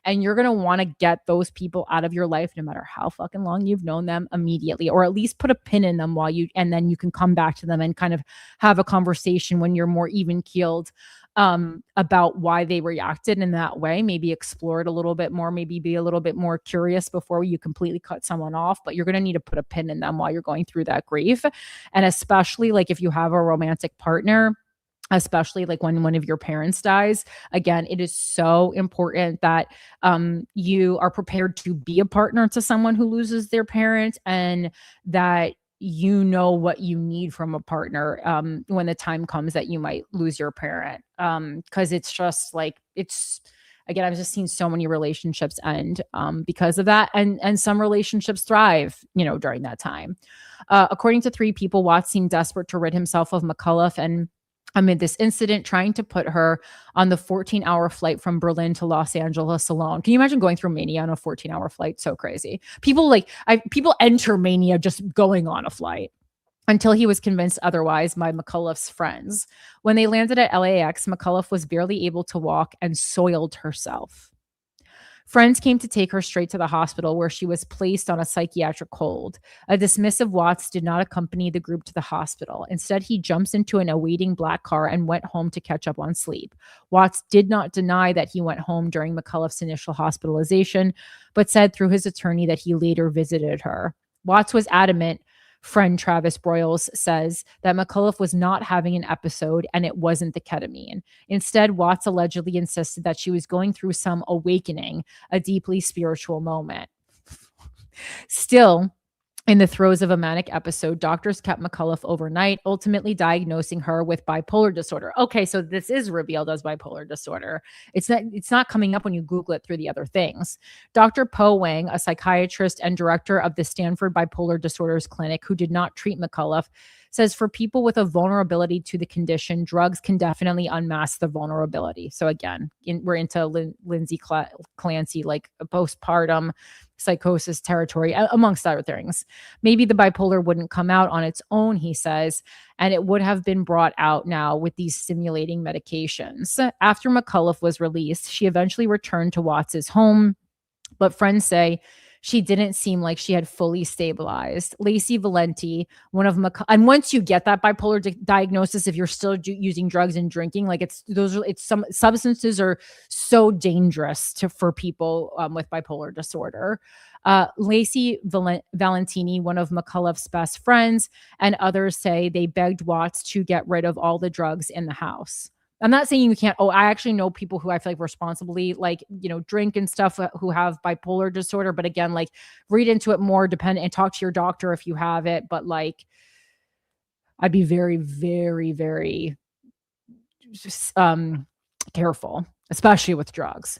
And you're going to want to get those people out of your life, no matter how fucking long you've known them, immediately, or at least put a pin in them and then you can come back to them and kind of have a conversation when you're more even keeled about why they reacted in that way. Maybe explore it a little bit more, maybe be a little bit more curious before you completely cut someone off, but you're going to need to put a pin in them while you're going through that grief. And especially like if you have a romantic partner, especially like when one of your parents dies, again, it is so important that you are prepared to be a partner to someone who loses their parent, and that you know what you need from a partner when the time comes that you might lose your parent. Because it's just like, again, I've just seen so many relationships end because of that. And some relationships thrive, during that time. According to 3 people, Watts seemed desperate to rid himself of McCollough, and amid this incident, trying to put her on the 14-hour flight from Berlin to Los Angeles alone. Can you imagine going through mania on a 14-hour flight? So crazy. People enter mania just going on a flight, until he was convinced otherwise by McCollough's friends. When they landed at LAX, McCollough was barely able to walk and soiled herself. Friends came to take her straight to the hospital where she was placed on a psychiatric hold. A dismissive Watts did not accompany the group to the hospital. Instead, he jumps into an awaiting black car and went home to catch up on sleep. Watts did not deny that he went home during McCullough's initial hospitalization, but said through his attorney that he later visited her. Watts was adamant, friend Travis Broyles says, that McCullough was not having an episode and it wasn't the ketamine. Instead, Watts allegedly insisted that she was going through some awakening, a deeply spiritual moment. Still, in the throes of a manic episode, doctors kept McCullough overnight, ultimately diagnosing her with bipolar disorder. Okay, so this is revealed as bipolar disorder. It's not coming up when you Google it through the other things. Dr. Po Wang, a psychiatrist and director of the Stanford Bipolar Disorders Clinic, who did not treat McCullough, says for people with a vulnerability to the condition, drugs can definitely unmask the vulnerability. So again, we're into Lindsay Clancy, like a postpartum psychosis territory, amongst other things. Maybe the bipolar wouldn't come out on its own, he says, and it would have been brought out now with these stimulating medications. After McCullough was released, she eventually returned to Watts's home, but friends say she didn't seem like she had fully stabilized. Lacey Valenti, one of and once you get that bipolar diagnosis, if you're still using drugs and drinking, like some substances are so dangerous for people with bipolar disorder. Lacey Valentini, one of McCullough's best friends, and others say they begged Watts to get rid of all the drugs in the house. I'm not saying you can't. I actually know people who I feel like responsibly, drink and stuff who have bipolar disorder. But again, read into it more, and talk to your doctor if you have it. But I'd be very, very, very careful, especially with drugs.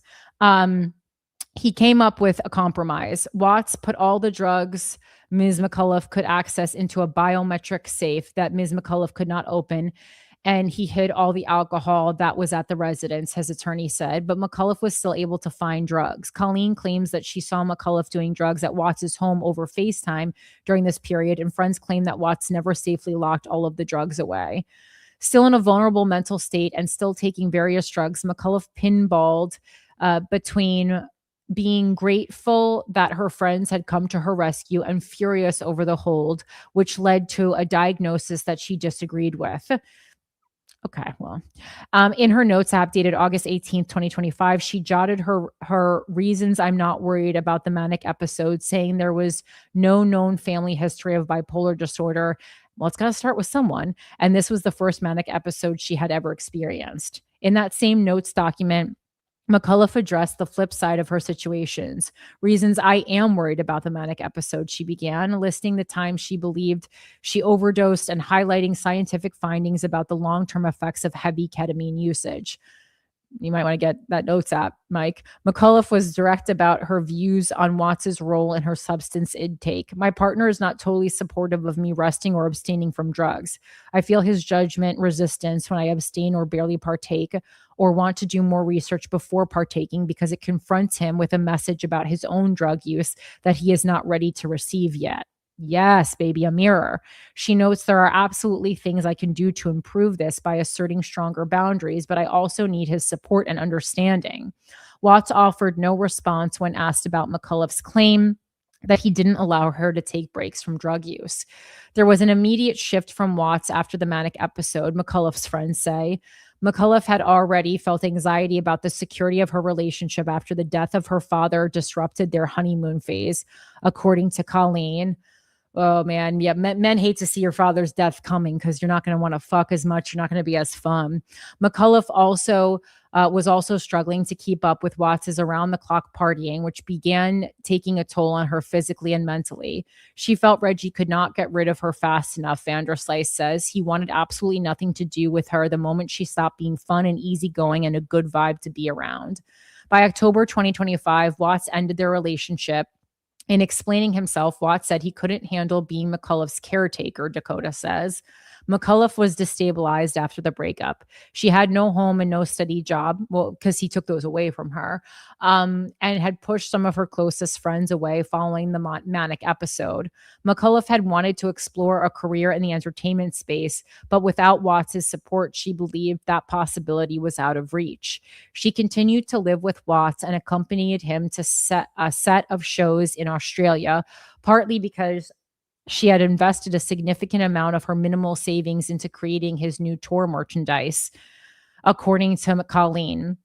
He came up with a compromise. Watts put all the drugs Ms. McCullough could access into a biometric safe that Ms. McCullough could not open. And he hid all the alcohol that was at the residence, his attorney said, but McCullough was still able to find drugs. Colleen claims that she saw McCullough doing drugs at Watts's home over FaceTime during this period, and friends claim that Watts never safely locked all of the drugs away. Still in a vulnerable mental state and still taking various drugs, McCullough pinballed between being grateful that her friends had come to her rescue and furious over the hold, which led to a diagnosis that she disagreed with. Okay, well, in her notes app dated August 18th, 2025, she jotted her reasons I'm not worried about the manic episode, saying there was no known family history of bipolar disorder. Well, it's got to start with someone. And this was the first manic episode she had ever experienced. In that same notes document, McCullough addressed the flip side of her situations. Reasons I am worried about the manic episode, she began, listing the times she believed she overdosed and highlighting scientific findings about the long-term effects of heavy ketamine usage. You might want to get that notes app, Mike. McCullough was direct about her views on Watts's role in her substance intake. My partner is not totally supportive of me resting or abstaining from drugs. I feel his judgment resistance when I abstain or barely partake or want to do more research before partaking because it confronts him with a message about his own drug use that he is not ready to receive yet. Yes, baby, a mirror. She notes there are absolutely things I can do to improve this by asserting stronger boundaries, but I also need his support and understanding. Watts offered no response when asked about McCullough's claim that he didn't allow her to take breaks from drug use. There was an immediate shift from Watts after the manic episode, McCullough's friends say. McCullough had already felt anxiety about the security of her relationship after the death of her father disrupted their honeymoon phase, according to Colleen. Oh, man. Yeah. Men hate to see your father's death coming because you're not going to want to fuck as much. You're not going to be as fun. McCullough was also struggling to keep up with Watts's around-the-clock partying, which began taking a toll on her physically and mentally. She felt Reggie could not get rid of her fast enough, Vanderslice says. He wanted absolutely nothing to do with her the moment she stopped being fun and easygoing and a good vibe to be around. By October 2025, Watts ended their relationship. In explaining himself, Watts said he couldn't handle being McCullough's caretaker, Dakota says. McCullough was destabilized after the breakup. She had no home and no steady job, well, because he took those away from her, and had pushed some of her closest friends away following the Manic episode. McCullough had wanted to explore a career in the entertainment space, but without Watts' support, she believed that possibility was out of reach. She continued to live with Watts and accompanied him to a set of shows in Australia, partly because she had invested a significant amount of her minimal savings into creating his new tour merchandise, according to Colleen.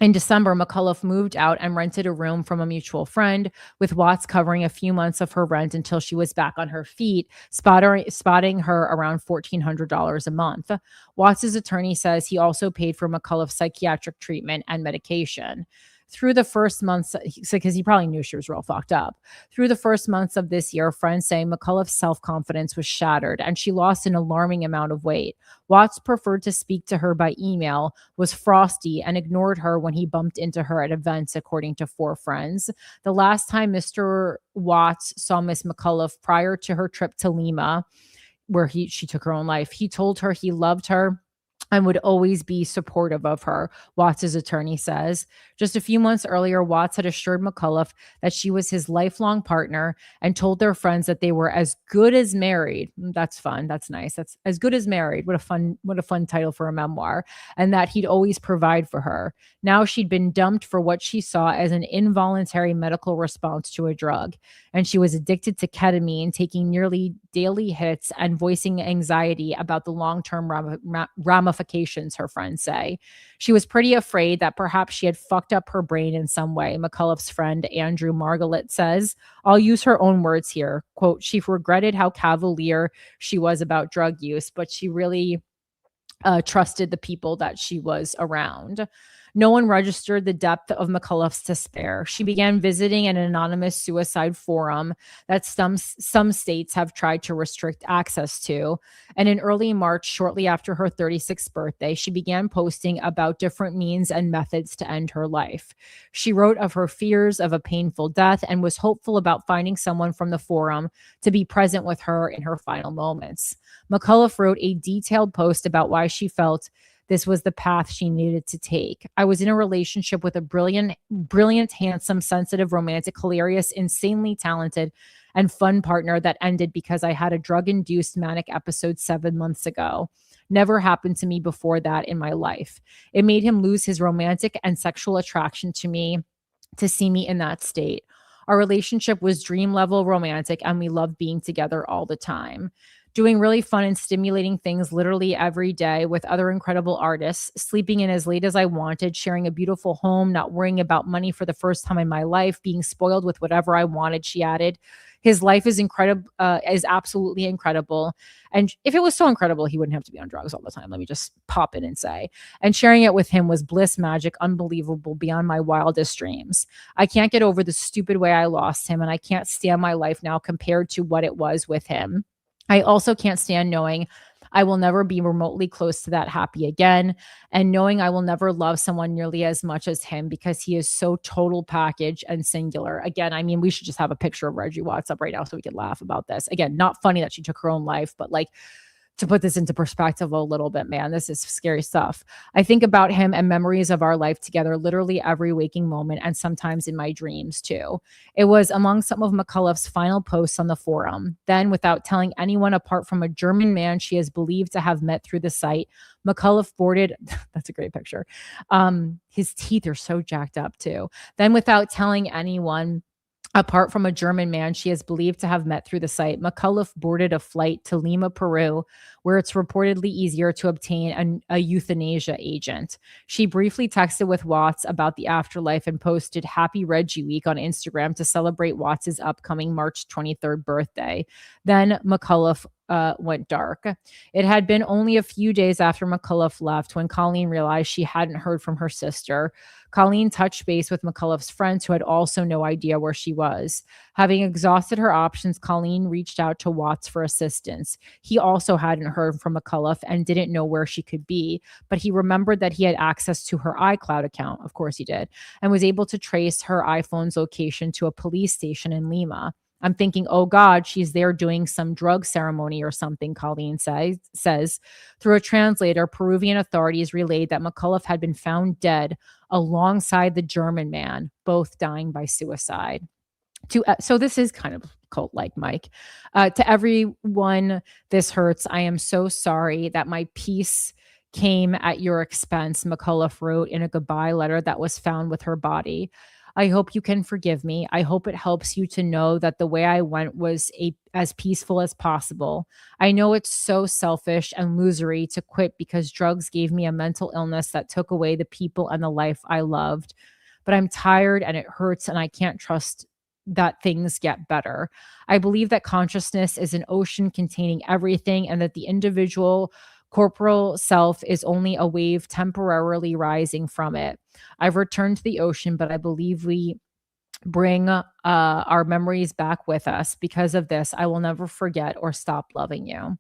In December, McCullough moved out and rented a room from a mutual friend, with Watts covering a few months of her rent until she was back on her feet, spotting her around $1,400 a month. Watts' attorney says he also paid for McCullough's psychiatric treatment and medication. Through the first months, because he probably knew she was real fucked up. Through the first months of this year, friends say McCullough's self-confidence was shattered and she lost an alarming amount of weight. Watts preferred to speak to her by email, was frosty, and ignored her when he bumped into her at events, according to 4 friends. The last time Mr. Watts saw Miss McCullough prior to her trip to Lima, where she took her own life, he told her he loved her and would always be supportive of her, Watts' attorney says. Just a few months earlier, Watts had assured McCullough that she was his lifelong partner and told their friends that they were as good as married. That's fun. That's nice. That's as good as married. What a fun title for a memoir. And that he'd always provide for her. Now she'd been dumped for what she saw as an involuntary medical response to a drug. And she was addicted to ketamine, taking nearly daily hits and voicing anxiety about the long-term ramifications, her friends say. She was pretty afraid that perhaps she had fucked up her brain in some way, McCullough's friend Andrew Margalit says. I'll use her own words here. Quote, she regretted how cavalier she was about drug use, but she really trusted the people that she was around. No one registered the depth of McCullough's despair. She began visiting an anonymous suicide forum that some states have tried to restrict access to. And in early March, shortly after her 36th birthday, she began posting about different means and methods to end her life. She wrote of her fears of a painful death and was hopeful about finding someone from the forum to be present with her in her final moments. McCullough wrote a detailed post about why she felt this was the path she needed to take. I was in a relationship with a brilliant, handsome, sensitive, romantic, hilarious, insanely talented, and fun partner that ended because I had a drug-induced manic episode 7 months ago. Never happened to me before that in my life. It made him lose his romantic and sexual attraction to me to see me in that state. Our relationship was dream level romantic and we loved being together all the time. Doing really fun and stimulating things literally every day with other incredible artists, sleeping in as late as I wanted, sharing a beautiful home, not worrying about money for the first time in my life, being spoiled with whatever I wanted, she added. His life is incredible, is absolutely incredible. And if it was so incredible, he wouldn't have to be on drugs all the time. Let me just pop in and say. And sharing it with him was bliss magic, unbelievable, beyond my wildest dreams. I can't get over the stupid way I lost him, and I can't stand my life now compared to what it was with him. I also can't stand knowing I will never be remotely close to that happy again, and knowing I will never love someone nearly as much as him because he is so total package and singular. Again, I mean, we should just have a picture of Reggie Watts up right now so we could laugh about this. Again, not funny that she took her own life, but like, to put this into perspective a little bit, man, this is scary stuff. I think about him and memories of our life together literally every waking moment and sometimes in my dreams too. It was among some of McCullough's final posts on the forum. Then, without telling anyone apart from a German man she is believed to have met through the site, McCullough boarded, that's a great picture. His teeth are so jacked up too. Then, without telling anyone apart from a German man she is believed to have met through the site, McCullough boarded a flight to Lima, Peru, where it's reportedly easier to obtain a euthanasia agent. She briefly texted with Watts about the afterlife and posted Happy Reggie Week on Instagram to celebrate Watts' upcoming March 23rd birthday. Then McCullough went dark. It had been only a few days after McCullough left when Colleen realized she hadn't heard from her sister. Colleen touched base with McCullough's friends who had also no idea where she was. Having exhausted her options, Colleen reached out to Watts for assistance. He also hadn't heard from McCullough and didn't know where she could be, but he remembered that he had access to her iCloud account, of course he did, and was able to trace her iPhone's location to a police station in Lima. I'm thinking, oh God, she's there doing some drug ceremony or something, Colleen says. Through a translator, Peruvian authorities relayed that McCullough had been found dead alongside the German man, both dying by suicide. So this is kind of cult-like, Mike. To everyone this hurts, I am so sorry that my peace came at your expense, McCullough wrote in a goodbye letter that was found with her body. I hope you can forgive me. I hope it helps you to know that the way I went was as peaceful as possible. I know it's so selfish and losery to quit because drugs gave me a mental illness that took away the people and the life I loved. But I'm tired and it hurts and I can't trust that things get better. I believe that consciousness is an ocean containing everything and that the individual corporal self is only a wave temporarily rising from it. I've returned to the ocean, but I believe we bring our memories back with us. Because of this, I will never forget or stop loving you.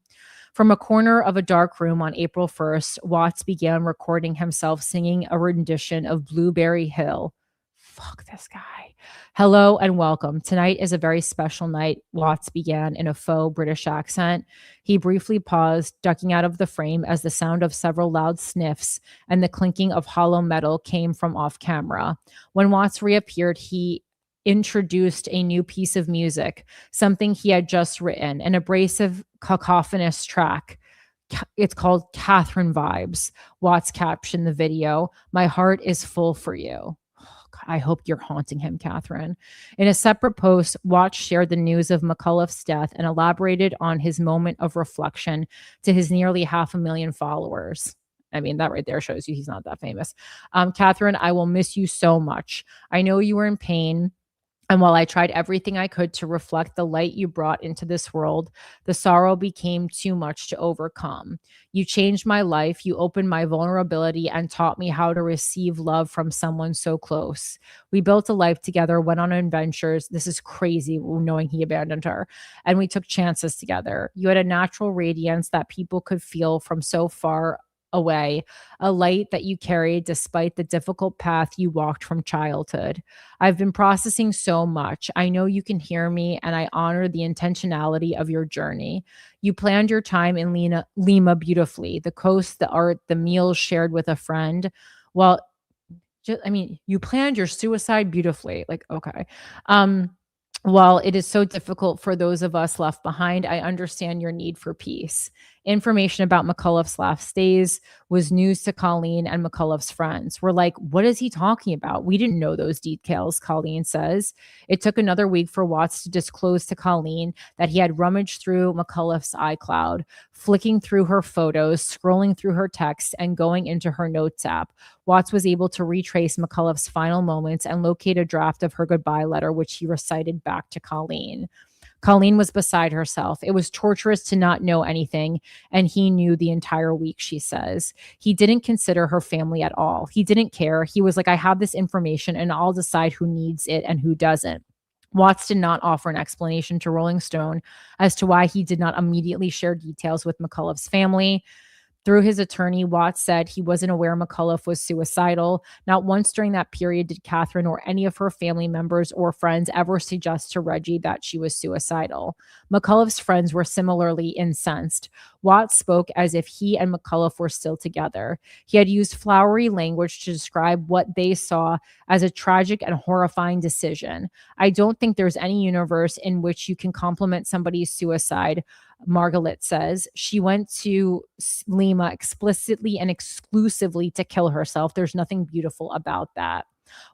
From a corner of a dark room on April 1st, Watts began recording himself singing a rendition of Blueberry Hill. Fuck this guy. Hello and welcome. Tonight is a very special night, Watts began in a faux British accent. He briefly paused, ducking out of the frame as the sound of several loud sniffs and the clinking of hollow metal came from off camera. When Watts reappeared, he introduced a new piece of music, something he had just written, an abrasive, cacophonous track. It's called Katherine Vibes. Watts captioned the video. My heart is full for you. I hope you're haunting him, Katherine. In a separate post, Watts shared the news of McCullough's death and elaborated on his moment of reflection to his nearly 500,000 followers. I mean, that right there shows you he's not that famous. Katherine, I will miss you so much. I know you were in pain. And while I tried everything I could to reflect the light you brought into this world, the sorrow became too much to overcome. You changed my life. You opened my vulnerability and taught me how to receive love from someone so close. We built a life together, went on adventures. This is crazy knowing he abandoned her. And we took chances together. You had a natural radiance that people could feel from so far away, a light that you carried despite the difficult path you walked from childhood. I've been processing so much. I know you can hear me, and I honor the intentionality of your journey. You planned your time in Lima beautifully, the coast, the art, the meals shared with a friend. Well, you planned your suicide beautifully. Like, okay. While it is so difficult for those of us left behind, I understand your need for peace. Information about McCullough's last days was news to Colleen and McCullough's friends. We're like, what is he talking about? We didn't know those details, Colleen says. It took another week for Watts to disclose to Colleen that he had rummaged through McCullough's iCloud, flicking through her photos, scrolling through her texts, and going into her notes app. Watts was able to retrace McCullough's final moments and locate a draft of her goodbye letter, which he recited back to Colleen. Colleen was beside herself. It was torturous to not know anything, and he knew the entire week, she says. He didn't consider her family at all. He didn't care. He was like, I have this information, and I'll decide who needs it and who doesn't. Watts did not offer an explanation to Rolling Stone as to why he did not immediately share details with McCullough's family. Through his attorney, Watts said he wasn't aware McCullough was suicidal. Not once during that period did Katherine or any of her family members or friends ever suggest to Reggie that she was suicidal. McCullough's friends were similarly incensed. Watts spoke as if he and McCullough were still together. He had used flowery language to describe what they saw as a tragic and horrifying decision. I don't think there's any universe in which you can compliment somebody's suicide, Margaret says. She went to Lima explicitly and exclusively to kill herself. There's nothing beautiful about that.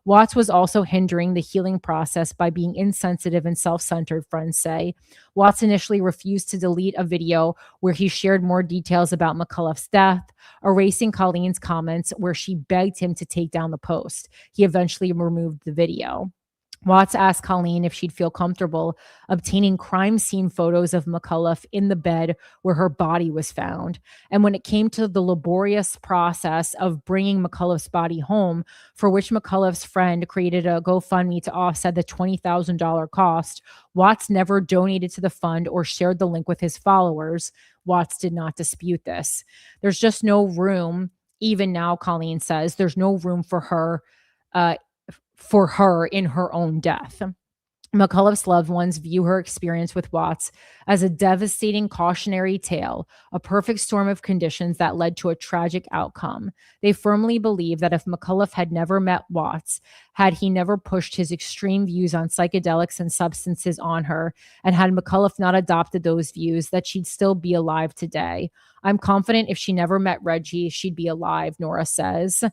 Watts was also hindering the healing process by being insensitive and self-centered, friends say. Watts initially refused to delete a video where he shared more details about McCullough's death, erasing Colleen's comments where she begged him to take down the post. He eventually removed the video. Watts asked Colleen if she'd feel comfortable obtaining crime scene photos of McCullough in the bed where her body was found. And when it came to the laborious process of bringing McCullough's body home, for which McCullough's friend created a GoFundMe to offset the $20,000 cost, Watts never donated to the fund or shared the link with his followers. Watts did not dispute this. There's just no room, even now, Colleen says, there's no room for her in her own death. McCullough's loved ones view her experience with Watts as a devastating cautionary tale, a perfect storm of conditions that led to a tragic outcome. They firmly believe that if McCullough had never met Watts, had he never pushed his extreme views on psychedelics and substances on her, and had McCullough not adopted those views, that she'd still be alive today. I'm confident if she never met Reggie, she'd be alive, Nora says.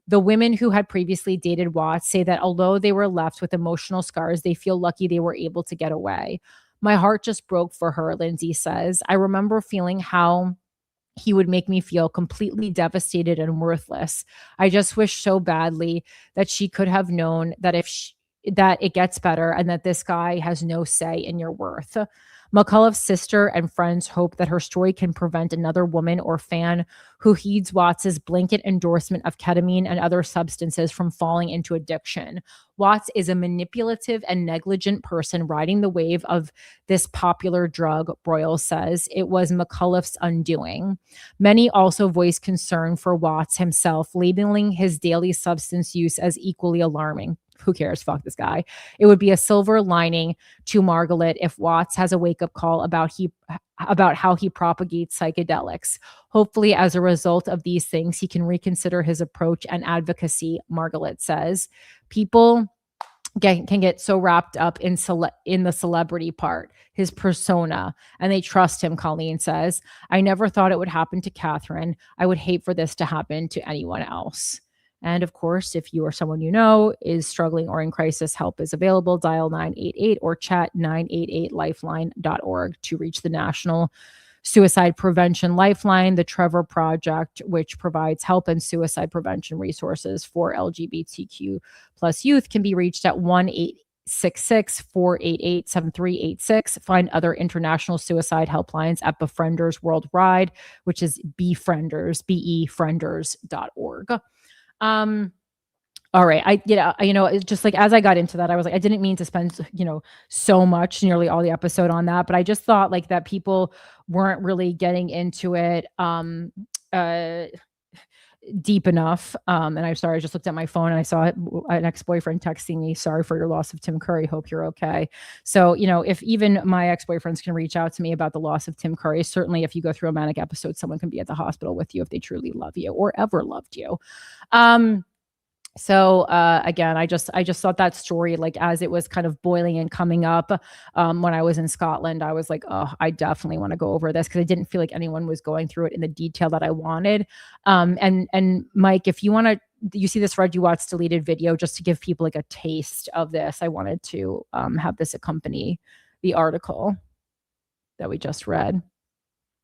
The women who had previously dated Watts say that although they were left with emotional scars, they feel lucky they were able to get away. My heart just broke for her, Lindsay says. I remember feeling how he would make me feel completely devastated and worthless. I just wish so badly that she could have known that that it gets better and that this guy has no say in your worth. McCullough's sister and friends hope that her story can prevent another woman or fan who heeds Watts's blanket endorsement of ketamine and other substances from falling into addiction. Watts is a manipulative and negligent person riding the wave of this popular drug, Broyle says. It was McCullough's undoing. Many also voice concern for Watts himself, labeling his daily substance use as equally alarming. Who cares? Fuck this guy. It would be a silver lining to Margaret if Watts has a wake-up call about how he propagates psychedelics. Hopefully, as a result of these things, he can reconsider his approach and advocacy, Margaret says. People can get so wrapped up in the celebrity part, his persona, and they trust him, Colleen says. I never thought it would happen to Katherine. I would hate for this to happen to anyone else. And of course, if you or someone you know is struggling or in crisis, help is available. Dial 988 or chat 988lifeline.org to reach the National Suicide Prevention Lifeline, the Trevor Project, which provides help and suicide prevention resources for LGBTQ plus youth, can be reached at 1-866-488-7386. Find other international suicide helplines at Befrienders Worldwide, which is befrienders.org. All right. It's just like, as I got into that, I was like, I didn't mean to spend, so much, nearly all the episode on that, but I just thought like that people weren't really getting into it, deep enough. And I'm sorry, I just looked at my phone and I saw an ex-boyfriend texting me, sorry for your loss of Tim Curry. Hope you're okay. So, if even my ex-boyfriends can reach out to me about the loss of Tim Curry, certainly if you go through a manic episode, someone can be at the hospital with you if they truly love you or ever loved you. So again, I just thought that story, like as it was kind of boiling and coming up when I was in Scotland, I was like, oh, I definitely want to go over this because I didn't feel like anyone was going through it in the detail that I wanted. And Mike, if you want to, you see this Reggie Watts deleted video, just to give people like a taste of this, I wanted to have this accompany the article that we just read,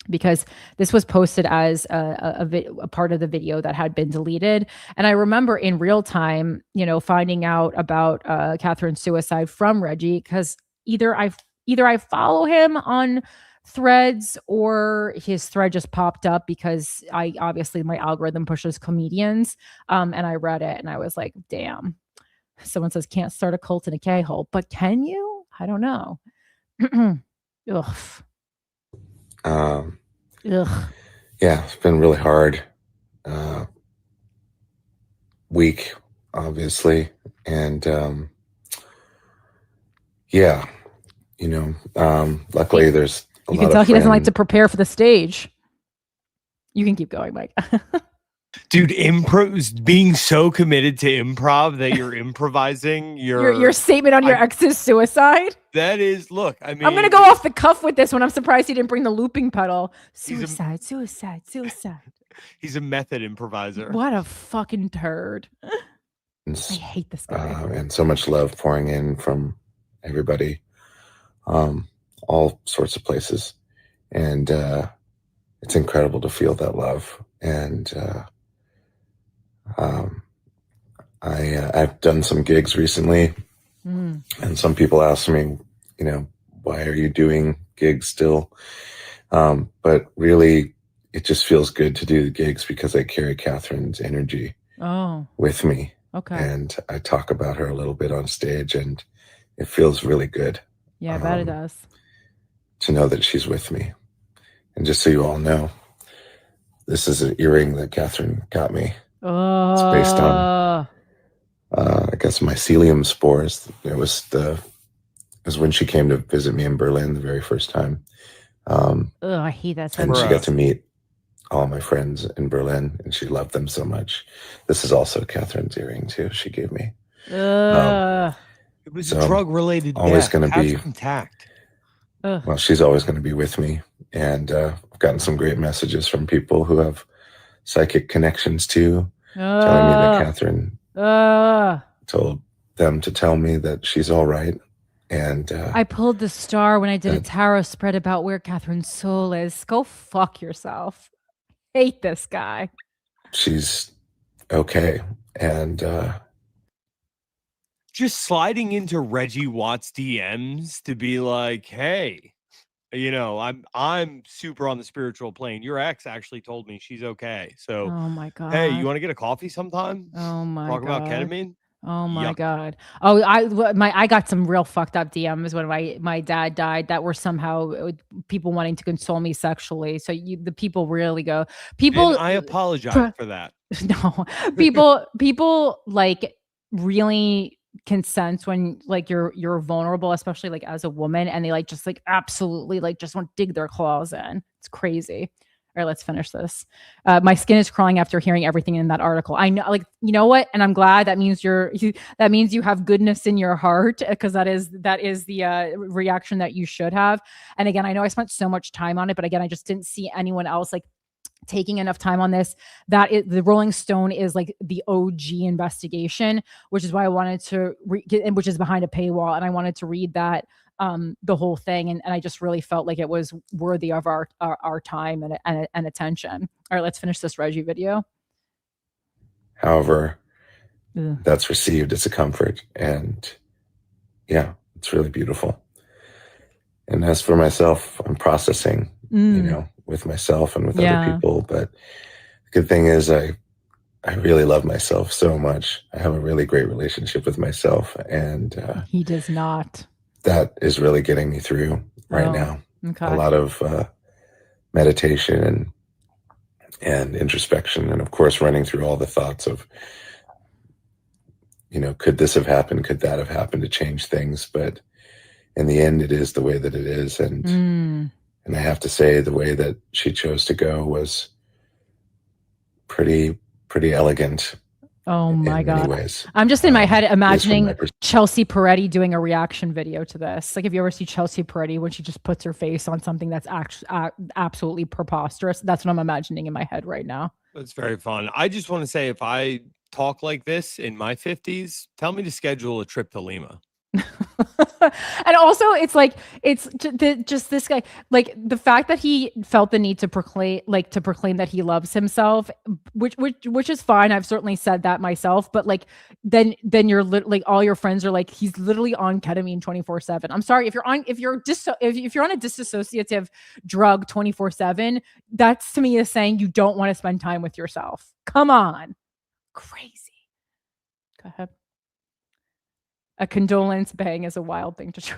because this was posted as a part of the video that had been deleted. And I remember in real time, finding out about Katherine's suicide from Reggie, because either I follow him on Threads or his thread just popped up because obviously my algorithm pushes comedians. And I read it and I was like, damn. Someone says can't start a cult in a K-hole, but can you? I don't know. Ugh. Ugh. Yeah, it's been really hard week, obviously, and luckily there's you can tell he doesn't like to prepare for the stage. You can keep going, Mike. Dude, being so committed to improv that you're improvising your statement on your ex's suicide. That is, look, I mean, I'm gonna go off the cuff with this one. I'm surprised he didn't bring the looping pedal. Suicide. He's a method improviser. What a fucking turd. I hate this guy. And so much love pouring in from everybody, all sorts of places, and it's incredible to feel that love. And I've done some gigs recently, and some people ask me, why are you doing gigs still? But really, it just feels good to do the gigs because I carry Katherine's energy with me. Okay. And I talk about her a little bit on stage, and it feels really good. Yeah, I bet it does. To know that she's with me. And just so you all know, this is an earring that Katherine got me. Oh. It's based on, I guess, mycelium spores. It was the was when she came to visit me in Berlin the very first time. I hate that. And she Bruh. got to meet all my friends in Berlin, and she loved them so much. This is also Catherine's earring too. She gave me. It was So, a drug-related always death. gonna Have be- some tact. Well, she's always going to be with me. And I've gotten some great messages from people who have psychic connections too, telling me that Catherine told them to tell me that she's all right. And I pulled the star when I did a that- tarot spread about where Catherine's soul is. Go fuck yourself. Hate this guy. she's okay. And Just sliding into Reggie Watts DMs to be like, hey, you know, I'm super on the spiritual plane. Your ex actually told me she's okay. So Oh my god. hey, you want to get a coffee sometime? Oh my Talk god. about ketamine? Oh my Yuck. god. Oh, I got some real fucked up DMs when my dad died that were somehow people wanting to console me sexually. So the people really go. People. And I apologize for that. No, people like really can sense when like you're vulnerable, especially like as a woman, and they like just like absolutely like just want to dig their claws in. It's crazy. All right, let's finish this. My skin is crawling after hearing everything in that article. I know, like, you know what? And I'm glad that means that means you have goodness in your heart, because that is the reaction that you should have. And again, I know I spent so much time on it, but again, I just didn't see anyone else like taking enough time on this. That is, the Rolling Stone is like the OG investigation, which is why I wanted to which is behind a paywall, and I wanted to read that the whole thing, and I just really felt like it was worthy of our time and attention. All right, let's finish this Reggie video. however Ugh. that's received as a comfort, and yeah, it's really beautiful. And as for myself, I'm processing, you know, with myself and with other people. But the good thing is I really love myself so much. I have a really great relationship with myself, and He does not. that is really getting me through right now. Okay. A lot of meditation and introspection, and of course running through all the thoughts of, you know, could this have happened? Could that have happened to change things? But in the end, it is the way that it is. And I have to say, the way that she chose to go was pretty elegant. Oh my in many god. ways. I'm just in my head At least from imagining my perspective. Chelsea Peretti doing a reaction video to this. Like, if you ever see Chelsea Peretti when she just puts her face on something that's absolutely preposterous, that's what I'm imagining in my head right now. That's very fun. I just want to say, if I talk like this in my 50s, tell me to schedule a trip to Lima. And also, it's like, it's just this guy, like the fact that he felt the need to proclaim that he loves himself, which is fine. I've certainly said that myself, but like then you're like, all your friends are like, he's literally on ketamine 24/7. I'm sorry, if you're on a dissociative drug 24/7, that's to me is saying you don't want to spend time with yourself. Come on, crazy. Go ahead. A condolence bang is a wild thing to try.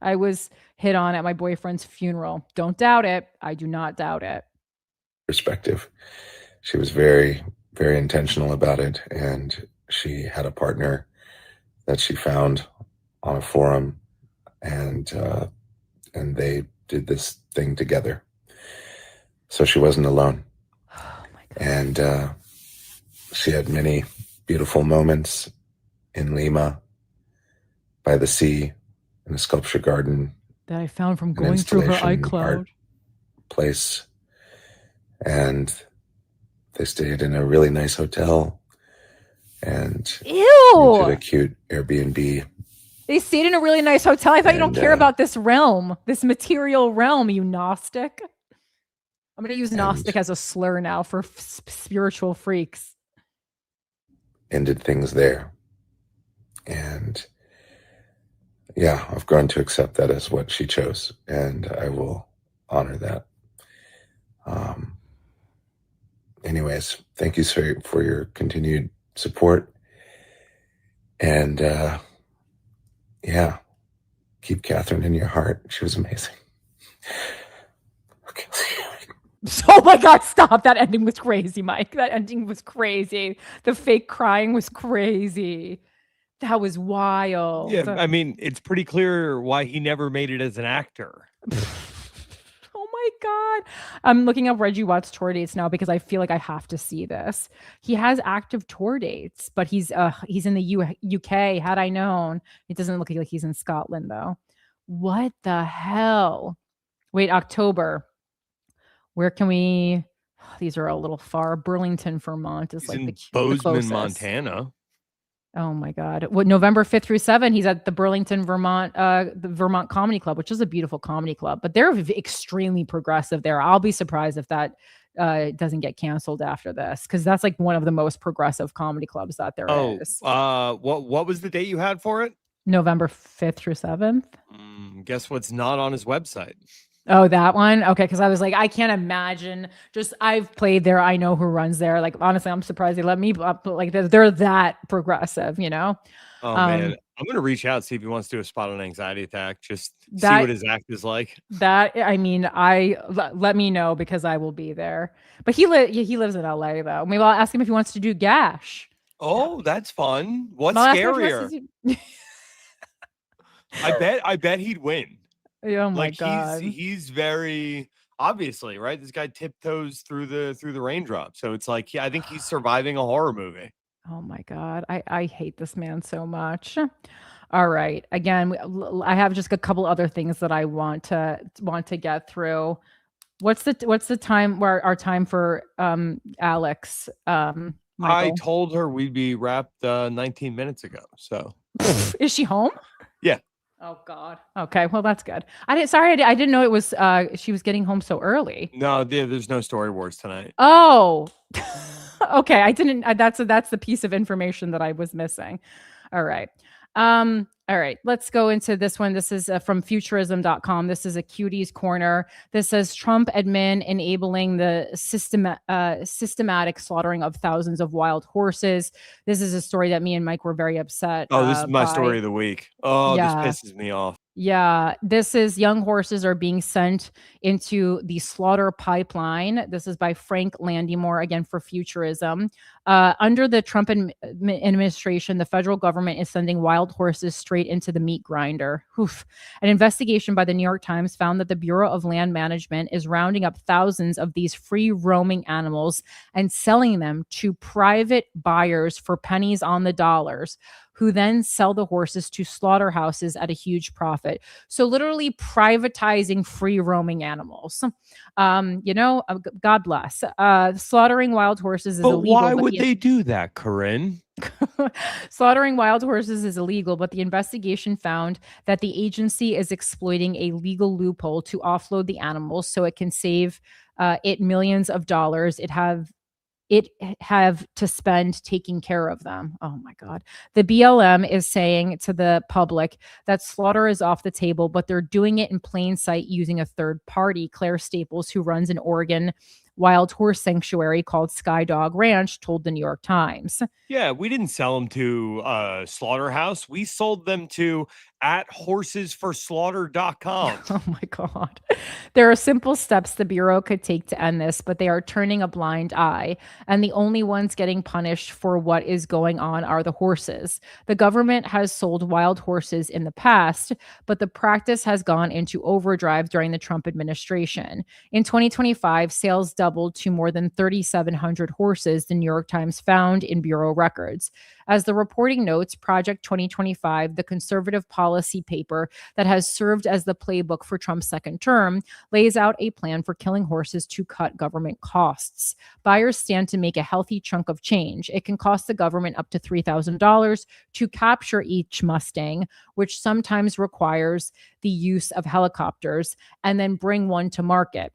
I was hit on at my boyfriend's funeral. Don't doubt it. I do not doubt it. Perspective. She was very intentional about it, and she had a partner that she found on a forum, and they did this thing together. So she wasn't alone. Oh my god. And she had many beautiful moments in Lima, by the sea, in a sculpture garden That I found from an going through her installation iCloud. art place. And they stayed in a really nice hotel and Ew. rented a cute Airbnb. They stayed in a really nice hotel. I thought you don't And, care about this realm, this material realm, you Gnostic. I'm going to use Gnostic as a slur now for spiritual freaks. Ended things there. And yeah, I've grown to accept that as what she chose, and I will honor that. Anyways, thank you for your continued support. And yeah, keep Catherine in your heart. She was amazing. Okay. Oh my god, stop. That ending was crazy, Mike. That ending was crazy. The fake crying was crazy. That was wild. Yeah, I mean, it's pretty clear why he never made it as an actor. Oh my God. I'm looking up Reggie Watts tour dates now because I feel like I have to see this. He has active tour dates, but he's in the UK. Had I known. It doesn't look like he's in Scotland though. What the hell? Wait, October. Where can we? These are a little far. Burlington, Vermont is He's like in the Bozeman, closest. Montana. Oh my God. What, November 5th through 7th, he's at the Burlington, Vermont, the Vermont Comedy Club, which is a beautiful comedy club, but they're extremely progressive there. I'll be surprised if that doesn't get canceled after this, because that's like one of the most progressive comedy clubs that there is. What was the date you had for it? November 5th through 7th. Guess what's not on his website? Oh, that one? Okay, because I was like, I can't imagine. Just I've played there. I know who runs there. Like, honestly, I'm surprised they let me up. Like, they're that progressive, you know? Oh, man. I'm going to reach out, see if he wants to do a spot on anxiety attack. Just see That- what his act is like. That, I mean, let me know because I will be there. But he lives in LA though. Maybe I'll ask him if he wants to do Gash. Oh, that's fun. What's I'll ask him if he wants scarier? to do- I bet he'd win. Oh my Like God. he's very obviously, right? This guy tiptoes through the raindrops. So it's like, I think he's surviving a horror movie. Oh my God. I hate this man so much. All right. Again, I have just a couple other things that I want to get through. What's the time where our time for Alex? I Michael? told her we'd be wrapped 19 minutes ago. So Is she home? Yeah. Oh God. Okay. Well, that's good. I didn't know it was she was getting home so early. No, there's no story wars tonight. Oh. Okay. I didn't that's the piece of information that I was missing. All right. All right, let's go into this one. This is from futurism.com. This is a Cuties Corner. This says Trump admin enabling the systematic slaughtering of thousands of wild horses. This is a story that me and Mike were very upset. Oh, this is my story of the week. Oh, Yeah. this pisses me off. Yeah, this is young horses are being sent into the slaughter pipeline. This is by Frank Landymore, again for Futurism. Under the Trump administration, the federal government is sending wild horses straight into the meat grinder. Oof. An investigation by the New York Times found that the Bureau of Land Management is rounding up thousands of these free roaming animals and selling them to private buyers for pennies on the dollars, who then sell the horses to slaughterhouses at a huge profit. So literally privatizing free roaming animals. God bless. Slaughtering wild horses is illegal. Why would they do that, Corinne? Slaughtering wild horses is illegal, but the investigation found that the agency is exploiting a legal loophole to offload the animals so it can save it millions of dollars. It have to spend taking care of them. Oh my God. The BLM is saying to the public that slaughter is off the table, but they're doing it in plain sight using a third party. Claire Staples, who runs an Oregon wild horse sanctuary called Sky Dog Ranch, told the New York Times. Yeah, we didn't sell them to Slaughterhouse. We sold them to @horsesforslaughter.com. Oh my God. There are simple steps the Bureau could take to end this, but they are turning a blind eye. And the only ones getting punished for what is going on are the horses. The government has sold wild horses in the past, but the practice has gone into overdrive during the Trump administration. In 2025, sales doubled to more than 3,700 horses, the New York Times found in Bureau records. As the reporting notes, Project 2025, the conservative policy paper that has served as the playbook for Trump's second term, lays out a plan for killing horses to cut government costs. Buyers stand to make a healthy chunk of change. It can cost the government up to $3,000 to capture each Mustang, which sometimes requires the use of helicopters, and then bring one to market.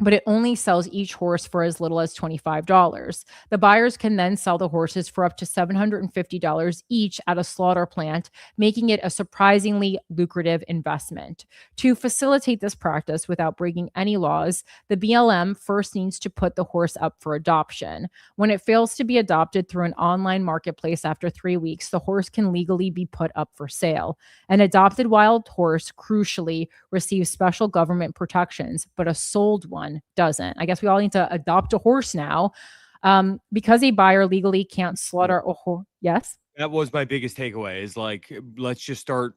But it only sells each horse for as little as $25. The buyers can then sell the horses for up to $750 each at a slaughter plant, making it a surprisingly lucrative investment. To facilitate this practice without breaking any laws, the BLM first needs to put the horse up for adoption. When it fails to be adopted through an online marketplace after 3 weeks, the horse can legally be put up for sale. An adopted wild horse, crucially, receives special government protections, but a sold one doesn't. I guess we all need to adopt a horse now, because a buyer legally can't slaughter a horse. Yes. That was my biggest takeaway is like, let's just start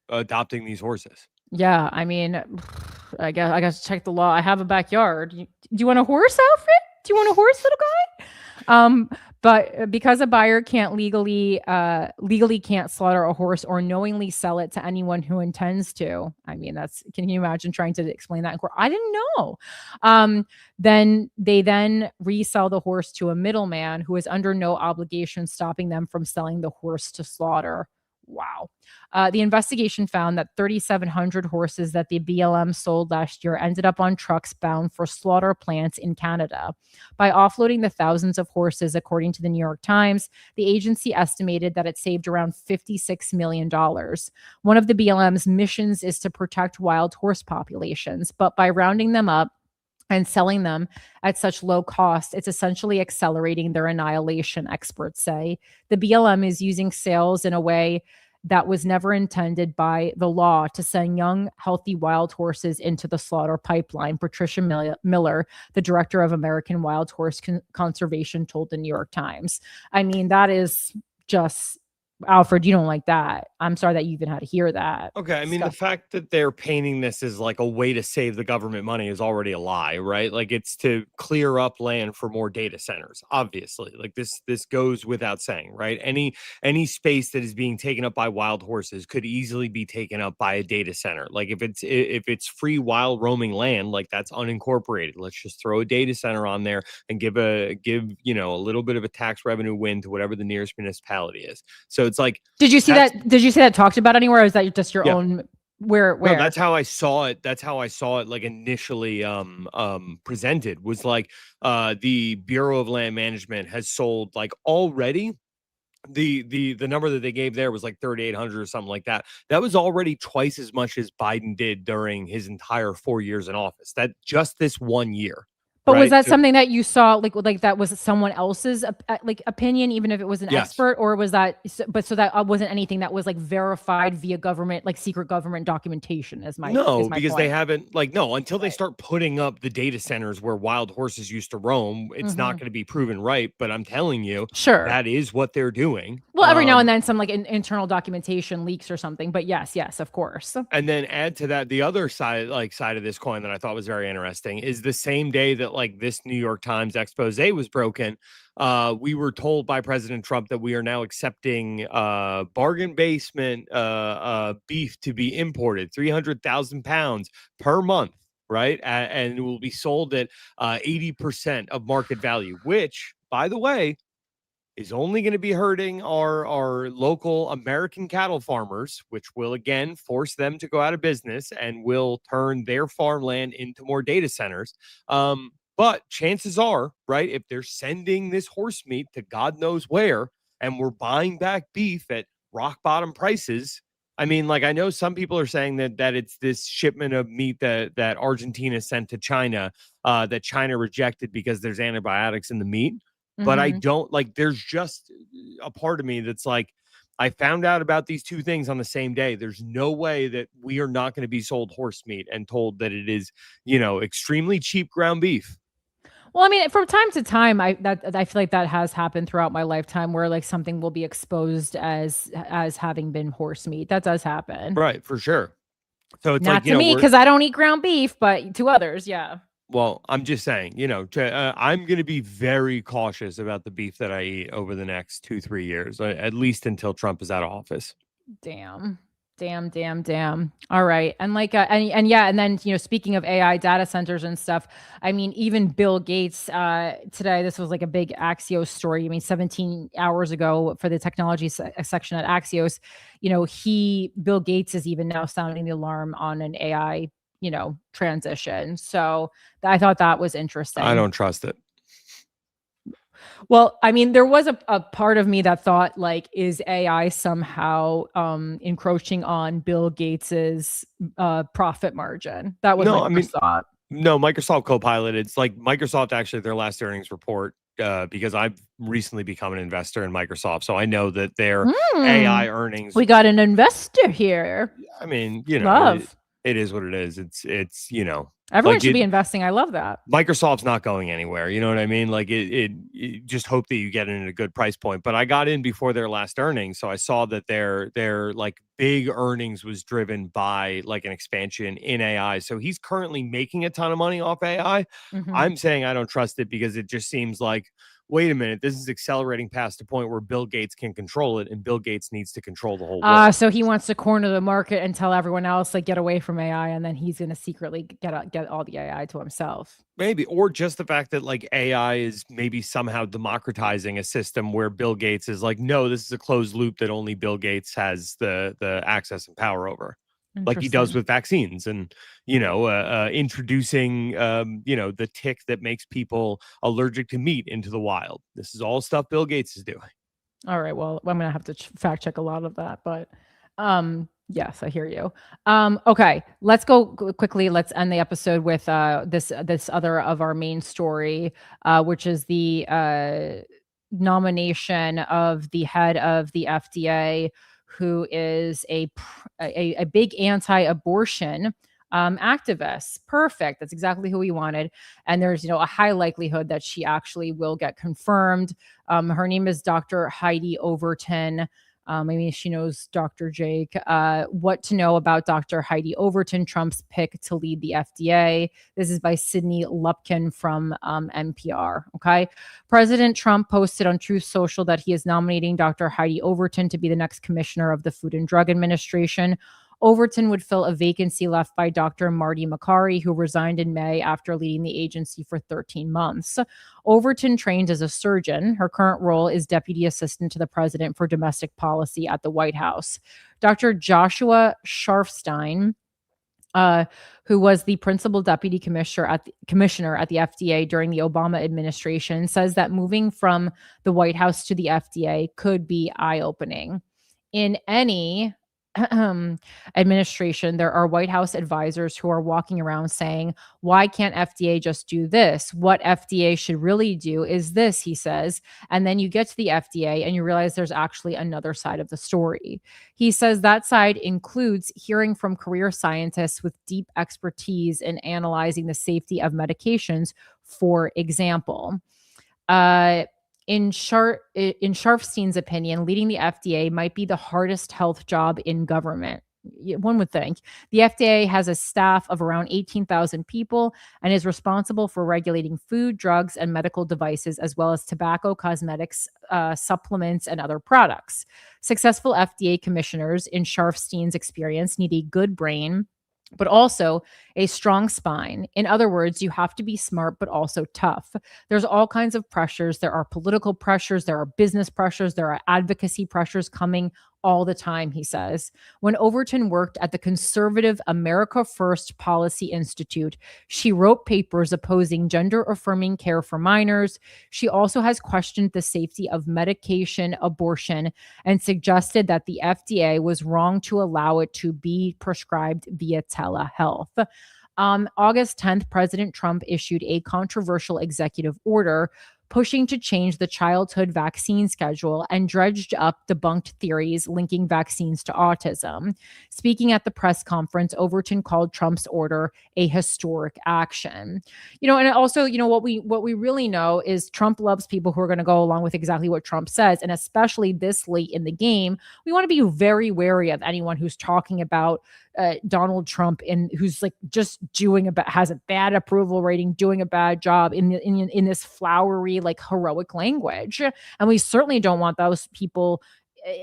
adopting these horses. Yeah, I mean, I guess check the law. I have a backyard. Do you want a horse, Alfred? Do you want a horse, little guy? But because a buyer can't legally can't slaughter a horse or knowingly sell it to anyone who intends to. I mean, can you imagine trying to explain that in court? I didn't know. Then they resell the horse to a middleman who is under no obligation stopping them from selling the horse to slaughter. Wow. The investigation found that 3,700 horses that the BLM sold last year ended up on trucks bound for slaughter plants in Canada. By offloading the thousands of horses, according to the New York Times, the agency estimated that it saved around $56 million. One of the BLM's missions is to protect wild horse populations, but by rounding them up and selling them at such low cost, it's essentially accelerating their annihilation, experts say. The BLM is using sales in a way that was never intended by the law to send young, healthy wild horses into the slaughter pipeline. Patricia Miller, the director of American Wild Horse Conservation, told the New York Times. I mean, that is just... Alfred, you don't like that. I'm sorry that you even had to hear that. Okay. I mean, the fact that they're painting this as like a way to save the government money is already a lie, right? Like it's to clear up land for more data centers, obviously. Like this goes without saying, right? Any space that is being taken up by wild horses could easily be taken up by a data center. Like if it's free wild roaming land, like that's unincorporated. Let's just throw a data center on there and give a little bit of a tax revenue win to whatever the nearest municipality is. So it's like, did you see that talked about anywhere, or is that just your own? Where? No, that's how I saw it. That's how I saw it. Like initially, presented was like, the Bureau of Land Management has sold like already. The number that they gave there was like 3,800 or something like that. That was already twice as much as Biden did during his entire 4 years in office. That just this 1 year. But was that something that you saw, like that was someone else's opinion, even if it was an expert, or was that? But so that wasn't anything that was like verified via government, like secret government documentation. Because they haven't until they start putting up the data centers where wild horses used to roam. It's not going to be proven right. But I'm telling you, that is what they're doing. Well, every now and then some like internal documentation leaks or something. But yes, of course. And then add to that the other side of this coin that I thought was very interesting is the same day that like this New York Times expose was broken, we were told by President Trump that we are now accepting bargain basement beef to be imported, 300,000 pounds per month, right? And it will be sold at 80% of market value, which, by the way, is only going to be hurting our local American cattle farmers, which will again force them to go out of business and will turn their farmland into more data centers. But chances are, right, if they're sending this horse meat to God knows where, and we're buying back beef at rock bottom prices. I mean, like, I know some people are saying that it's this shipment of meat that Argentina sent to China, that China rejected because there's antibiotics in the meat. But I don't there's just a part of me that's like, I found out about these two things on the same day. There's no way that we are not going to be sold horse meat and told that it is, extremely cheap ground beef. Well, I mean, from time to time, I feel like that has happened throughout my lifetime, where like something will be exposed as having been horse meat. That does happen, right? For sure. So it's not to me because I don't eat ground beef, but to others, yeah. Well, I'm just saying, I'm going to be very cautious about the beef that I eat over the next 2-3 years, at least until Trump is out of office. Damn. All right. And like, and then, speaking of AI data centers and stuff, I mean, even Bill Gates, today, this was like a big Axios story. I mean, 17 hours ago for the technology section at Axios, Bill Gates is even now sounding the alarm on an AI transition. So I thought that was interesting. I don't trust it. Well, I mean, there was a part of me that thought, like, is AI somehow encroaching on Bill Gates's profit margin? That was my first thought. No, Microsoft Copilot. It's like Microsoft actually, their last earnings report, because I've recently become an investor in Microsoft. So I know that their AI earnings. We got an investor here. I mean, Love. It is what it is. It's Everyone Like should be investing. I love that. Microsoft's not going anywhere. You know what I mean? Like it just hope that you get in at a good price point. But I got in before their last earnings, so I saw that their like big earnings was driven by like an expansion in AI. So he's currently making a ton of money off AI. Mhm. I'm saying I don't trust it because it just seems like, wait a minute, this is accelerating past the point where Bill Gates can control it, and Bill Gates needs to control the whole world. So he wants to corner the market and tell everyone else, like, get away from AI, and then he's going to secretly get all the AI to himself. Maybe, or just the fact that like AI is maybe somehow democratizing a system where Bill Gates is like, no, this is a closed loop that only Bill Gates has the access and power over, like he does with vaccines and, introducing, the tick that makes people allergic to meat into the wild. This is all stuff Bill Gates is doing. All right. Well, I'm going to have to fact check a lot of that, but yes, I hear you. Okay, let's go quickly. Let's end the episode with this other of our main story, which is the nomination of the head of the FDA, who is a big anti-abortion activist. Perfect. That's exactly who we wanted. And there's, a high likelihood that she actually will get confirmed. Her name is Dr. Heidi Overton. Maybe she knows Dr. Jake. What to know about Dr. Heidi Overton, Trump's pick to lead the FDA. This is by Sydney Lupkin from NPR. Okay. President Trump posted on Truth Social that he is nominating Dr. Heidi Overton to be the next commissioner of the Food and Drug Administration. Overton would fill a vacancy left by Dr. Marty Makary, who resigned in May after leading the agency for 13 months. Overton trained as a surgeon. Her current role is Deputy Assistant to the President for Domestic Policy at the White House. Dr. Joshua Sharfstein, who was the principal deputy commissioner at the FDA during the Obama administration, says that moving from the White House to the FDA could be eye-opening. In any administration, there are White House advisors who are walking around saying, why can't FDA just do this? What FDA should really do is this, he says. And then you get to the FDA and you realize there's actually another side of the story. He says that side includes hearing from career scientists with deep expertise in analyzing the safety of medications, for example. In Sharfstein's opinion, leading the FDA might be the hardest health job in government. One would think. The FDA has a staff of around 18,000 people and is responsible for regulating food, drugs, and medical devices, as well as tobacco, cosmetics, supplements, and other products. Successful FDA commissioners, in Sharfstein's experience, need a good brain, but also a strong spine. In other words, you have to be smart, but also tough. There's all kinds of pressures. There are political pressures. There are business pressures. There are advocacy pressures coming all the time, he says. When Overton worked at the conservative America First Policy Institute, she wrote papers opposing gender-affirming care for minors. She also has questioned the safety of medication abortion and suggested that the FDA was wrong to allow it to be prescribed via telehealth. August 10th, President Trump issued a controversial executive order pushing to change the childhood vaccine schedule and dredged up debunked theories linking vaccines to autism. Speaking at the press conference, Overton called Trump's order a historic action. And also, what we really know is Trump loves people who are going to go along with exactly what Trump says. And especially this late in the game, we want to be very wary of anyone who's talking about Donald Trump and who's like just has a bad approval rating, doing a bad job in this flowery, like heroic language. And we certainly don't want those people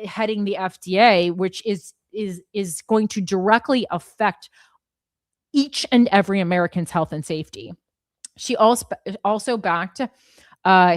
heading the FDA, which is going to directly affect each and every American's health and safety. She also backed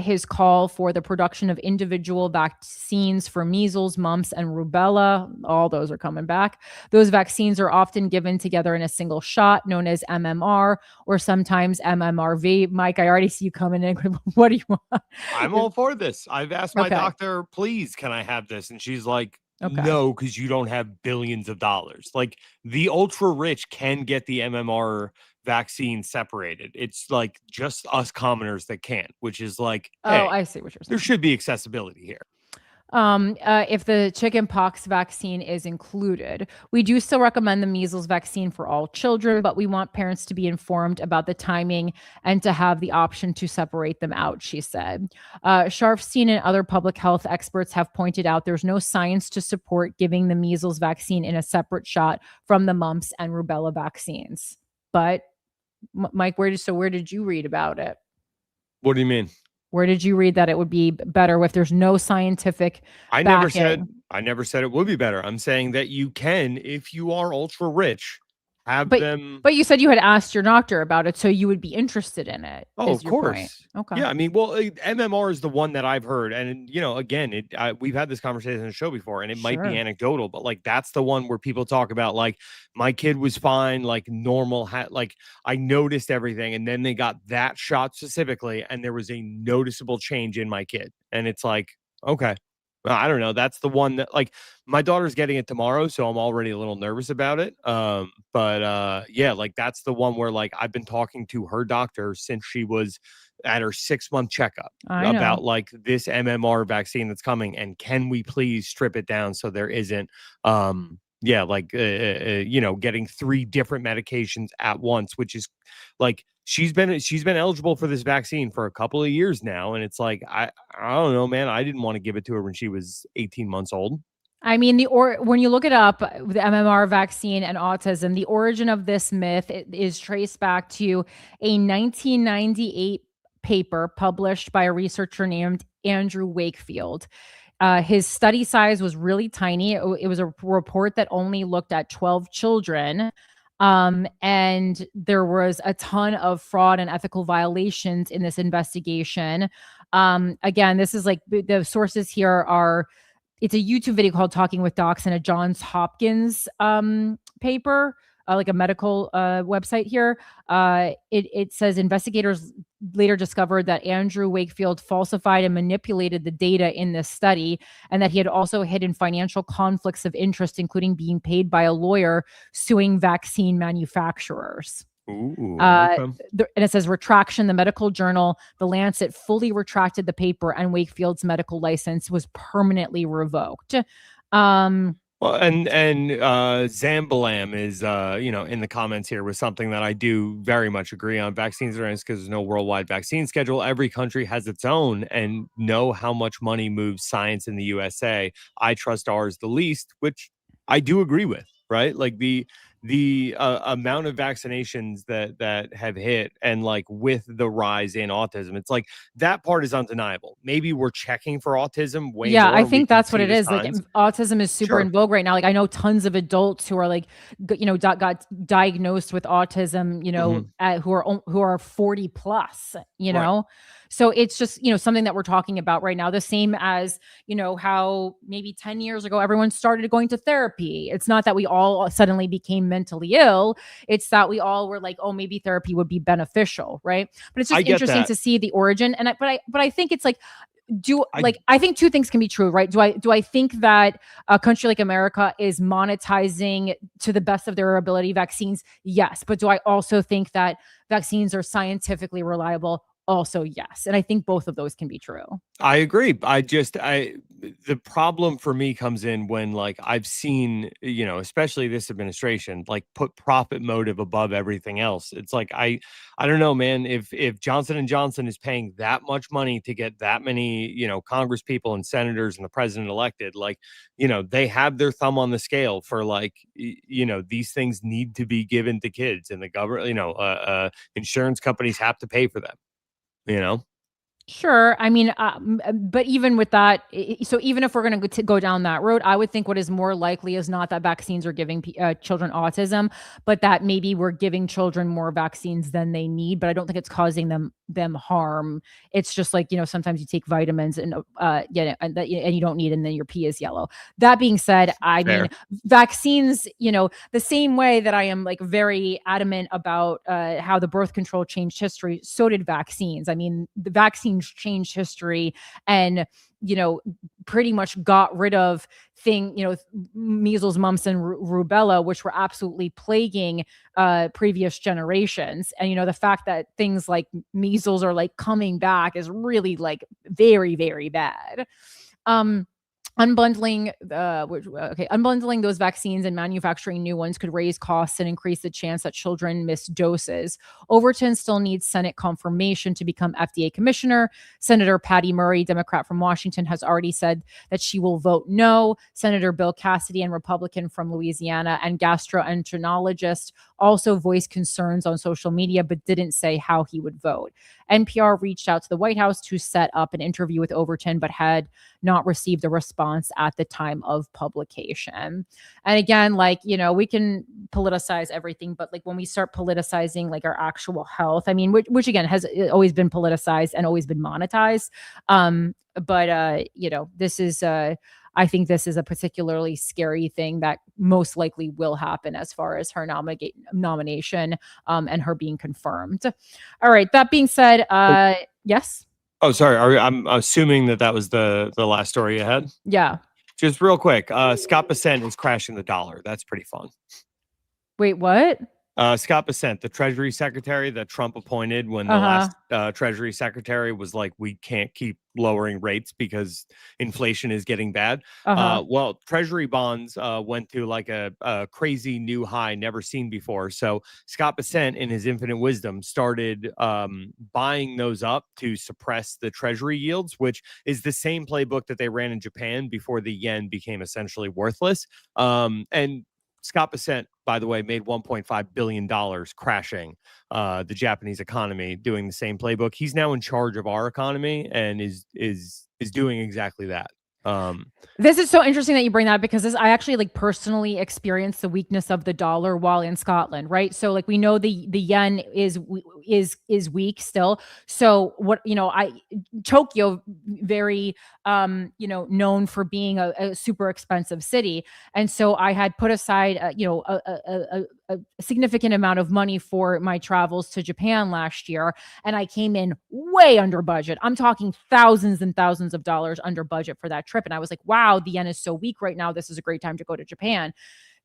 his call for the production of individual vaccines for measles, mumps, and rubella. All those are coming back. Those vaccines are often given together in a single shot, known as MMR, or sometimes MMRV. Mike, I already see you coming in. What do you want? I'm all for this. I've asked my doctor, please, can I have this? And she's like, no, because you don't have billions of dollars. Like the ultra rich can get the MMR vaccine separated. It's like just us commoners that can't, which is like, hey, I see what you're saying. There should be accessibility here. If the chicken pox vaccine is included. We do still recommend the measles vaccine for all children, but we want parents to be informed about the timing and to have the option to separate them out, she said. Sharfstein and other public health experts have pointed out there's no science to support giving the measles vaccine in a separate shot from the mumps and rubella vaccines. But Mike, where did you read about it? What do you mean? Where did you read that it would be better if there's no scientific I backing? never said it would be better. I'm saying that you can, if you are ultra rich, have them. But you said you had asked your doctor about it, so you would be interested in it. Oh, is of your point. course. Okay. Yeah, I mean, well, MMR is the one that I've heard, and again, we've had this conversation on the show before, and it might be Sure. anecdotal, but like that's the one where people talk about like my kid was fine, like normal, like I noticed everything, and then they got that shot specifically, and there was a noticeable change in my kid, and it's like, okay. Well, I don't know. That's the one that like my daughter's getting it tomorrow, so I'm already a little nervous about it. But yeah, like that's the one where like I've been talking to her doctor since she was at her 6-month checkup I know. about like this MMR vaccine that's coming, and can we please strip it down so there isn't getting 3 different medications at once, which is like she's been eligible for this vaccine for a couple of years now, and it's like I don't know, man. I didn't want to give it to her when she was 18 months old. I mean, when you look it up, the MMR vaccine and autism, the origin of this myth is traced back to a 1998 paper published by a researcher named Andrew Wakefield. His study size was really tiny. It was a report that only looked at 12 children. And there was a ton of fraud and ethical violations in this investigation. Again, this is like the sources here are, it's a YouTube video called Talking with Docs and a Johns Hopkins paper, like a medical website here. It says investigators later discovered that Andrew Wakefield falsified and manipulated the data in this study, and that he had also hidden financial conflicts of interest, including being paid by a lawyer suing vaccine manufacturers. Ooh, and it says retraction. The medical journal, The Lancet, fully retracted the paper, and Wakefield's medical license was permanently revoked. Well, and Zambalam is, in the comments here with something that I do very much agree on. Vaccines are because there's no worldwide vaccine schedule. Every country has its own, and know how much money moves science in the USA. I trust ours the least, which I do agree with, right? Like the amount of vaccinations that have hit, and like with the rise in autism, it's like that part is undeniable. Maybe we're checking for autism way more. I think that's what it is. Like autism is super in vogue right now. Like I know tons of adults who are like, got diagnosed with autism, who are 40 plus, know. So it's just, something that we're talking about right now. The same as, how maybe 10 years ago, everyone started going to therapy. It's not that we all suddenly became mentally ill. It's that we all were like, oh, maybe therapy would be beneficial. Right. But it's just interesting to see the origin. And but I think it's like, I think 2 things can be true, right? Do I think that a country like America is monetizing to the best of their ability vaccines? Yes. But do I also think that vaccines are scientifically reliable? Also, yes. And I think both of those can be true. I agree. The problem for me comes in when like I've seen, especially this administration, like put profit motive above everything else. It's like, I don't know, man, if Johnson & Johnson is paying that much money to get that many, Congress people and senators and the president elected, like, they have their thumb on the scale for like, these things need to be given to kids, and the government, insurance companies have to pay for them. Sure. I mean, but even with that, so even if we're going to go down that road, I would think what is more likely is not that vaccines are giving children autism, but that maybe we're giving children more vaccines than they need. But I don't think it's causing them harm. It's just like, sometimes you take vitamins and and you don't need, and then your pee is yellow. That being said, I mean, vaccines, the same way that I am like very adamant about how the birth control changed history, so did vaccines. I mean, the vaccines changed history and, pretty much got rid of measles, mumps, and rubella, which were absolutely plaguing previous generations. And, the fact that things like measles are like coming back is really like very, very bad. unbundling unbundling those vaccines and manufacturing new ones could raise costs and increase the chance that children miss doses. Overton still needs Senate confirmation to become FDA commissioner. Senator Patty Murray, Democrat from Washington, has already said that she will vote no. Senator Bill Cassidy, and Republican from Louisiana, and gastroenterologist also voiced concerns on social media but didn't say how he would vote. NPR reached out to the White House to set up an interview with Overton but had not received a response at the time of publication. And again, like, you know, we can politicize everything, but like when we start politicizing like our actual health, I mean, which again has always been politicized and always been monetized. You know, this is I think this is a particularly scary thing that most likely will happen as far as her nomination and her being confirmed. All right. That being said, yes. Oh, sorry. I'm assuming that was the last story you had. Yeah. Just real quick. Scott Bessent is crashing the dollar. That's pretty fun. Wait, what? Scott Bessent, the Treasury Secretary that Trump appointed when the last Treasury Secretary was like, we can't keep lowering rates because inflation is getting bad. Well, Treasury bonds went to like a crazy new high never seen before. So Scott Bessent, in his infinite wisdom, started buying those up to suppress the Treasury yields, which is the same playbook that they ran in Japan before the yen became essentially worthless. And Scott Bessent, by the way, made $1.5 billion crashing the Japanese economy doing the same playbook. He's now in charge of our economy and is doing exactly that. This is so interesting that you bring that up because I actually like personally experienced the weakness of the dollar while in Scotland, right? So like we know the yen is weak still. So what, you know, Tokyo, very you know, known for being a super expensive city, and so I had put aside you know, a significant amount of money for my travels to Japan last year, and I came in way under budget. I'm talking thousands and thousands of dollars under budget for that trip, and I was like, wow, the yen is so weak right now. This is a great time to go to Japan.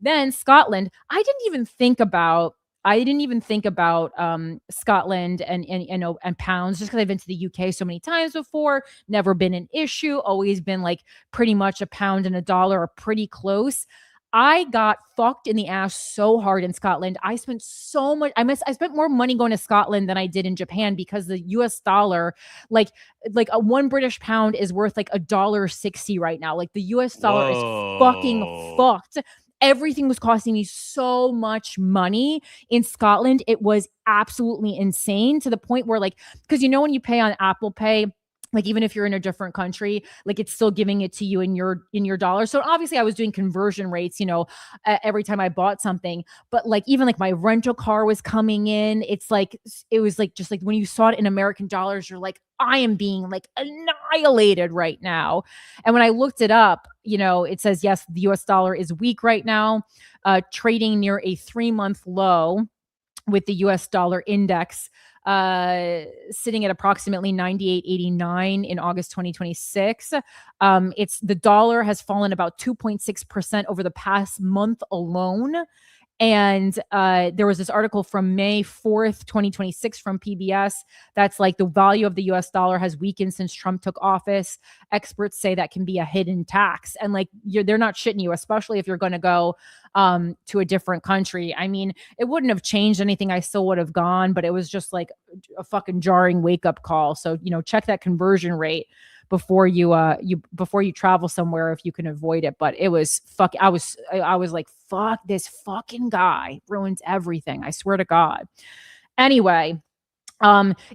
Then Scotland, I didn't even think about Scotland and pounds, just because I've been to the UK so many times before, never been an issue, always been like pretty much a pound and a dollar are pretty close. I got fucked in the ass so hard in Scotland. I spent so much. I spent more money going to Scotland than I did in Japan because the US dollar, like a 1 British pound is worth like $1.60 right now. Like the US dollar is fucking fucked. Everything was costing me so much money in Scotland. It was absolutely insane, to the point where, like, because you know when you pay on Apple Pay, like even if you're in a different country, like it's still giving it to you in your dollars. So obviously I was doing conversion rates, you know, every time I bought something, but like even like my rental car was coming in. It was like, just like when you saw it in American dollars, you're like, I am being like annihilated right now. And when I looked it up, you know, it says, yes, the US dollar is weak right now, trading near a 3-month low, with the US dollar index sitting at approximately 98.89 in August 2026. The dollar has fallen about 2.6% over the past month alone. And there was this article from May 4th, 2026 from PBS that's like, the value of the US dollar has weakened since Trump took office. Experts say that can be a hidden tax. And like, they're not shitting you, especially if you're going to go to a different country. I mean, it wouldn't have changed anything. I still would have gone, but it was just like a fucking jarring wake up call. So, you know, check that conversion rate before you travel somewhere if you can avoid it. But it was I was like, fuck, this fucking guy ruins everything. I swear to God. Anyway,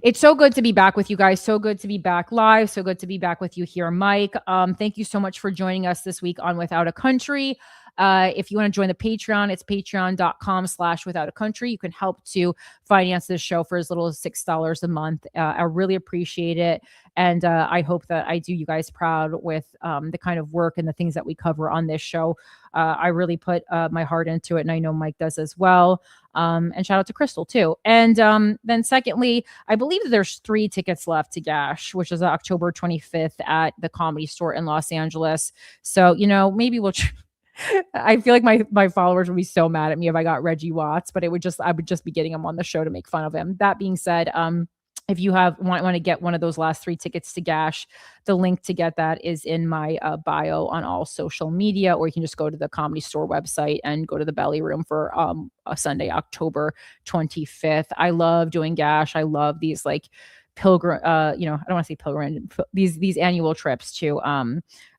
it's so good to be back with you guys. So good to be back live. So good to be back with you here, Mike. Thank you so much for joining us this week on Without a Country. If you want to join the Patreon, it's patreon.com/withoutatcountry. You can help to finance this show for as little as $6 a month. I really appreciate it. And I hope that I do you guys proud with the kind of work and the things that we cover on this show. I really put my heart into it, and I know Mike does as well. And shout out to Crystal too. And then secondly, I believe that there's 3 tickets left to Gash, which is October 25th at the Comedy Store in Los Angeles. So, you know, maybe we'll I feel like my followers would be so mad at me if I got Reggie Watts, but I would just be getting him on the show to make fun of him. That being said, if you want to get one of those last 3 tickets to Gash, the link to get that is in my bio on all social media, or you can just go to the Comedy Store website and go to the Belly Room for a Sunday, October 25th. I love doing Gash. I love these like pilgrim, I don't want to say pilgrim, these annual trips to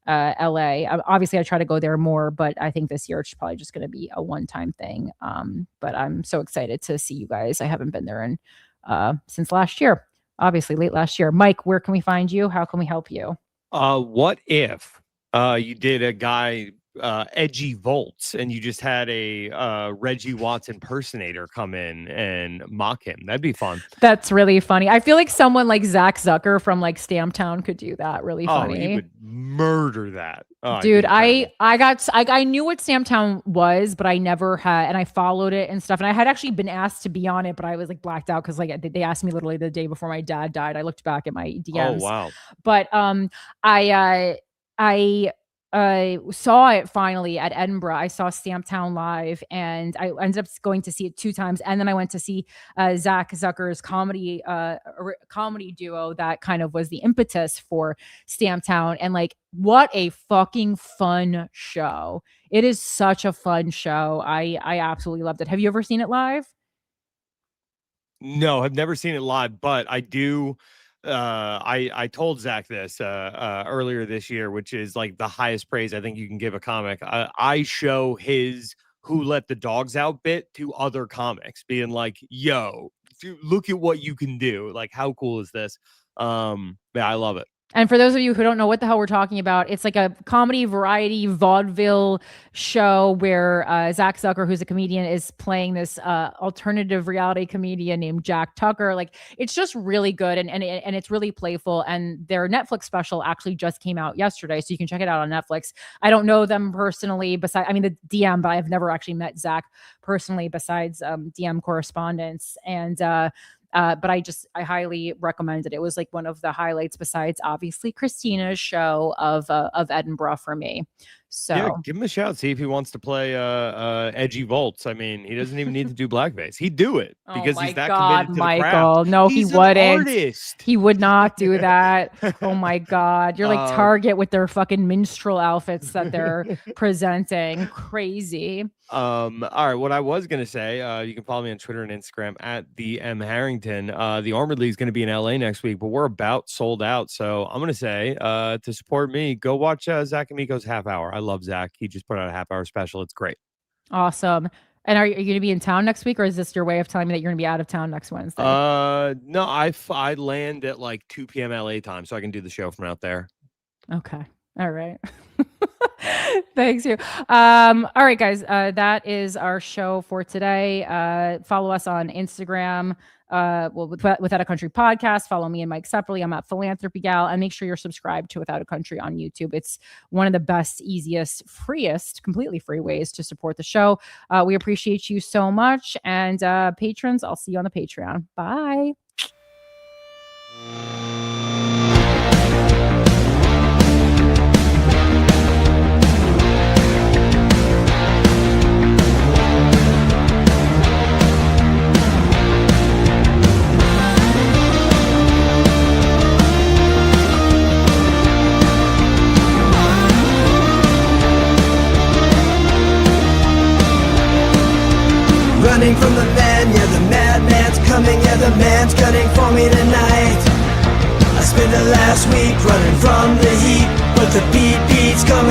LA. Obviously I try to go there more, but I think this year it's probably just going to be a one-time thing. But I'm so excited to see you guys. I haven't been there since last year, obviously late last year. Mike, where can we find you? How can we help you? What if you did a guy Edgy Volts and you just had a Reggie Watts impersonator come in and mock him? That'd be fun. That's really funny. I feel like someone like Zach Zucker from like Stamptown could do that. Really funny. He would murder that. Dude, I knew what Stamptown was, but I never had, and I followed it and stuff. And I had actually been asked to be on it, but I was like blacked out because like they asked me literally the day before my dad died. I looked back at my DMs. Oh wow. But I saw it finally at Edinburgh. I saw Stamptown live, and I ended up going to see it 2 times. And then I went to see Zach Zucker's comedy duo that kind of was the impetus for Stamptown. And like, what a fucking fun show. It is such a fun show. I absolutely loved it. Have you ever seen it live? No, I've never seen it live, but I do. I told Zach this earlier this year, which is like the highest praise I think you can give a comic. I show his "Who Let the Dogs Out" bit to other comics, being like, "Yo, look at what you can do! Like, how cool is this?" Yeah, I love it. And for those of you who don't know what the hell we're talking about, it's like a comedy variety vaudeville show where Zach Zucker, who's a comedian, is playing this alternative reality comedian named Jack Tucker. Like, it's just really good, and it's really playful. And their Netflix special actually just came out yesterday, so you can check it out on Netflix. I don't know them personally, the DM, but I've never actually met Zach personally besides DM correspondence. And but I highly recommend it. It was like one of the highlights besides obviously Christina's show of Edinburgh for me. So yeah, give him a shout. See if he wants to play Edgy Volts. I mean, he doesn't even need to do blackface. He'd do it because he's that committed to the craft. No, he's he wouldn't. Artist. He would not do that. Oh my God. You're like Target with their fucking minstrel outfits that they're presenting. Crazy. All right. What I was gonna say, you can follow me on Twitter and Instagram at the M Harrington. The Armored League is gonna be in LA next week, but we're about sold out. So I'm gonna say, to support me, go watch Zach Amico's Half Hour. I love Zach. He just put out a half-hour special. It's great. Awesome. And are you going to be in town next week, or is this your way of telling me that you're going to be out of town next Wednesday? No, I land at like 2 p.m. LA time, so I can do the show from out there. Okay. All right. Thanks you. All right, guys. That is our show for today. Follow us on Instagram. Without a Country podcast. Follow me and Mike separately. I'm at Philanthropy Gal, and make sure you're subscribed to Without a Country on YouTube. It's one of the best, easiest, freest, completely free ways to support the show. We appreciate you so much, and patrons, I'll see you on the Patreon. Bye. Running from the man, yeah, the madman's coming, yeah, the man's gunning for me tonight. I spent the last week running from the heat, but the beat beats coming.